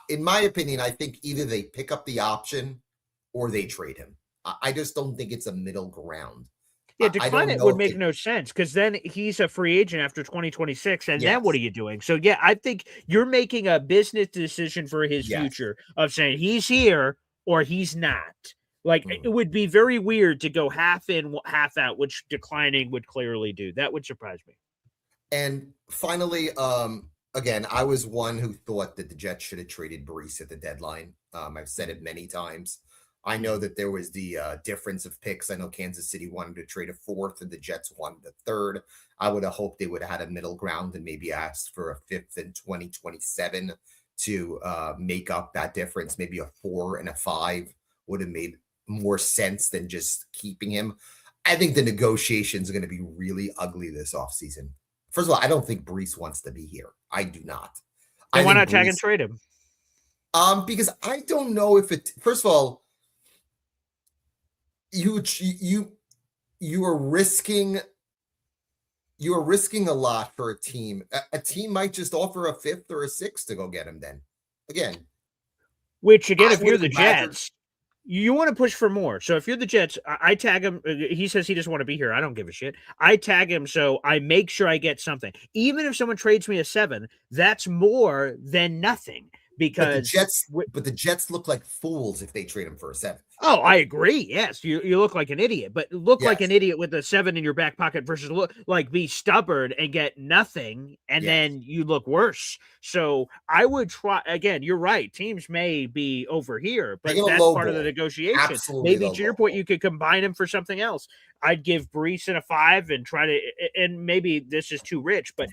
S12: in my opinion, I think either they pick up the option or they trade him. I just don't think it's a middle ground.
S1: Yeah, decline it would make no sense because then he's a free agent after 2026, and then what are you doing? So, yeah, I think you're making a business decision for his future of saying he's here or he's not. It would be very weird to go half in, half out, which declining would clearly do. That would surprise me.
S12: And finally, again, I was one who thought that the Jets should have traded Breece at the deadline. I've said it many times. I know that there was the difference of picks. I know Kansas City wanted to trade a 4th and the Jets wanted a 3rd. I would have hoped they would have had a middle ground and maybe asked for a 5th in 2027 to make up that difference. Maybe a 4 and a 5 would have made more sense than just keeping him. I think the negotiations are going to be really ugly this offseason. First of all, I don't think Breece wants to be here. I do not.
S1: Why not tag and trade him?
S12: Because I don't know if it. First of all, you are risking a lot for a team. A team might just offer a 5th or a 6th to go get him. Then again,
S1: which again, if you're the Jets, you want to push for more. So if you're the Jets, I tag him. He says he doesn't want to be here. I don't give a shit. I tag him so I make sure I get something. Even if someone trades me a 7, that's more than nothing. Because
S12: but the Jets look like fools if they trade him for a 7.
S1: Oh, I agree. Yes, you look like an idiot, but look like an idiot with a 7 in your back pocket versus look like be stubborn and get nothing, and then you look worse. So I would try again. You're right. Teams may be over here, but that's part of the negotiation.
S12: Absolutely
S1: maybe to your point, you could combine him for something else. I'd give Breece in a 5 and try to, and maybe this is too rich, but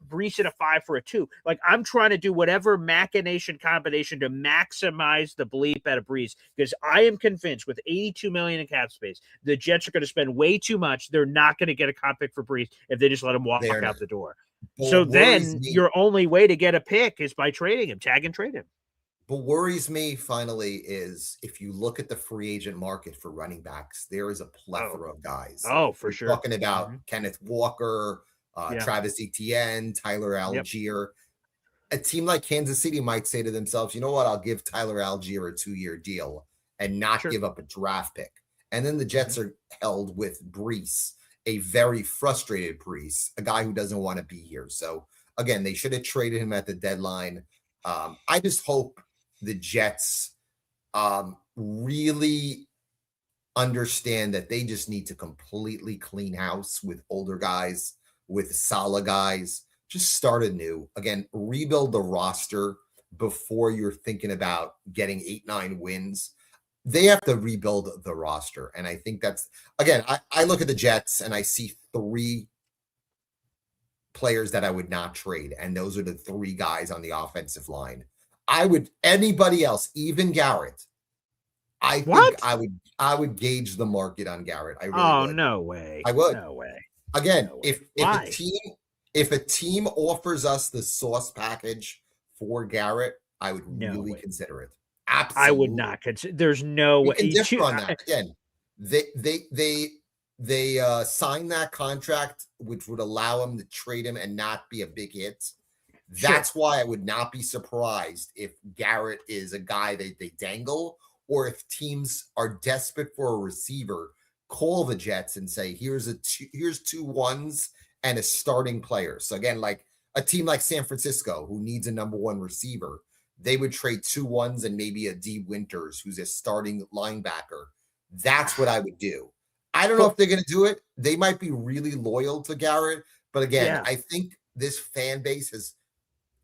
S1: Breece in a 5 for a 2. I'm trying to do whatever machination combination to maximize the bleep out of Breece because I am convinced with $82 million in cap space, the Jets are going to spend way too much. They're not going to get a comp pick for Breece if they just let him walk out the door. So then your only way to get a pick is by trading him, tag and trade him.
S12: What worries me finally is if you look at the free agent market for running backs, there is a plethora of guys.
S1: Oh, for sure.
S12: Talking about Kenneth Walker, Travis Etienne, Tyler Algier. A team like Kansas City might say to themselves, you know what, I'll give Tyler Algier a 2-year deal and not give up a draft pick. And then the Jets are held with Breece, a very frustrated Breece, a guy who doesn't want to be here. So again, they should have traded him at the deadline. I just hope the Jets really understand that they just need to completely clean house with older guys, with solid guys. Just start anew. Again, rebuild the roster before you're thinking about getting 8-9 wins. They have to rebuild the roster. And I think that's, again, I look at the Jets and I see 3 players that I would not trade. And those are the 3 guys on the offensive line. Anybody else, even Garrett, I think I would gauge the market on Garrett. I really would.
S1: No way.
S12: I would.
S1: No way.
S12: Again, if a team offers us the sauce package for Garrett, I would really consider it. Absolutely.
S1: I would not consider. There's no way.
S12: We can differ on that. Again, they signed that contract, which would allow him to trade him and not be a big hit. That's why I would not be surprised if Garrett is a guy that they dangle, or if teams are desperate for a receiver, call the Jets and say, here's 2 ones and a starting player. So again, like a team like San Francisco, who needs a number 1 receiver, they would trade 2 ones and maybe a D Winters, who's a starting linebacker. That's what I would do. I don't know if they're going to do it. They might be really loyal to Garrett. But again, I think this fan base has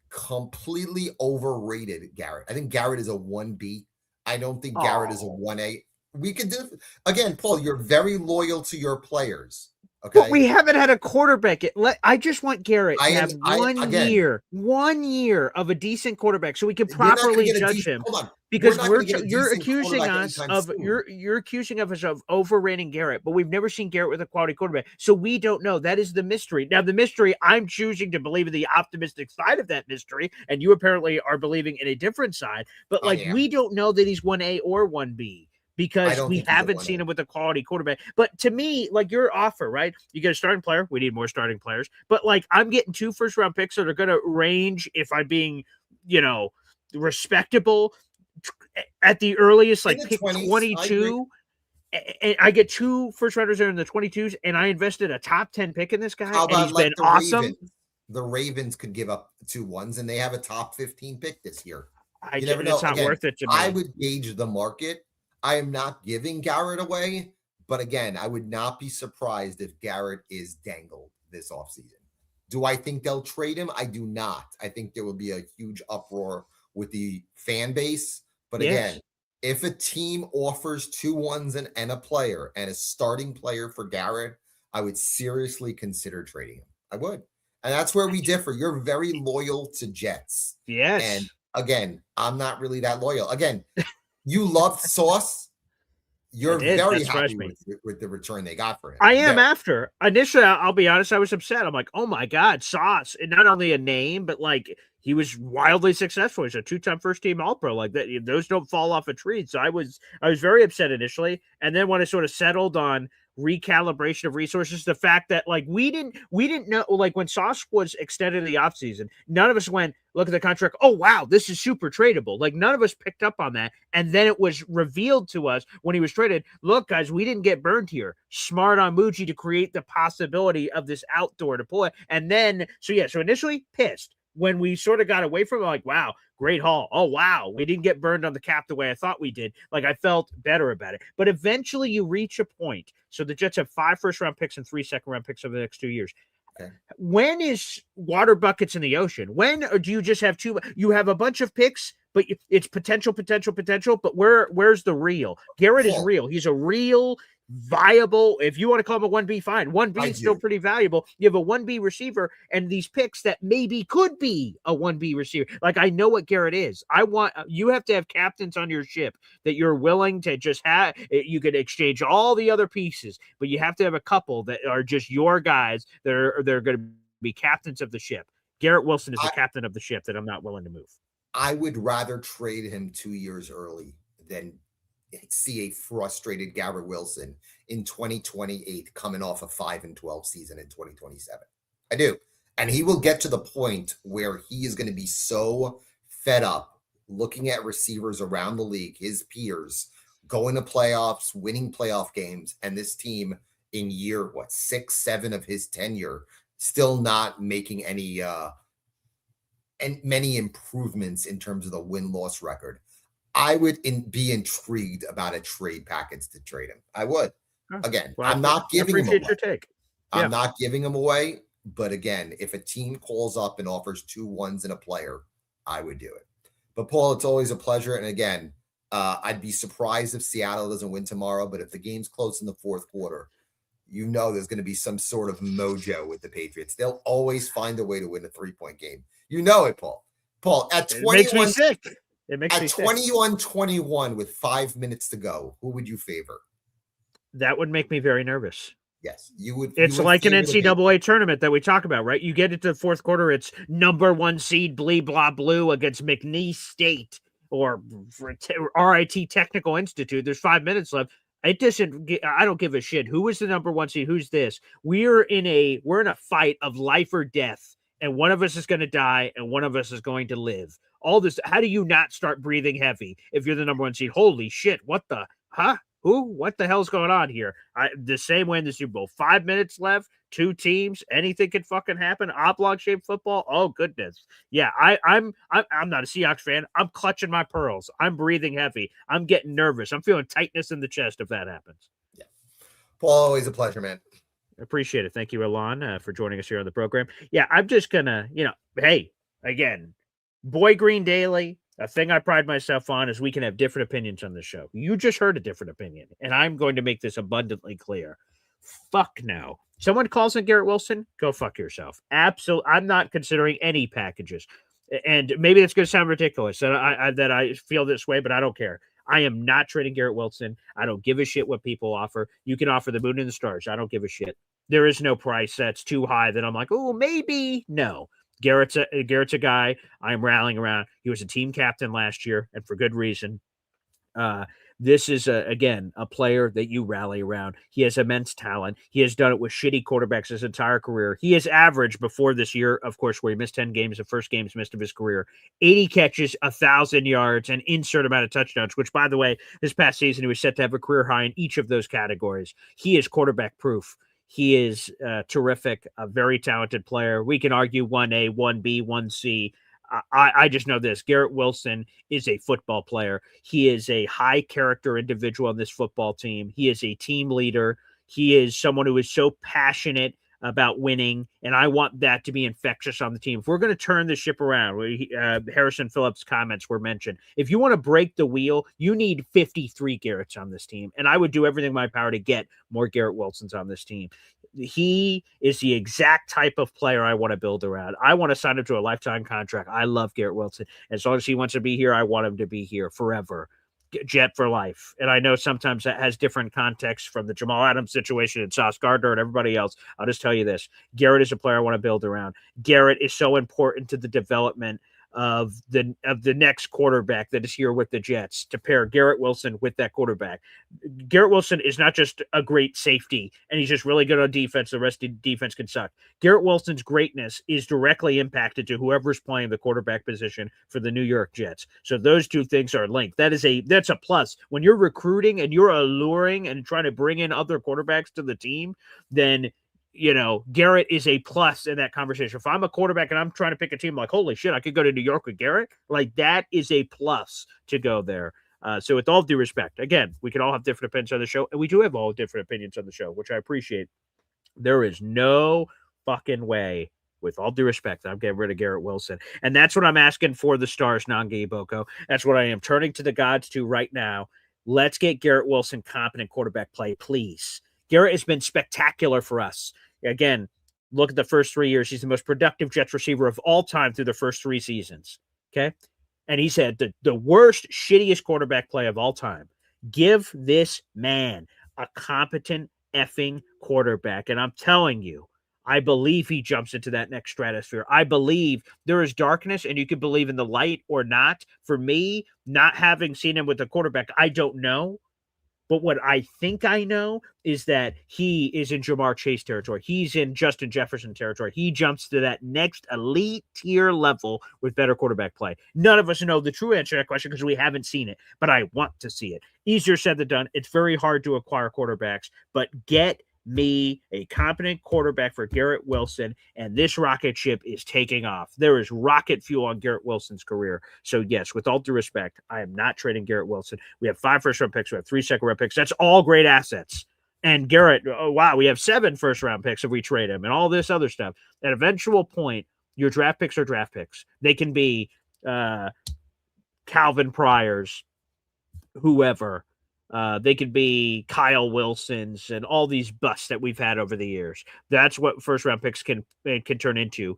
S12: completely overrated Garrett. I think Garrett is a 1B. I don't think Garrett is a 1A. We can do again, Paul. You're very loyal to your players. Okay.
S1: But we haven't had a quarterback. I just want Garrett to have 1 year of a decent quarterback, so we can properly judge him. Because you're accusing us of you're accusing us of overrating Garrett, but we've never seen Garrett with a quality quarterback, so we don't know. That is the mystery. Now, the mystery, I'm choosing to believe in the optimistic side of that mystery, and you apparently are believing in a different side. But we don't know that he's 1A or 1B. Because we haven't seen him with a quality quarterback. But to me, like your offer, right? You get a starting player. We need more starting players. But like I'm getting 2 first-round picks that are going to range, if I'm being, respectable, at the earliest, like pick 22. And I get 2 first-rounders there in the 22s, and I invested a top 10 pick in this guy, and he's been awesome.
S12: The Ravens could give up 2 ones, and they have a top 15 pick this year.
S1: You never know. It's not worth it to me.
S12: I would gauge the market. I am not giving Garrett away, but again, I would not be surprised if Garrett is dangled this offseason. Do I think they'll trade him? I do not. I think there will be a huge uproar with the fan base. But again, if a team offers 2 ones and a player and a starting player for Garrett, I would seriously consider trading him. I would. And that's where we differ. You're very loyal to Jets.
S1: Yes.
S12: And again, I'm not really that loyal. Again, you love Sauce. You're very happy with the return they got for him.
S1: I am after. Initially, I'll be honest, I was upset. I'm like, oh my God, Sauce. And not only a name, but like he was wildly successful. He's a 2-time first-team All-Pro. Like that, those don't fall off a tree. So I was very upset initially. And then when I sort of settled on recalibration of resources, the fact that like we didn't know, like when Sauce was extended in the offseason, none of us went, look at the contract, oh wow, this is super tradable. Like none of us picked up on that. And then it was revealed to us when he was traded, look guys, we didn't get burned here. Smart on Muji to create the possibility of this outdoor deploy. And then so initially pissed when we sort of got away from it, like, wow, great haul. Oh, wow, we didn't get burned on the cap the way I thought we did. Like, I felt better about it. But eventually you reach a point. So the Jets have 5 first-round picks and 3 second-round picks over the next 2 years. Okay. When is water buckets in the ocean? When, or do you just have 2? You have a bunch of picks, but it's potential. But where's the real? Garrett is real. He's a real viable, if you want to call him a 1B, fine. 1B is still pretty valuable. You have a 1B receiver and these picks that maybe could be a 1B receiver. Like, I know what Garrett is. You have to have captains on your ship that you're willing to just have. You could exchange all the other pieces, but you have to have a couple that are just your guys that are going to be captains of the ship. Garrett Wilson is the captain of the ship that I'm not willing to move.
S12: I would rather trade him 2 years early than see a frustrated Garrett Wilson in 2028 coming off a 5-12 season in 2027. I do. And he will get to the point where he is going to be so fed up looking at receivers around the league, his peers, going to playoffs, winning playoff games, and this team in year, 6, 7 of his tenure, still not making any and many improvements in terms of the win-loss record. I would be intrigued about a trade package to trade him. I would. Again, I'm not giving him away.
S1: Your take. Yeah.
S12: I'm not giving him away. But again, if a team calls up and offers 2 ones and a player, I would do it. But Paul, it's always a pleasure. And again, I'd be surprised if Seattle doesn't win tomorrow. But if the game's close in the fourth quarter, there's going to be some sort of mojo with the Patriots. They'll always find a way to win a 3-point game. You know it, Paul. Paul, at 21,
S1: it makes me sick. It makes
S12: me sick. At 21-21 with 5 minutes to go, who would you favor?
S1: That would make me very nervous.
S12: Yes, you would.
S1: It's like an NCAA tournament that we talk about, right? You get into the fourth quarter, it's number 1 seed blee blah blue against McNeese State or RIT Technical Institute. There's 5 minutes left. It doesn't. I don't give a shit. Who is the number 1 seed? Who's this? We're in a fight of life or death, and one of us is going to die, and one of us is going to live. All this. How do you not start breathing heavy if you're the number 1 seed? Holy shit! What the? Huh? Who? What the hell's going on here? The same way in the Super Bowl. 5 minutes left, 2 teams. Anything can fucking happen. Oblong-shaped football. Oh goodness. Yeah, I'm not a Seahawks fan. I'm clutching my pearls. I'm breathing heavy. I'm getting nervous. I'm feeling tightness in the chest if that happens.
S12: Yeah, Paul, always a pleasure, man.
S1: Appreciate it. Thank you, Alon, for joining us here on the program. Yeah, I'm just gonna, hey, again, Boy Green Daily. A thing I pride myself on is we can have different opinions on the show. You just heard a different opinion, and I'm going to make this abundantly clear. Fuck no. Someone calls in Garrett Wilson, go fuck yourself. Absolutely. I'm not considering any packages. And maybe it's going to sound ridiculous that I feel this way, but I don't care. I am not trading Garrett Wilson. I don't give a shit what people offer. You can offer the moon and the stars. I don't give a shit. There is no price that's too high that I'm like, oh, maybe. No. Garrett's a guy I'm rallying around. He was a team captain last year, and for good reason. This is, again, a player that you rally around. He has immense talent. He has done it with shitty quarterbacks his entire career. He has averaged before this year, of course, where he missed 10 games, the first games missed of his career, 80 catches, 1,000 yards, and insert amount of touchdowns, which, by the way, this past season, he was set to have a career high in each of those categories. He is quarterback proof. He is terrific, a very talented player. We can argue 1A, 1B, 1C. I just know this. Garrett Wilson is a football player. He is a high character individual on this football team. He is a team leader. He is someone who is so passionate about winning, and I want that to be infectious on the team. If we're going to turn the ship around, Harrison Phillips' comments were mentioned. If you want to break the wheel, you need 53 Garretts on this team, and I would do everything in my power to get more Garrett Wilsons on this team. He is the exact type of player I want to build around. I want to sign him to a lifetime contract. I love Garrett Wilson. As long as he wants to be here, I want him to be here forever. Jet for life. And I know sometimes that has different contexts from the Jamal Adams situation and Sauce Gardner and everybody else. I'll just tell you this. Garrett is a player I want to build around. Garrett is so important to the development of the next quarterback that is here with the Jets, to pair Garrett Wilson with that quarterback. Garrett Wilson is not just a great safety and he's just really good on defense. The rest of the defense can suck. Garrett Wilson's greatness is directly impacted to whoever's playing the quarterback position for the New York Jets. So those two things are linked. That's a plus. When you're recruiting and you're alluring and trying to bring in other quarterbacks to the team, then Garrett is a plus in that conversation. If I'm a quarterback and I'm trying to pick a team, like, holy shit, I could go to New York with Garrett. Like, that is a plus to go there. So with all due respect, again, we can all have different opinions on the show, and we do have all different opinions on the show, which I appreciate. There is no fucking way, with all due respect, I'm getting rid of Garrett Wilson. And that's what I'm asking for the Stars, Nangi Iboko. That's what I am turning to the gods to right now. Let's get Garrett Wilson competent quarterback play, please. Garrett has been spectacular for us. Again, look at the first 3 years. He's the most productive Jets receiver of all time through the first 3 seasons. Okay. And he's had the worst, shittiest quarterback play of all time. Give this man a competent effing quarterback. And I'm telling you, I believe he jumps into that next stratosphere. I believe there is darkness, and you can believe in the light or not. For me, not having seen him with a quarterback, I don't know. But what I think I know is that he is in Jamar Chase territory. He's in Justin Jefferson territory. He jumps to that next elite tier level with better quarterback play. None of us know the true answer to that question because we haven't seen it, but I want to see it. Easier said than done. It's very hard to acquire quarterbacks, but get me a competent quarterback for Garrett Wilson, and this rocket ship is taking off. There is rocket fuel on Garrett Wilson's career. So yes, with all due respect, I am not trading Garrett Wilson. We have 5 first-round picks. We have 3 second-round picks. That's all great assets. And Garrett, oh, wow, we have 7 first-round picks if we trade him and all this other stuff. At eventual point, your draft picks are draft picks. They can be Calvin Pryor's, whoever. They could be Kyle Wilson's and all these busts that we've had over the years. That's what first round picks can turn into.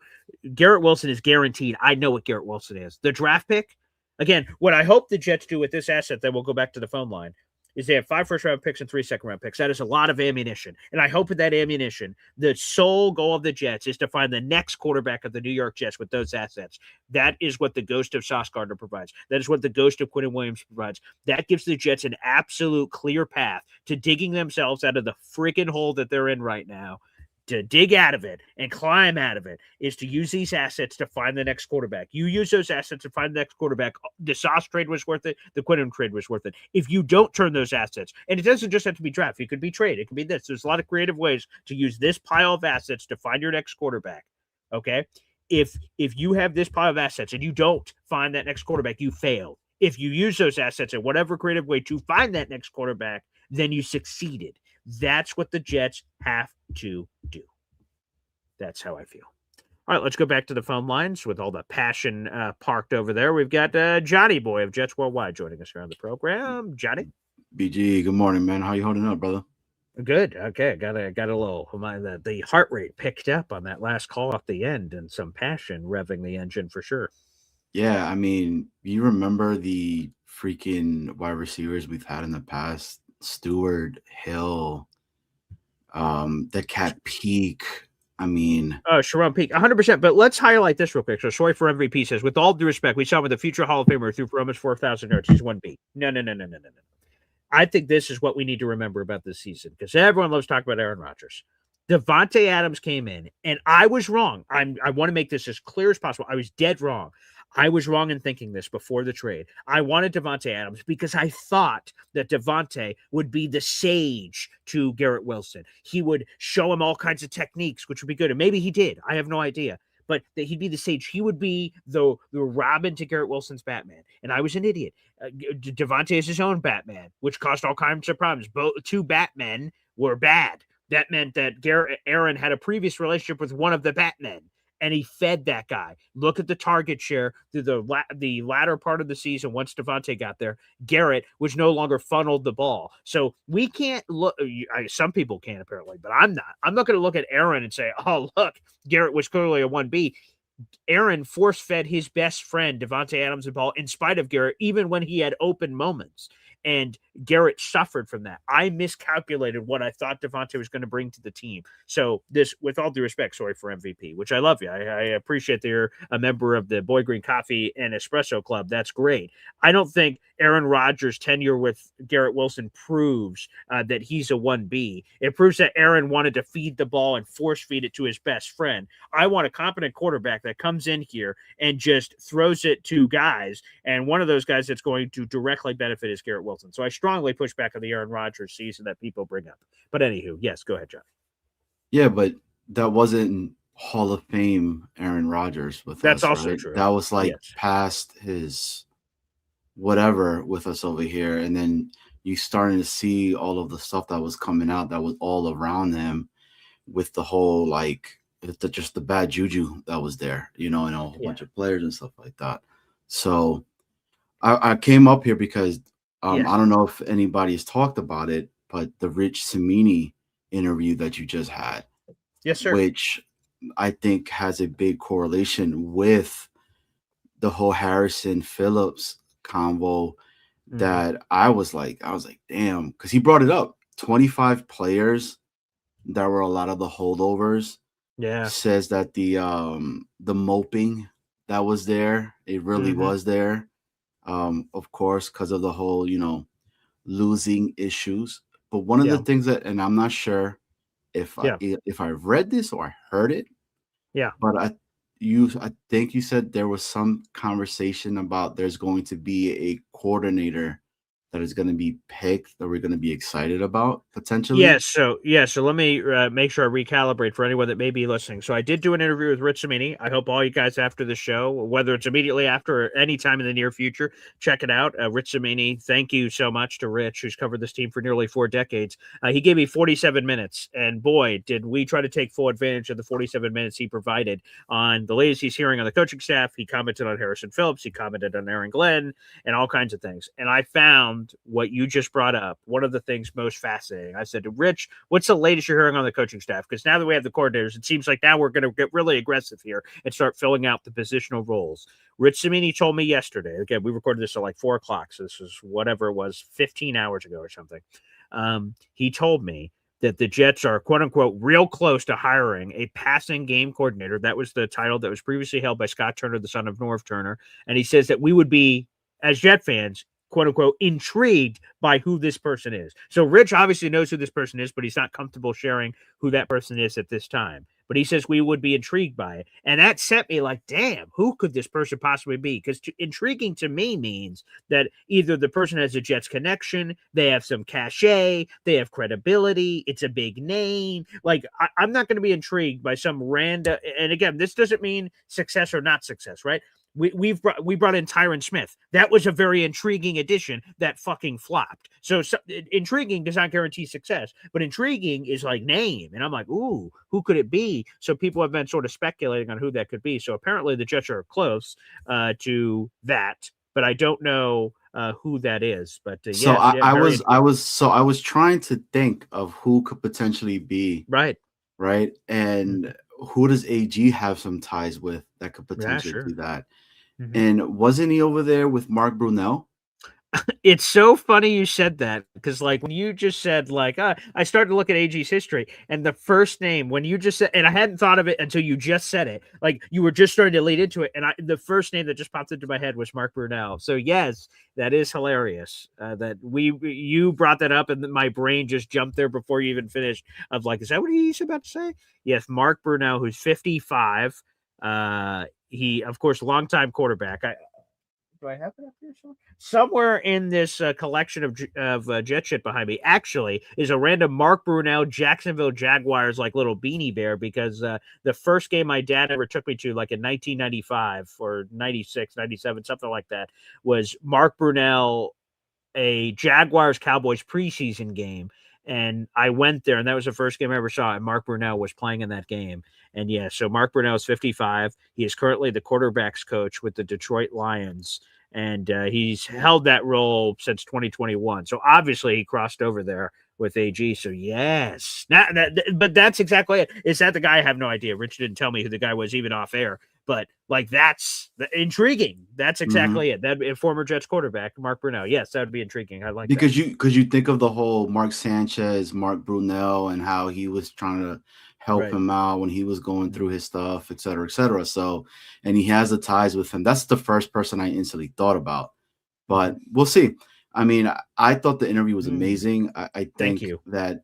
S1: Garrett Wilson is guaranteed. I know what Garrett Wilson is. The draft pick, again, what I hope the Jets do with this asset, then we'll go back to the phone line. is they have 5 first-round picks and 3 second-round picks. That is a lot of ammunition. And I hope with that ammunition, the sole goal of the Jets is to find the next quarterback of the New York Jets with those assets. That is what the ghost of Sauce Gardner provides. That is what the ghost of Quinnen Williams provides. That gives the Jets an absolute clear path to digging themselves out of the freaking hole that they're in right now. To dig out of it and climb out of it is to use these assets to find the next quarterback. You use those assets to find the next quarterback. The Sauce trade was worth it. The Quinnen trade was worth it. If you don't turn those assets, and it doesn't just have to be draft, it could be trade. It could be this. There's a lot of creative ways to use this pile of assets to find your next quarterback. Okay? If you have this pile of assets and you don't find that next quarterback, you fail. If you use those assets in whatever creative way to find that next quarterback, then you succeeded. That's what the Jets have to do. That's how I feel. All right, let's go back to the phone lines with all the passion parked over there. We've got Johnny Boy of Jets Worldwide joining us here on the program. Johnny?
S13: BG, good morning, man. How you holding up, brother?
S1: Good. Okay, got a little. The heart rate picked up on that last call off the end, and some passion revving the engine for sure.
S13: Yeah, I mean, you remember the freaking wide receivers we've had in the past? Stewart, Hill, the Cat Peak. I mean,
S1: Sharon Peak, 100%. But let's highlight this real quick. So, Soy for MVP says, with all due respect, we saw him with a future Hall of Famer threw for almost 4,000 yards. He's 1B. No. I think this is what we need to remember about this season, because everyone loves talking about Aaron Rodgers. Davante Adams came in, and I was wrong. I want to make this as clear as possible. I was dead wrong. I was wrong in thinking this before the trade. I wanted Davante Adams because I thought that Davante would be the sage to Garrett Wilson. He would show him all kinds of techniques, which would be good. And maybe he did. I have no idea. But that he'd be the sage. He would be the Robin to Garrett Wilson's Batman. And I was an idiot. Davante is his own Batman, which caused all kinds of problems. Both 2 Batmen were bad. That meant that Aaron had a previous relationship with one of the Batmen, and he fed that guy. Look at the target share through the latter part of the season. Once Davante got there, Garrett was no longer funneled the ball. So we can't look. Some people can apparently, but I'm not. I'm not going to look at Aaron and say, "Oh, look, Garrett was clearly a 1B." Aaron force-fed his best friend Davante Adams the ball in spite of Garrett, even when he had open moments. And Garrett suffered from that. I miscalculated what I thought Davante was going to bring to the team. So this, with all due respect, sorry for MVP, which I love you. I appreciate that you're a member of the Boy Green Coffee and Espresso Club. That's great. I don't think Aaron Rodgers' tenure with Garrett Wilson proves that he's a 1B. It proves that Aaron wanted to feed the ball and force feed it to his best friend. I want a competent quarterback that comes in here and just throws it to guys. And one of those guys that's going to directly benefit is Garrett Wilson. So I strongly push back on the Aaron Rodgers season that people bring up. But anywho, yes, go ahead, John.
S13: Yeah, but that wasn't Hall of Fame Aaron Rodgers with us.
S1: That's also true.
S13: That was like past his whatever with us over here. And then you starting to see all of the stuff that was coming out that was all around him with the whole, like, just the bad juju that was there, and a whole bunch of players and stuff like that. So I came up here because I don't know if anybody's talked about it, but the Rich Cimini interview that you just had.
S1: Yes, sir.
S13: Which I think has a big correlation with the whole Harrison Phillips convo that I was like, damn, because he brought it up. 25 players that were a lot of the holdovers.
S1: Yeah.
S13: Says that the moping that was there, it really was there. Of course, because of the whole, losing issues. But one of the things that, and I'm not sure if I read this or I heard it.
S1: Yeah.
S13: But I think you said there was some conversation about there's going to be a coordinator that is going to be picked that we're going to be excited about potentially.
S1: So let me make sure I recalibrate for anyone that may be listening. So I did do an interview with Rich Cimini. I hope all you guys after the show, whether it's immediately after or any time in the near future, check it out. Rich Cimini, thank you so much to Rich, who's covered this team for nearly 4 decades. He gave me 47 minutes, and boy, did we try to take full advantage of the 47 minutes he provided on the latest he's hearing on the coaching staff. He commented on Harrison Phillips. He commented on Aaron Glenn and all kinds of things. And I found found what you just brought up, one of the things most fascinating. I said to Rich, what's the latest you're hearing on the coaching staff? Because now that we have the coordinators, it seems like now we're going to get really aggressive here and start filling out the positional roles. Rich Cimini told me yesterday, again, we recorded this at like 4 o'clock, so this was whatever it was, 15 hours ago or something. He told me that the Jets are, quote unquote, real close to hiring a passing game coordinator. That was the title that was previously held by Scott Turner, the son of Norv Turner. And he says that we would be, as Jet fans, quote unquote, intrigued by who this person is. So Rich obviously knows who this person is, but he's not comfortable sharing who that person is at this time. But he says we would be intrigued by it. And that set me like, damn, who could this person possibly be? Because intriguing to me means that either the person has a Jets connection, they have some cachet, they have credibility, it's a big name. Like, I'm not going to be intrigued by some random, and again, this doesn't mean success or not success, right? We brought in Tyron Smith. That was a very intriguing addition that fucking flopped. So intriguing does not guarantee success, but intriguing is like name. And I'm like, ooh, who could it be? So people have been sort of speculating on who that could be. So apparently the Jets are close to that, but I don't know who that is. But
S13: so yes, I was trying to think of who could potentially be
S1: right,
S13: and who does AG have some ties with that could potentially do that? Mm-hmm. And wasn't he over there with Mark Brunell?
S1: It's so funny you said that, because like when you just said like I started to look at AG's history, and the first name when you just said, and I hadn't thought of it until you just said it, like you were just starting to lead into it, and the first name that just popped into my head was Mark Brunell. So yes, that is hilarious that you brought that up, and my brain just jumped there before you even finished of like, is that what he's about to say? Yes, Mark Brunell, who's 55. He, of course, longtime quarterback. Do I have it up here somewhere in this collection of jet shit behind me? Actually, is a random Mark Brunell Jacksonville Jaguars like little beanie bear, because the first game my dad ever took me to, like in 1995 or 96, 97, something like that, was Mark Brunell, a Jaguars Cowboys preseason game. And I went there, and that was the first game I ever saw, and Mark Brunell was playing in that game. And yeah, so Mark Brunell is 55. He is currently the quarterbacks coach with the Detroit Lions, and he's held that role since 2021. So obviously he crossed over there with AG. So yes, but that's exactly it. Is that the guy? I have no idea. Rich didn't tell me who the guy was, even off air. But like, that's intriguing. That's exactly it. That former Jets quarterback, Mark Brunell. Yes, that would be intriguing. I like
S13: because
S1: that.
S13: you think of the whole Mark Sanchez, Mark Brunell, and how he was trying to help him out when he was going through his stuff, et cetera, et cetera. So, and he has the ties with him. That's the first person I instantly thought about. But we'll see. I mean, I thought the interview was amazing. I think that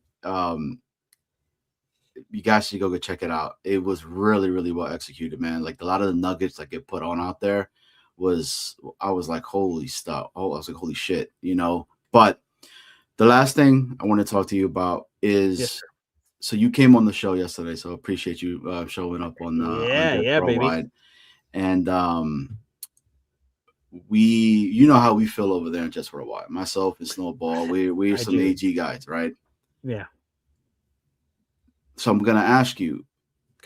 S13: you guys should go check it out. It was really, really well executed, man. Like a lot of the nuggets that get put on out there I was like, holy stuff. Oh, I was like, holy shit, you know. But the last thing I want to talk to you about is, so you came on the show yesterday, so I appreciate you showing up on
S1: baby.
S13: Worldwide. And you know how we feel over there in Jets Worldwide. Myself and Snowball, we're some AG guys, right?
S1: Yeah.
S13: So I'm gonna ask you.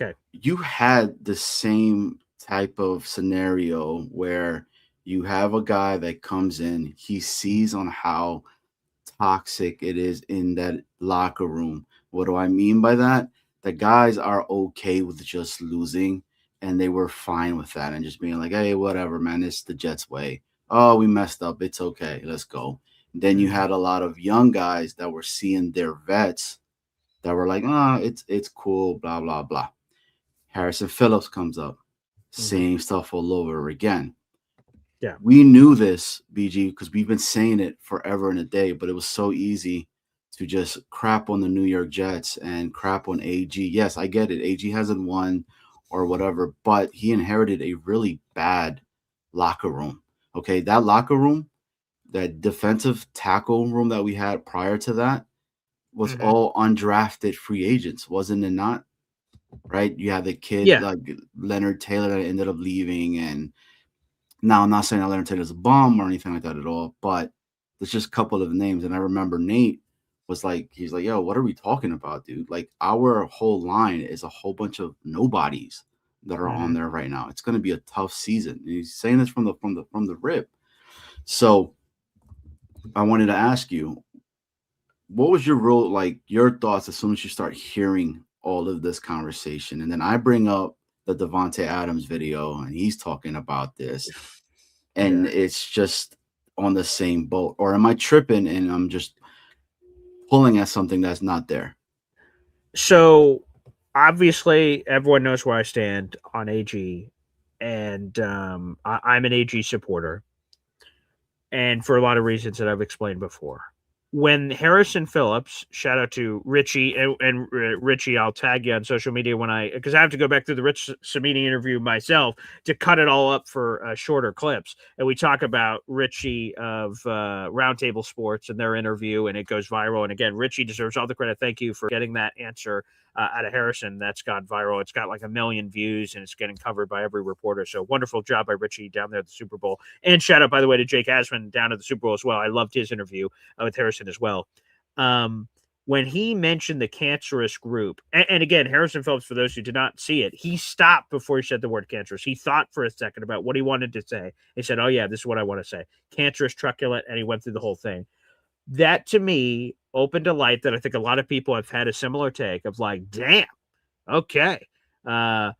S1: Okay.
S13: You had the same type of scenario where you have a guy that comes in, he sees on how toxic it is in that locker room. What do I mean by that? The guys are okay with just losing, and they were fine with that and just being like, hey, whatever, man, it's the Jets way. Oh, we messed up. It's okay. Let's go. Then you had a lot of young guys that were seeing their vets that were like, it's cool, blah, blah, blah. Harrison Phillips comes up. Same stuff all over again.
S1: Yeah.
S13: We knew this, BG, because we've been saying it forever and a day, but it was so easy to just crap on the New York Jets and crap on AG. Yes, I get it. AG hasn't won or whatever, but he inherited a really bad locker room. Okay, that locker room, that defensive tackle room that we had prior to that was all undrafted free agents, wasn't it not? Right? You had the kid like Leonard Taylor that ended up leaving, and now I'm not saying that Leonard Taylor's a bum or anything like that at all, but there's just a couple of names. And I remember Nate was like, he's like, yo, what are we talking about, dude? Like, our whole line is a whole bunch of nobodies that are on there right now. It's going to be a tough season. And he's saying this from the rip. So I wanted to ask you, what was your thoughts as soon as you start hearing all of this conversation? And then I bring up the Devontae Adams video, and he's talking about this, and it's just on the same boat. Or am I tripping and I'm just pulling at something that's not there?
S1: So obviously everyone knows where I stand on AG, and I'm an AG supporter, and for a lot of reasons that I've explained before. When Harrison Phillips, shout out to Richie, and Richie, I'll tag you on social media because I have to go back through the Rich Samini interview myself to cut it all up for shorter clips. And we talk about Richie of Roundtable Sports and their interview, and it goes viral. And again, Richie deserves all the credit. Thank you for getting that answer out of Harrison. That's gone viral. It's got like 1 million views, and it's getting covered by every reporter. So wonderful job by Richie down there at the Super Bowl. And shout out, by the way, to Jake Asman down at the Super Bowl as well. I loved his interview with Harrison as well. When he mentioned the cancerous group, and again, Harrison Phillips, for those who did not see it, he stopped before he said the word cancerous. He thought for a second about what he wanted to say. He said, oh yeah, this is what I want to say. Cancerous, truculent, and he went through the whole thing. That to me opened a light that I think a lot of people have had a similar take of like, damn, okay. Robert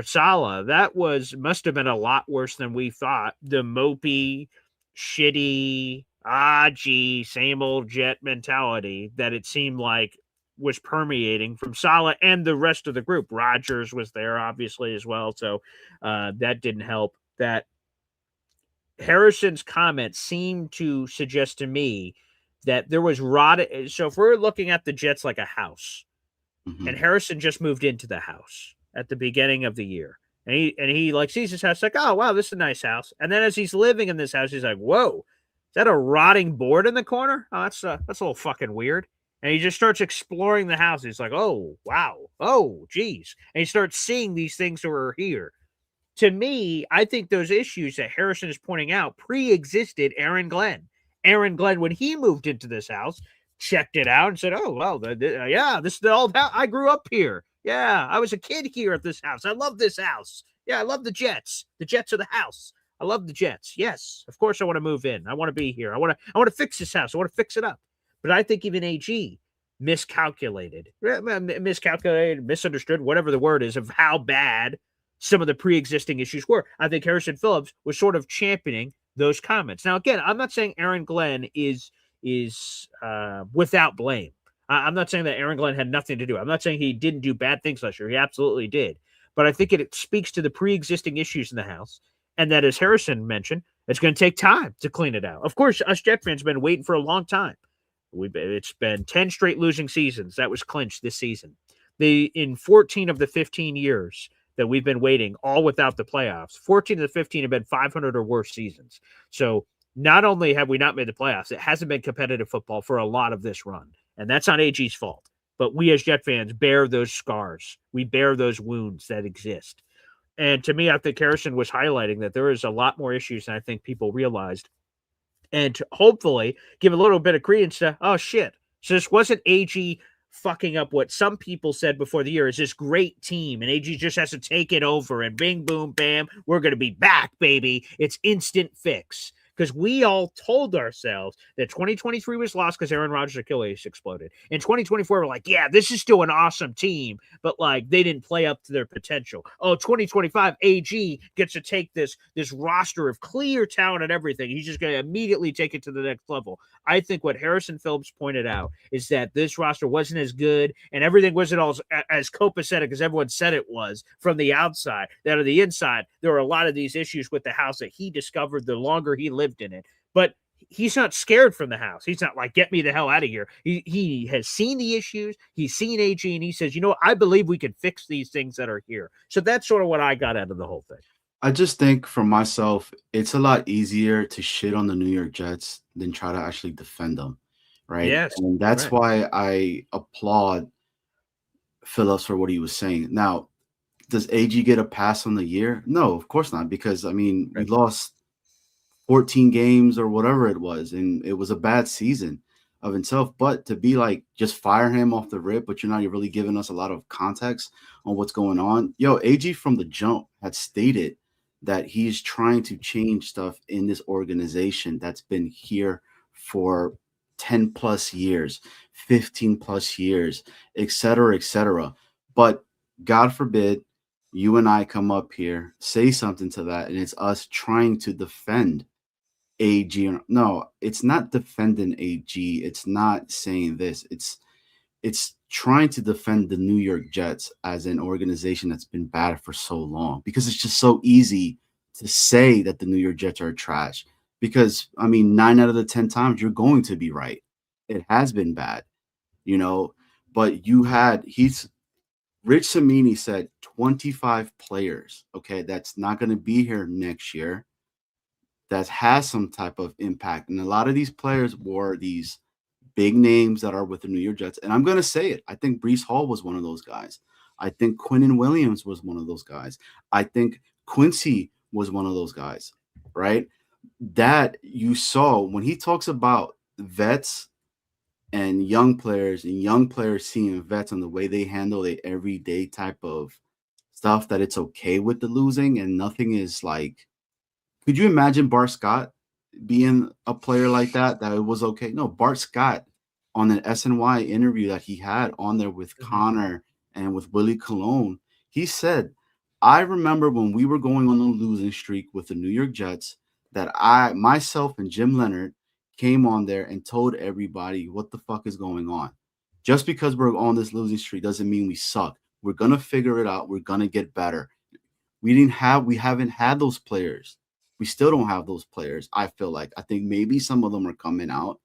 S1: Saleh, that must have been a lot worse than we thought. The mopey, shitty, gee, same old Jet mentality that it seemed like was permeating from Saleh and the rest of the group. Rodgers was there obviously as well, so that didn't help. That Harrison's comments seemed to suggest to me that there was rotted. So if we're looking at the Jets like a house, and Harrison just moved into the house at the beginning of the year, and he like sees his house like, oh wow, this is a nice house. And then as he's living in this house, he's like, whoa, is that a rotting board in the corner? Oh, that's a little fucking weird. And he just starts exploring the house. He's like, oh wow, oh geez, and he starts seeing these things that are here. To me, I think those issues that Harrison is pointing out pre-existed Aaron Glenn. Aaron Glenn, when he moved into this house, checked it out and said, oh, well, yeah, this is the old house. I grew up here. Yeah, I was a kid here at this house. I love this house. Yeah, I love the Jets. The Jets are the house. I love the Jets. Yes, of course I want to move in. I want to be here. I want to fix this house. I want to fix it up. But I think even AG miscalculated, misunderstood, whatever the word is, of how bad some of the pre-existing issues were. I think Harrison Phillips was sort of championing those comments. Now, again, I'm not saying Aaron Glenn is without blame. I'm not saying that Aaron Glenn had nothing to do. I'm not saying he didn't do bad things last year. He absolutely did. But I think it speaks to the pre-existing issues in the house, and that, as Harrison mentioned, it's going to take time to clean it out. Of course, us Jet fans have been waiting for a long time. It's been 10 straight losing seasons. That was clinched this season. In 14 of the 15 years that we've been waiting, all without the playoffs, 14 of the 15 have been 500 or worse seasons. So not only have we not made the playoffs, it hasn't been competitive football for a lot of this run. And that's not AG's fault. But we as Jet fans bear those scars. We bear those wounds that exist. And to me, I think Harrison was highlighting that there is a lot more issues than I think people realized. And to hopefully give a little bit of credence to, oh, shit. So this wasn't AG fucking up what some people said before the year is this great team, and AG just has to take it over, and bing, boom, bam, we're going to be back, baby. It's instant fix. Because we all told ourselves that 2023 was lost because Aaron Rodgers' Achilles exploded. In 2024, we're like, yeah, this is still an awesome team, but like they didn't play up to their potential. Oh, 2025, AG gets to take this roster of clear talent and everything. He's just going to immediately take it to the next level. I think what Harrison Phillips pointed out is that this roster wasn't as good and everything wasn't all as copacetic as everyone said it was from the outside. That on the inside, there were a lot of these issues with the house that he discovered the longer he lived in it. But he's not scared from the house. He's not like, get me the hell out of here. He has seen the issues. He's seen AG, and he says, you know, I believe we can fix these things that are here. So that's sort of what I got out of the whole thing.
S13: I just think for myself, it's a lot easier to shit on the New York Jets than try to actually defend them, right?
S1: Yes.
S13: And that's why I applaud Phillips for what he was saying. Now, does AG get a pass on the year? No, of course not, because, I mean, we lost 14 games or whatever it was, and it was a bad season of himself. But to be like, just fire him off the rip, but you're not really giving us a lot of context on what's going on. Yo, AG from the jump had stated that he's trying to change stuff in this organization that's been here for 10 plus years, 15 plus years, et cetera, but God forbid you and I come up here, say something to that, and it's us trying to defend AG. No, it's not defending AG. It's not saying this. It's trying to defend the New York Jets as an organization that's been bad for so long, because it's just so easy to say that the New York Jets are trash, because, I mean, 9 out of the 10 times you're going to be right. It has been bad, but Rich Samini said 25 players, okay, that's not going to be here next year, that has some type of impact. And a lot of these players were these big names that are with the New York Jets. And I'm going to say it. I think Breece Hall was one of those guys. I think Quinnen Williams was one of those guys. I think Quincy was one of those guys, right? That you saw when he talks about vets and young players seeing vets on the way they handle the everyday type of stuff, that it's okay with the losing and nothing is like, could you imagine Bart Scott being a player like that it was okay? No, Bart Scott on an SNY interview that he had on there with Connor and with Willie Colon, he said, I remember when we were going on a losing streak with the New York Jets that myself and Jim Leonard came on there and told everybody what the fuck is going on. Just because we're on this losing streak doesn't mean we suck. We're going to figure it out. We're going to get better. We haven't had those players. We still don't have those players. I feel like, I think maybe some of them are coming out.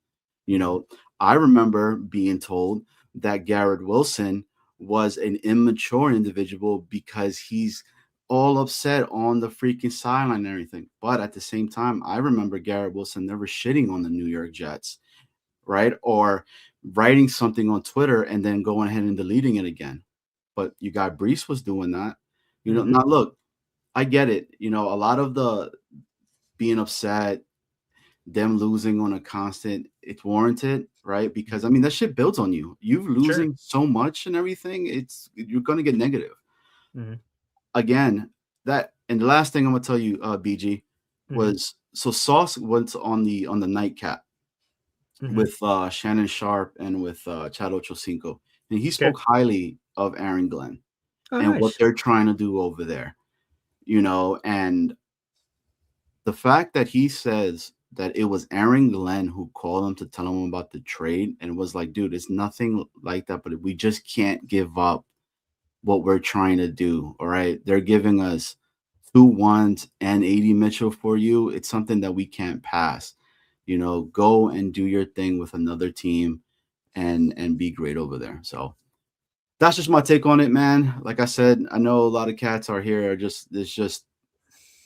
S13: I remember being told that Garrett Wilson was an immature individual because he's all upset on the freaking sideline and everything. But at the same time, I remember Garrett Wilson never shitting on the New York Jets, right? Or writing something on Twitter and then going ahead and deleting it again. But you got Breece was doing that. Now look, I get it. A lot of the being upset, them losing on a constant, it's warranted, right? Because I mean, that shit builds on you. You losing so much and everything, you're gonna get negative. Again, and the last thing I'm gonna tell you, BG, was so Sauce went on the nightcap with Shannon Sharp and with Chad Ochocinco, and he spoke highly of Aaron Glenn and what they're trying to do over there, and the fact that he says that it was Aaron Glenn who called him to tell him about the trade and was like, dude, it's nothing like that, but we just can't give up what we're trying to do. All right. They're giving us 2 1s and 80 Mitchell for you. It's something that we can't pass. Go and do your thing with another team and be great over there. So that's just my take on it, man. Like I said, I know a lot of cats are here. It's just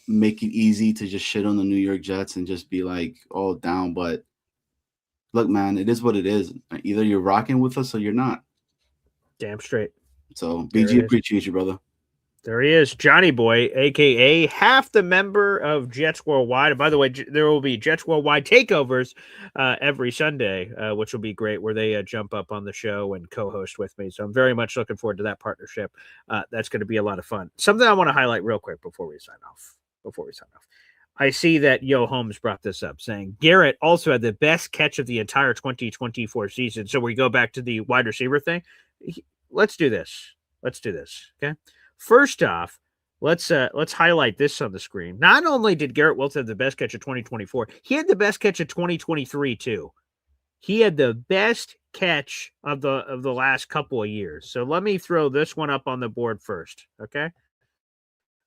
S13: make it easy to just shit on the New York Jets and just be like, oh, down. But look, man, it is what it is. Either you're rocking with us or you're not.
S1: Damn straight.
S13: So BG, appreciate you, brother.
S1: There he is, Johnny Boy, a.k.a. half the member of Jets Worldwide. And by the way, there will be Jets Worldwide takeovers every Sunday, which will be great, where they jump up on the show and co-host with me. So I'm very much looking forward to that partnership. That's going to be a lot of fun. Something I want to highlight real quick before we sign off. I see that Yo Holmes brought this up, saying Garrett also had the best catch of the entire 2024 season. So we go back to the wide receiver thing. Let's do this. Okay. First off, let's highlight this on the screen. Not only did Garrett Wilson have the best catch of 2024, he had the best catch of 2023 too. He had the best catch of the last couple of years. So let me throw this one up on the board first. Okay.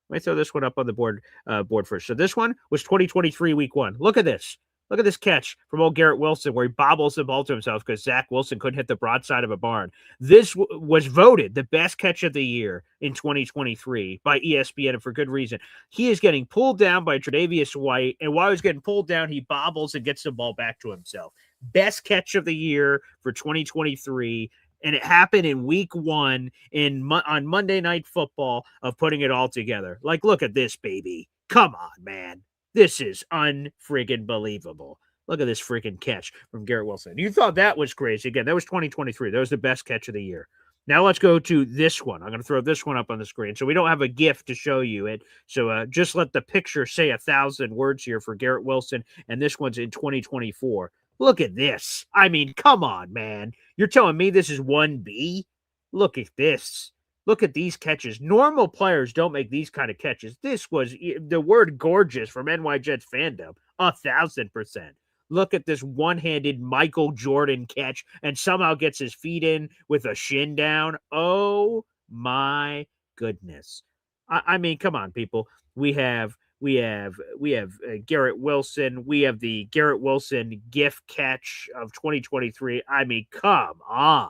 S1: Let me throw this one up on the board first. So this one was 2023 week 1. Look at this. Look at this catch from old Garrett Wilson where he bobbles the ball to himself because Zach Wilson couldn't hit the broadside of a barn. This was voted the best catch of the year in 2023 by ESPN, and for good reason. He is getting pulled down by Tre'Davious White, and while he's getting pulled down, he bobbles and gets the ball back to himself. Best catch of the year for 2023. And it happened in week 1 on Monday Night Football of putting it all together. Like, look at this, baby. Come on, man. This is unfriggin' believable. Look at this freaking catch from Garrett Wilson. You thought that was crazy. Again, that was 2023. That was the best catch of the year. Now let's go to this one. I'm going to throw this one up on the screen. So we don't have a GIF to show you it. So just let the picture say 1,000 words here for Garrett Wilson. And this one's in 2024. Look at this. I mean, come on, man. You're telling me this is 1B? Look at this. Look at these catches. Normal players don't make these kind of catches. This was the word gorgeous from NY Jets fandom. 1,000%. Look at this one-handed Michael Jordan catch and somehow gets his feet in with a shin down. Oh my goodness. I mean, come on, people. We have Garrett Wilson. We have the Garrett Wilson GIF catch of 2023. I mean, come on.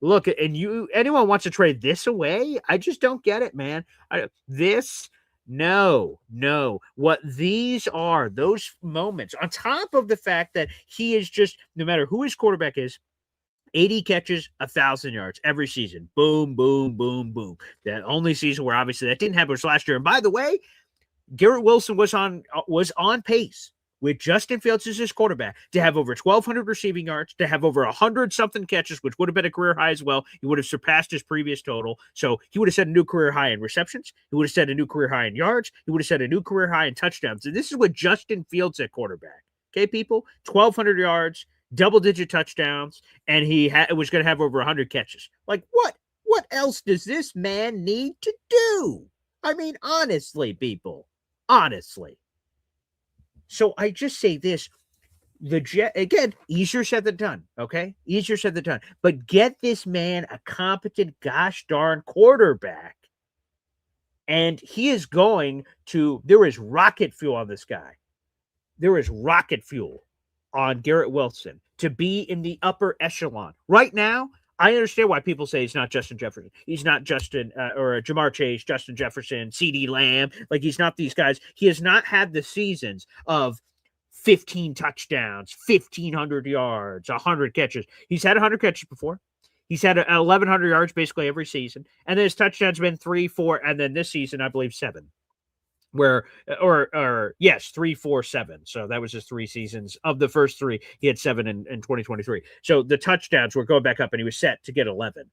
S1: Look, and anyone wants to trade this away? I just don't get it, man. No. What these are, those moments, on top of the fact that he is just, no matter who his quarterback is, 80 catches, 1,000 yards every season. Boom, boom, boom, boom. That only season where obviously that didn't happen was last year. And by the way, Garrett Wilson was on pace with Justin Fields as his quarterback to have over 1,200 receiving yards, to have over 100-something catches, which would have been a career high as well. He would have surpassed his previous total. So he would have set a new career high in receptions. He would have set a new career high in yards. He would have set a new career high in touchdowns. And this is what Justin Fields at quarterback. Okay, people? 1,200 yards, double-digit touchdowns, and he was going to have over 100 catches. Like, what? What else does this man need to do? I mean, honestly, people. Honestly. So I just say this, the Jet, again, easier said than done, okay? Easier said than done. But get this man a competent, gosh darn quarterback, and he is going to, there is rocket fuel on this guy. There is rocket fuel on Garrett Wilson to be in the upper echelon. Right now, I understand why people say he's not Justin Jefferson. He's not Justin or Jamar Chase, Justin Jefferson, CeeDee Lamb. Like, he's not these guys. He has not had the seasons of 15 touchdowns, 1,500 yards, 100 catches. He's had 100 catches before. He's had 1,100 yards basically every season. And then his touchdowns have been 3, 4, and then this season, I believe, 7. Yes, 3, 4, 7. So that was his 3 seasons. Of the first 3, he had 7 in 2023. So the touchdowns were going back up, and he was set to get 11.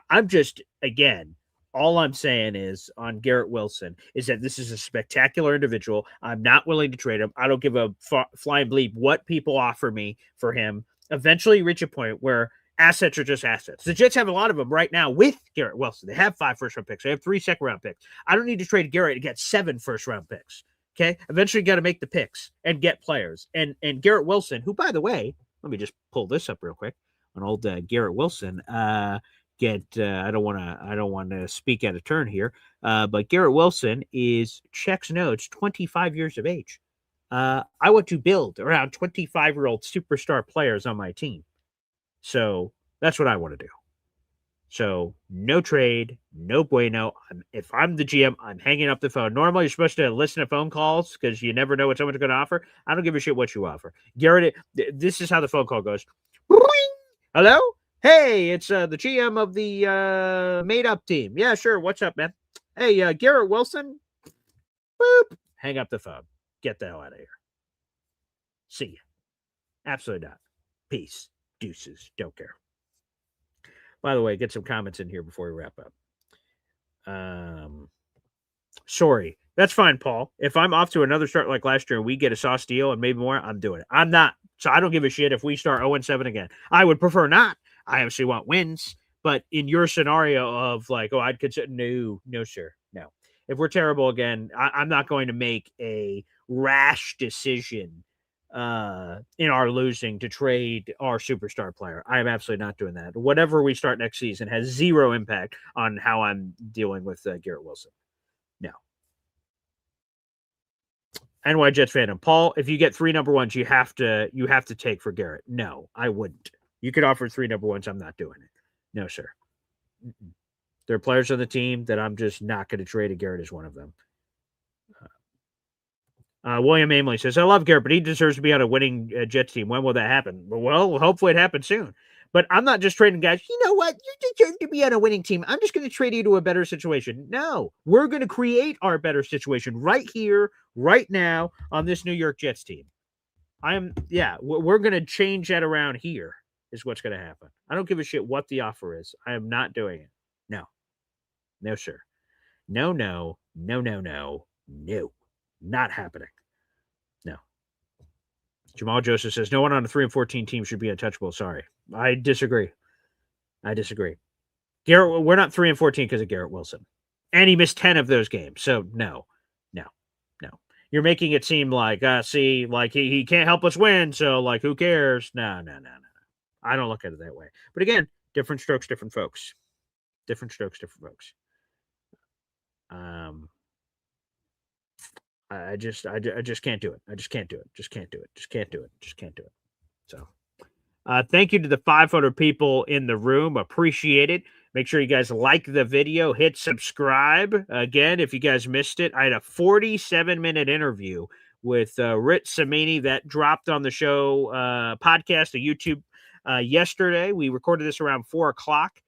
S1: I'm just, again, all I'm saying is on Garrett Wilson is that this is a spectacular individual. I'm not willing to trade him. I don't give a flying bleep what people offer me for him. Eventually reach a point where assets are just assets. The Jets have a lot of them right now with Garrett Wilson. They have 5 first-round picks. They have 3 second-round picks. I don't need to trade Garrett to get 7 first-round picks. Okay? Eventually, you got to make the picks and get players. And Garrett Wilson, who, by the way, let me just pull this up real quick. On old Garrett Wilson, I don't want to speak out of turn here, but Garrett Wilson checks notes 25 years of age. I want to build around 25-year-old superstar players on my team. So that's what I want to do. So no trade, no bueno. If I'm the GM, I'm hanging up the phone. Normally, you're supposed to listen to phone calls because you never know what someone's going to offer. I don't give a shit what you offer. Garrett, this is how the phone call goes. Hello? Hey, it's the GM of the made-up team. Yeah, sure. What's up, man? Hey, Garrett Wilson? Boop. Hang up the phone. Get the hell out of here. See ya. Absolutely not. Peace. Deuces. Don't care. By the way, get some comments in here before we wrap up. Sorry. That's fine, Paul. If I'm off to another start like last year and we get a sauce deal and maybe more, I'm doing it. I'm not. So I don't give a shit if we start 0-7 again. I would prefer not. I obviously want wins. But in your scenario of like, I'd consider, no, sir. No. If we're terrible again, I'm not going to make a rash decision in our losing to trade our superstar player. I am absolutely not doing that. Whatever we start next season has zero impact on how I'm dealing with Garrett Wilson. No. NY Jets fandom. Paul, if you get 3 number ones, you have to take for Garrett. No, I wouldn't. You could offer 3 number ones. I'm not doing it. No, sir. There are players on the team that I'm just not going to trade, and Garrett is one of them. William Ameley says, I love Garrett, but he deserves to be on a winning Jets team. When will that happen? Well, hopefully it happens soon. But I'm not just trading guys. You know what? You deserve to be on a winning team. I'm just going to trade you to a better situation. No, we're going to create our better situation right here, right now on this New York Jets team. We're going to change that around here. is what's going to happen. I don't give a shit what the offer is. I am not doing it. No. No, sir. No, no, no, no, no, no. Not happening. No. Jamal Joseph says, no one on a 3-14 team should be untouchable. Sorry. I disagree. Garrett, we're not 3-14 because of Garrett Wilson. And he missed 10 of those games. So no. You're making it seem like, see, like he can't help us win. So like, who cares? No. I don't look at it that way. But again, different strokes, different folks. I just can't do it. Just can't do it. So, thank you to the 500 people in the room. Appreciate it. Make sure you guys like the video, hit subscribe. Again, if you guys missed it, I had a 47-minute interview with Rich Samini that dropped on the show podcast, a YouTube yesterday. We recorded this around 4 o'clock.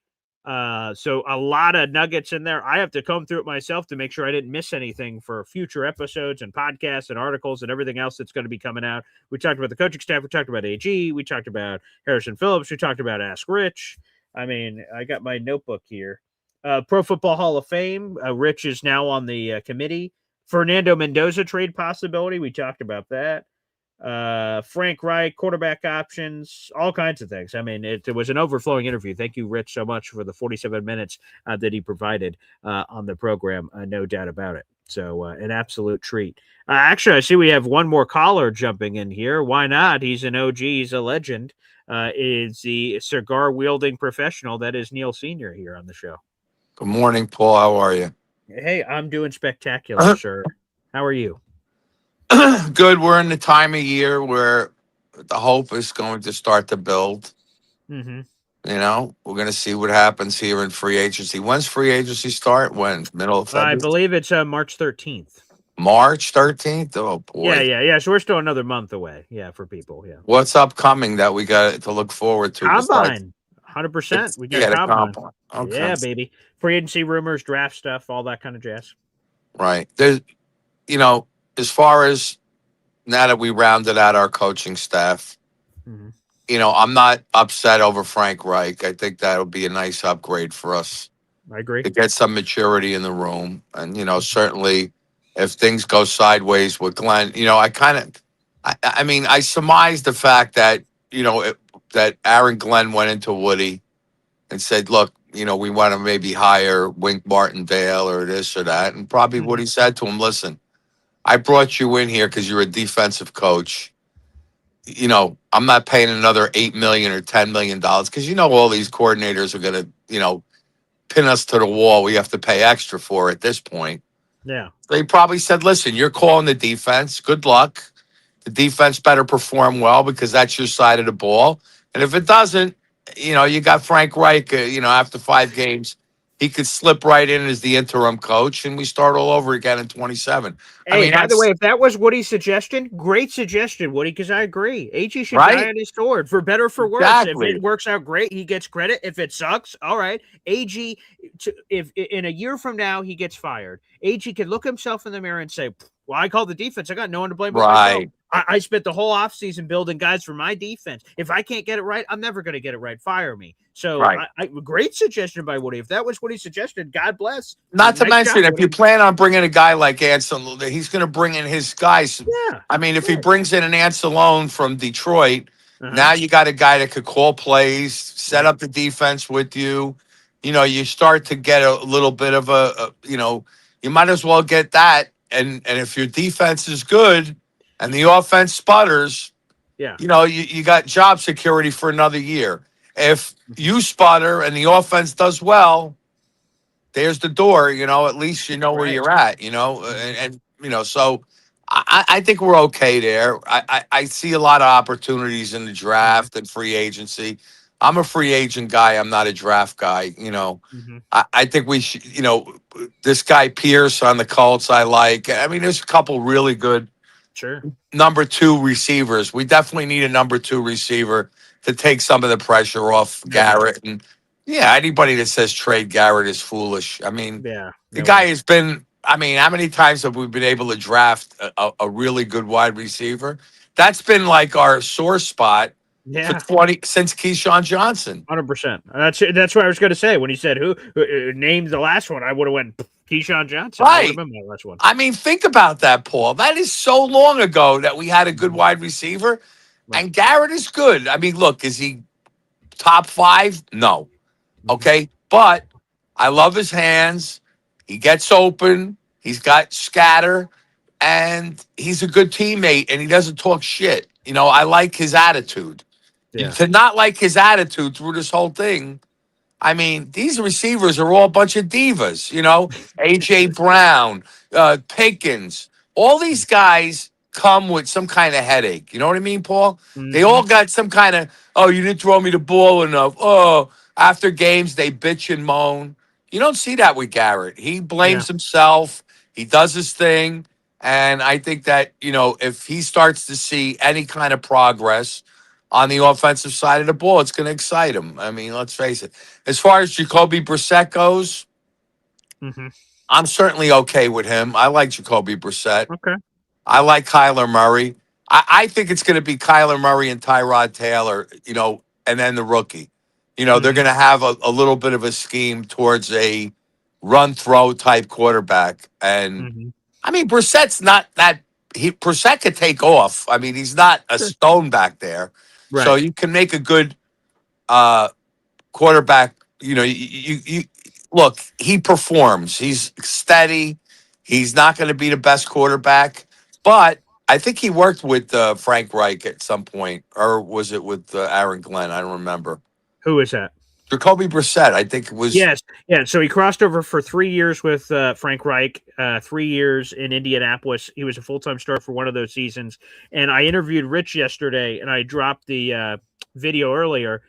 S1: So a lot of nuggets in there. I have to comb through it myself to make sure I didn't miss anything for future episodes and podcasts and articles and everything else that's going to be coming out. We talked about the coaching staff. We talked about AG. We talked about Harrison Phillips. We talked about Ask Rich. I mean, I got my notebook here. Pro Football Hall of Fame. Rich is now on the committee. Fernando Mendoza trade possibility. We talked about that. Frank Reich, quarterback options, all kinds of things. I mean, it was an overflowing interview. Thank you, Rich, so much for the 47 minutes that he provided on the program. No doubt about it. So an absolute treat. Actually, I see we have one more caller jumping in here. Why not? He's an OG. He's a legend. Is the cigar-wielding professional that is Neil Sr. here on the show.
S14: Good morning, Paul. How are you?
S1: Hey, I'm doing spectacular, sir. How are you?
S14: Good. We're in the time of year where the hope is going to start to build.
S1: Mm-hmm.
S14: You know, we're going to see what happens here in free agency. When's free agency start? When? Middle of February?
S1: I believe it's March 13th.
S14: March 13th? Oh, boy.
S1: Yeah. So we're still another month away. Yeah, for people. Yeah.
S14: What's upcoming that we got to look forward to?
S1: Combine. 100%. We got Combine.
S14: Okay.
S1: Yeah, baby. Free agency rumors, draft stuff, all that kind of jazz.
S14: Right. There's, as far as now that we rounded out our coaching staff, I'm not upset over Frank Reich. I think that'll be a nice upgrade for us.
S1: I agree.
S14: To get some maturity in the room. And, certainly if things go sideways with Glenn, I surmised the fact that, that Aaron Glenn went into Woody and said, look, we want to maybe hire Wink Martindale or this or that. And probably Woody said to him, listen, I brought you in here because you're a defensive coach. I'm not paying another $8 million or $10 million because all these coordinators are going to, pin us to the wall. We have to pay extra for at this point.
S1: Yeah.
S14: They probably said, listen, you're calling the defense. Good luck. The defense better perform well because that's your side of the ball. And if it doesn't, you got Frank Reich, after 5 games, he could slip right in as the interim coach and we start all over again in 27.
S1: Hey, by the way, if that was Woody's suggestion, great suggestion, Woody, because I agree. AG should die on his sword, for better or for worse.
S14: Exactly.
S1: If it works out great, he gets credit. If it sucks, all right. AG, if in a year from now he gets fired, AG can look himself in the mirror and say, well, I called the defense. I got no one to blame but myself. I spent the whole offseason building guys for my defense. If I can't get it right, I'm never going to get it right. Fire me. So great suggestion by Woody. If that was what he suggested, God bless.
S14: Not to mention, if you plan on bringing a guy like Anselone, he's going to bring in his guys.
S1: Yeah.
S14: I mean, if he brings in an Anselone from Detroit, now you got a guy that could call plays, set up the defense with you. You start to get a little bit of you might as well get that. And if your defense is good and the offense sputters, you got job security for another year. If you sputter and the offense does well, there's the door, at least you know where you're at, so I think we're okay there. I see a lot of opportunities in the draft and free agency. I'm a free agent guy. I'm not a draft guy. I think we should, this guy Pierce on the Colts, I like. I mean, there's a couple really good number 2 receivers. We definitely need a number 2 receiver to take some of the pressure off Garrett. And anybody that says trade Garrett is foolish. I mean, the guy has been, how many times have we been able to draft a really good wide receiver? That's been like our sore spot for 20 since Keyshawn Johnson.
S1: 100%. That's what I was going to say when he said who named the last one. I would have went Keyshawn Johnson. That would have been my last one.
S14: I mean, think about that, Paul. That is so long ago that we had a good wide receiver, and Garrett is good. I mean, look, is he top 5? No. Okay, but I love his hands. He gets open. He's got scatter, and he's a good teammate, and he doesn't talk shit. You know, I like his attitude.
S1: Yeah.
S14: To not like his attitude through this whole thing, I mean, these receivers are all a bunch of divas, you know, A.J. Brown, Pickens. All these guys come with some kind of headache. You know what I mean, Paul? They all got some kind of, oh, you didn't throw me the ball enough. Oh, after games, they bitch and moan. You don't see that with Garrett. He blames himself. He does his thing. And I think that, you know, if he starts to see any kind of progress on the offensive side of the ball, it's going to excite him. I mean, let's face it. As far as Jacoby Brissett goes, I'm certainly okay with him. I like Jacoby Brissett.
S1: Okay.
S14: I like Kyler Murray. I think it's going to be Kyler Murray and Tyrod Taylor, you know, and then the rookie. You know, they're going to have a little bit of a scheme towards a run-throw type quarterback. And, I mean, Brissett's not that Brissett could take off. I mean, he's not a stone back there.
S1: Right.
S14: So you can make a good quarterback. You know, you look, he performs. He's steady. He's not going to be the best quarterback, but I think he worked with Frank Reich at some point, or was it with Aaron Glenn? I don't remember.
S1: Who is that?
S14: Jacoby Brissett, I think it was.
S1: Yes. Yeah. So he crossed over for 3 years with Frank Reich, 3 years in Indianapolis. He was a full-time starter for one of those seasons. And I interviewed Rich yesterday, and I dropped the video earlier.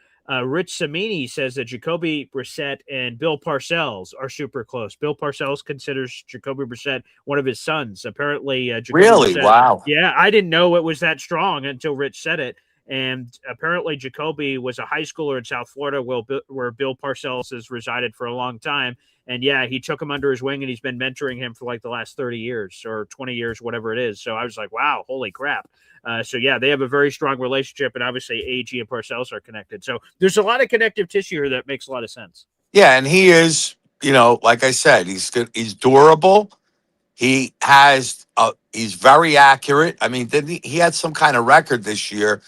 S1: Rich Samini says that Jacoby Brissett and Bill Parcells are super close. Bill Parcells considers Jacoby Brissett one of his sons. Apparently, Jacoby Brissett,
S14: wow.
S1: Yeah, I didn't know it was that strong until Rich said it. And apparently Jacoby was a high schooler in South Florida where Bill Parcells has resided for a long time. And yeah, he took him under his wing and he's been mentoring him for like the last 30 years or 20 years, whatever it is. So I was like, wow, holy crap. So yeah, they have a very strong relationship, and obviously AG and Parcells are connected. So there's a lot of connective tissue here that makes a lot of sense.
S14: Yeah, and he is, you know, like I said, he's good. He's durable. He has, he's very accurate. I mean, didn't he had some kind of record this year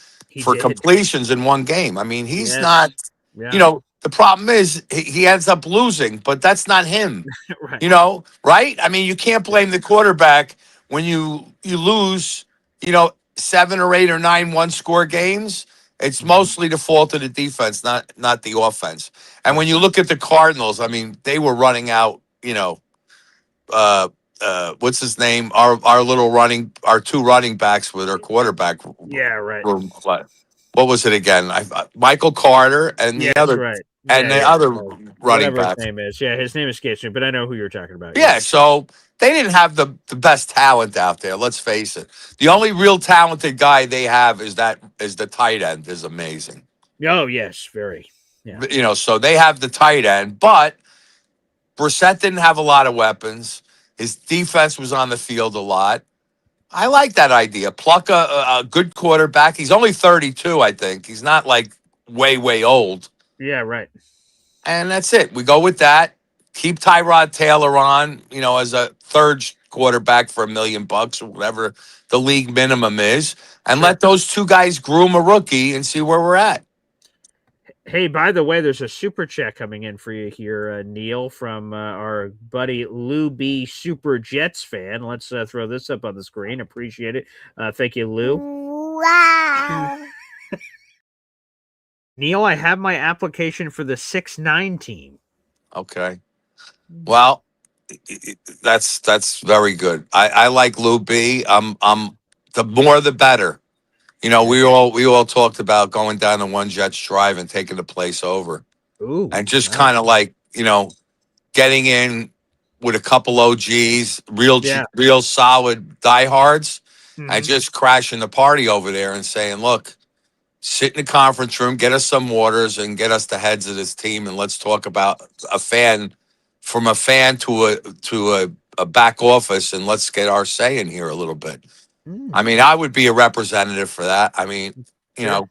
S14: for completions in one game. I mean, he's not, you know, the problem is he ends up losing, but that's not him, you know, right? I mean, you can't blame the quarterback when you lose, you know, 7 or 8 or 9 one-score games. It's mostly the fault of the defense, not the offense. And when you look at the Cardinals, I mean, they were running out, you know, what's his name? Our two running backs with our quarterback.
S1: Yeah, right.
S14: What was it again? Michael Carter and the other
S1: right.
S14: and the other running back.
S1: His name is. Yeah, his name escapes me, but I know who you're talking about.
S14: Yeah, so they didn't have the best talent out there. Let's face it. The only real talented guy they have is the tight end. Is amazing.
S1: Oh yes, very. Yeah.
S14: You know, so they have the tight end, but Brissett didn't have a lot of weapons. His defense was on the field a lot. I like that idea. Pluck a good quarterback. He's only 32, I think. He's not like way old.
S1: Yeah, right.
S14: And that's it. We go with that. Keep Tyrod Taylor on, you know, as a third quarterback for $1 million or whatever the league minimum is, and let those two guys groom a rookie and see where we're at.
S1: Hey, by the way, there's a super chat coming in for you here, Neil, from our buddy Lou B, Super Jets fan. Let's throw this up on the screen. Appreciate it. Thank you, Lou.
S15: Wow.
S1: Neil, I have my application for the 6-9 team.
S14: Okay. Well, that's very good. I like Lou B. The more the better. You know, we all talked about going down to One Jets Drive and taking the place over.
S1: Ooh,
S14: and just kind of like, you know, getting in with a couple OGs, real solid diehards, and just crashing the party over there and saying, look, sit in the conference room, get us some waters and get us the heads of this team. And let's talk about from a fan to a back office, and let's get our say in here a little bit. I mean, I would be a representative for that. I mean, you know,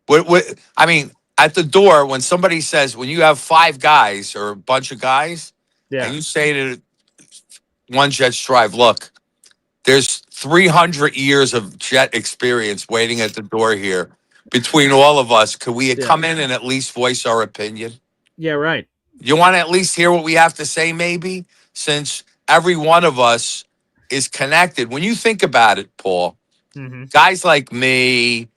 S14: I mean, at the door, when somebody says, when you have 5 guys or a bunch of guys, and you say to one Jets Drive, look, there's 300 years of Jet experience waiting at the door here. Between all of us, could we come in and at least voice our opinion?
S1: Yeah, right.
S14: You want to at least hear what we have to say, maybe? Since every one of us is connected. When you think about it, Paul, guys like me,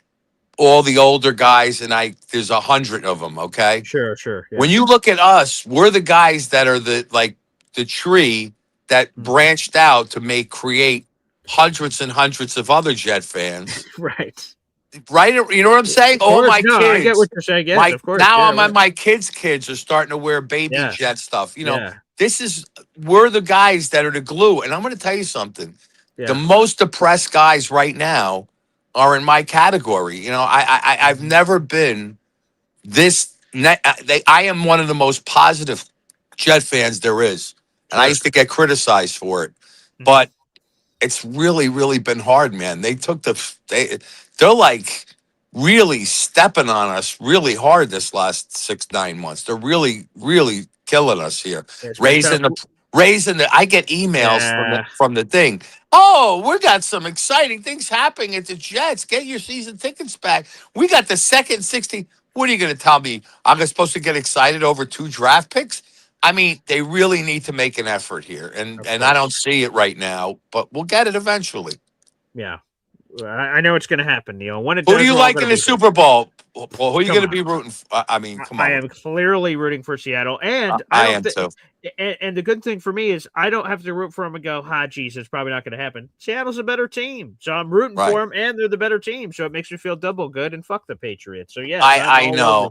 S14: all the older guys, and there's 100 of them, okay?
S1: Sure. Yeah.
S14: When you look at us, we're the guys that are the tree that branched out to create hundreds and hundreds of other Jet fans.
S1: Right.
S14: Right? You know what I'm saying? All my kids.
S1: I get what you're saying. Yes, of course.
S14: Now my kids are starting to wear baby Jet stuff. You know, we're the guys that are the glue. And I'm going to tell you something.
S1: Yeah.
S14: The most depressed guys right now are in my category. You know, I've never been this. I am one of the most positive Jet fans there is. And I used to get criticized for it. But it's really, really been hard, man. They're like really stepping on us really hard this last 6-9 months. They're really, really killing us here. Raising the. I get emails from the thing. Oh, we got some exciting things happening at the Jets. Get your season tickets back. We got the second 60. What are you going to tell me? I'm supposed to get excited over 2 draft picks? I mean, they really need to make an effort here, and I don't see it right now, but we'll get it eventually.
S1: Yeah, I know it's going to happen, Neil. Who
S14: do you like in the Super Bowl? Well, who are you going to be rooting for? I mean, come on.
S1: I am clearly rooting for Seattle, and
S14: I am too.
S1: And the good thing for me is I don't have to root for them and go, geez, it's probably not going to happen. Seattle's a better team, so I'm rooting for them, and they're the better team, so it makes me feel double good, and fuck the Patriots. So, yeah.
S14: I know.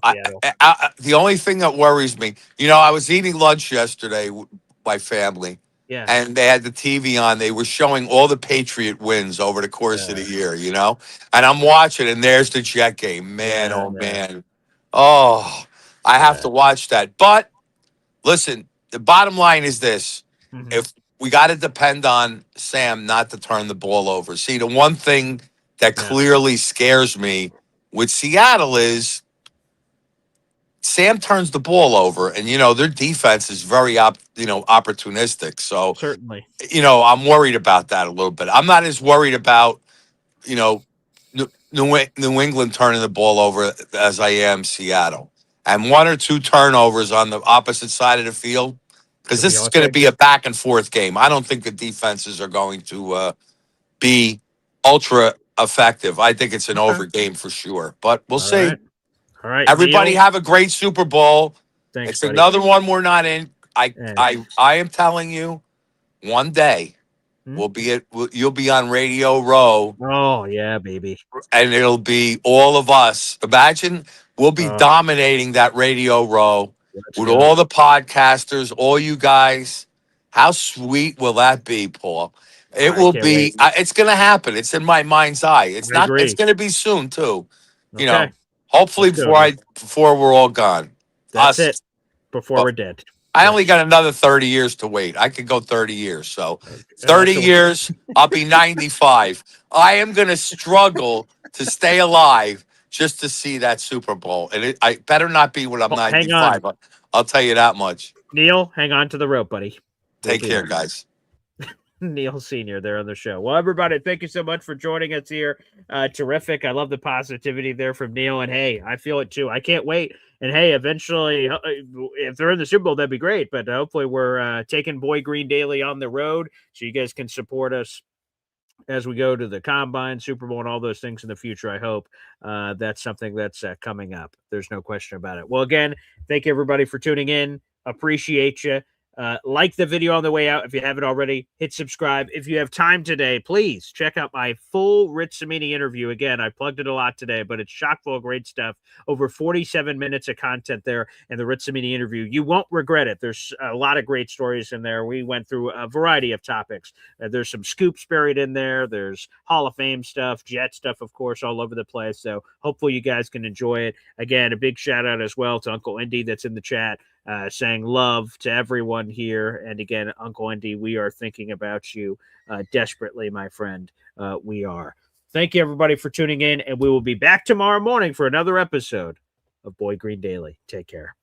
S14: The only thing that worries me, I was eating lunch yesterday with my family, and they had the TV on. They were showing all the Patriot wins over the course of the year, and I'm watching, and there's the Jet game. Man, man. Oh, I have to watch that. But, listen, the bottom line is this. If we got to depend on Sam not to turn the ball over. See, the one thing that clearly scares me with Seattle is Sam turns the ball over, and, their defense is very, opportunistic. So,
S1: certainly,
S14: I'm worried about that a little bit. I'm not as worried about, New England turning the ball over as I am Seattle. And 1 or 2 turnovers on the opposite side of the field, because this is going to be a back and forth game. I don't think the defenses are going to be ultra effective. I think it's an over game for sure, but we'll see.
S1: All right.
S14: Everybody
S1: Neil,
S14: have a great Super Bowl.
S1: Thanks,
S14: it's
S1: buddy.
S14: another one we're not in. I am telling you, one day you'll be on Radio Row.
S1: Oh yeah, baby.
S14: And it'll be all of us. Imagine we'll be dominating that Radio Row with all the podcasters, all you guys. How sweet will that be, Paul? It will be. It's going to happen. It's in my mind's eye. It's not. It's going to be soon too. Hopefully before we're all gone.
S1: That's it. Before we're dead.
S14: I only got another 30 years to wait. I could go 30 years. So 30 years, I'll be 95. I am going to struggle to stay alive just to see that Super Bowl. And I better not be when I'm 95. I'll tell you that much.
S1: Neil, hang on to the rope, buddy.
S14: Take care, guys.
S1: Neil Sr. there on the show. Well, everybody, thank you so much for joining us here. Terrific. I love the positivity there from Neil. And hey, I feel it too. I can't wait. And hey, eventually, if they're in the Super Bowl, that'd be great. But hopefully we're taking Boy Green Daily on the road so you guys can support us as we go to the Combine, Super Bowl, and all those things in the future. I hope that's something that's coming up. There's no question about it. Well, again, thank you, everybody, for tuning in. Appreciate you. Like the video on the way out if you haven't already. Hit subscribe. If you have time today, please check out my full Rich Cimini interview. Again, I plugged it a lot today, but it's chock full of great stuff. Over 47 minutes of content there in the Rich Cimini interview. You won't regret it. There's a lot of great stories in there. We went through a variety of topics. There's some scoops buried in there. There's Hall of Fame stuff, Jet stuff, of course, all over the place. So hopefully you guys can enjoy it. Again, a big shout out as well to Uncle Indy that's in the chat. Saying love to everyone here. And again, Uncle Indy, we are thinking about you desperately, my friend. We are. Thank you, everybody, for tuning in, and we will be back tomorrow morning for another episode of Boy Green Daily. Take care.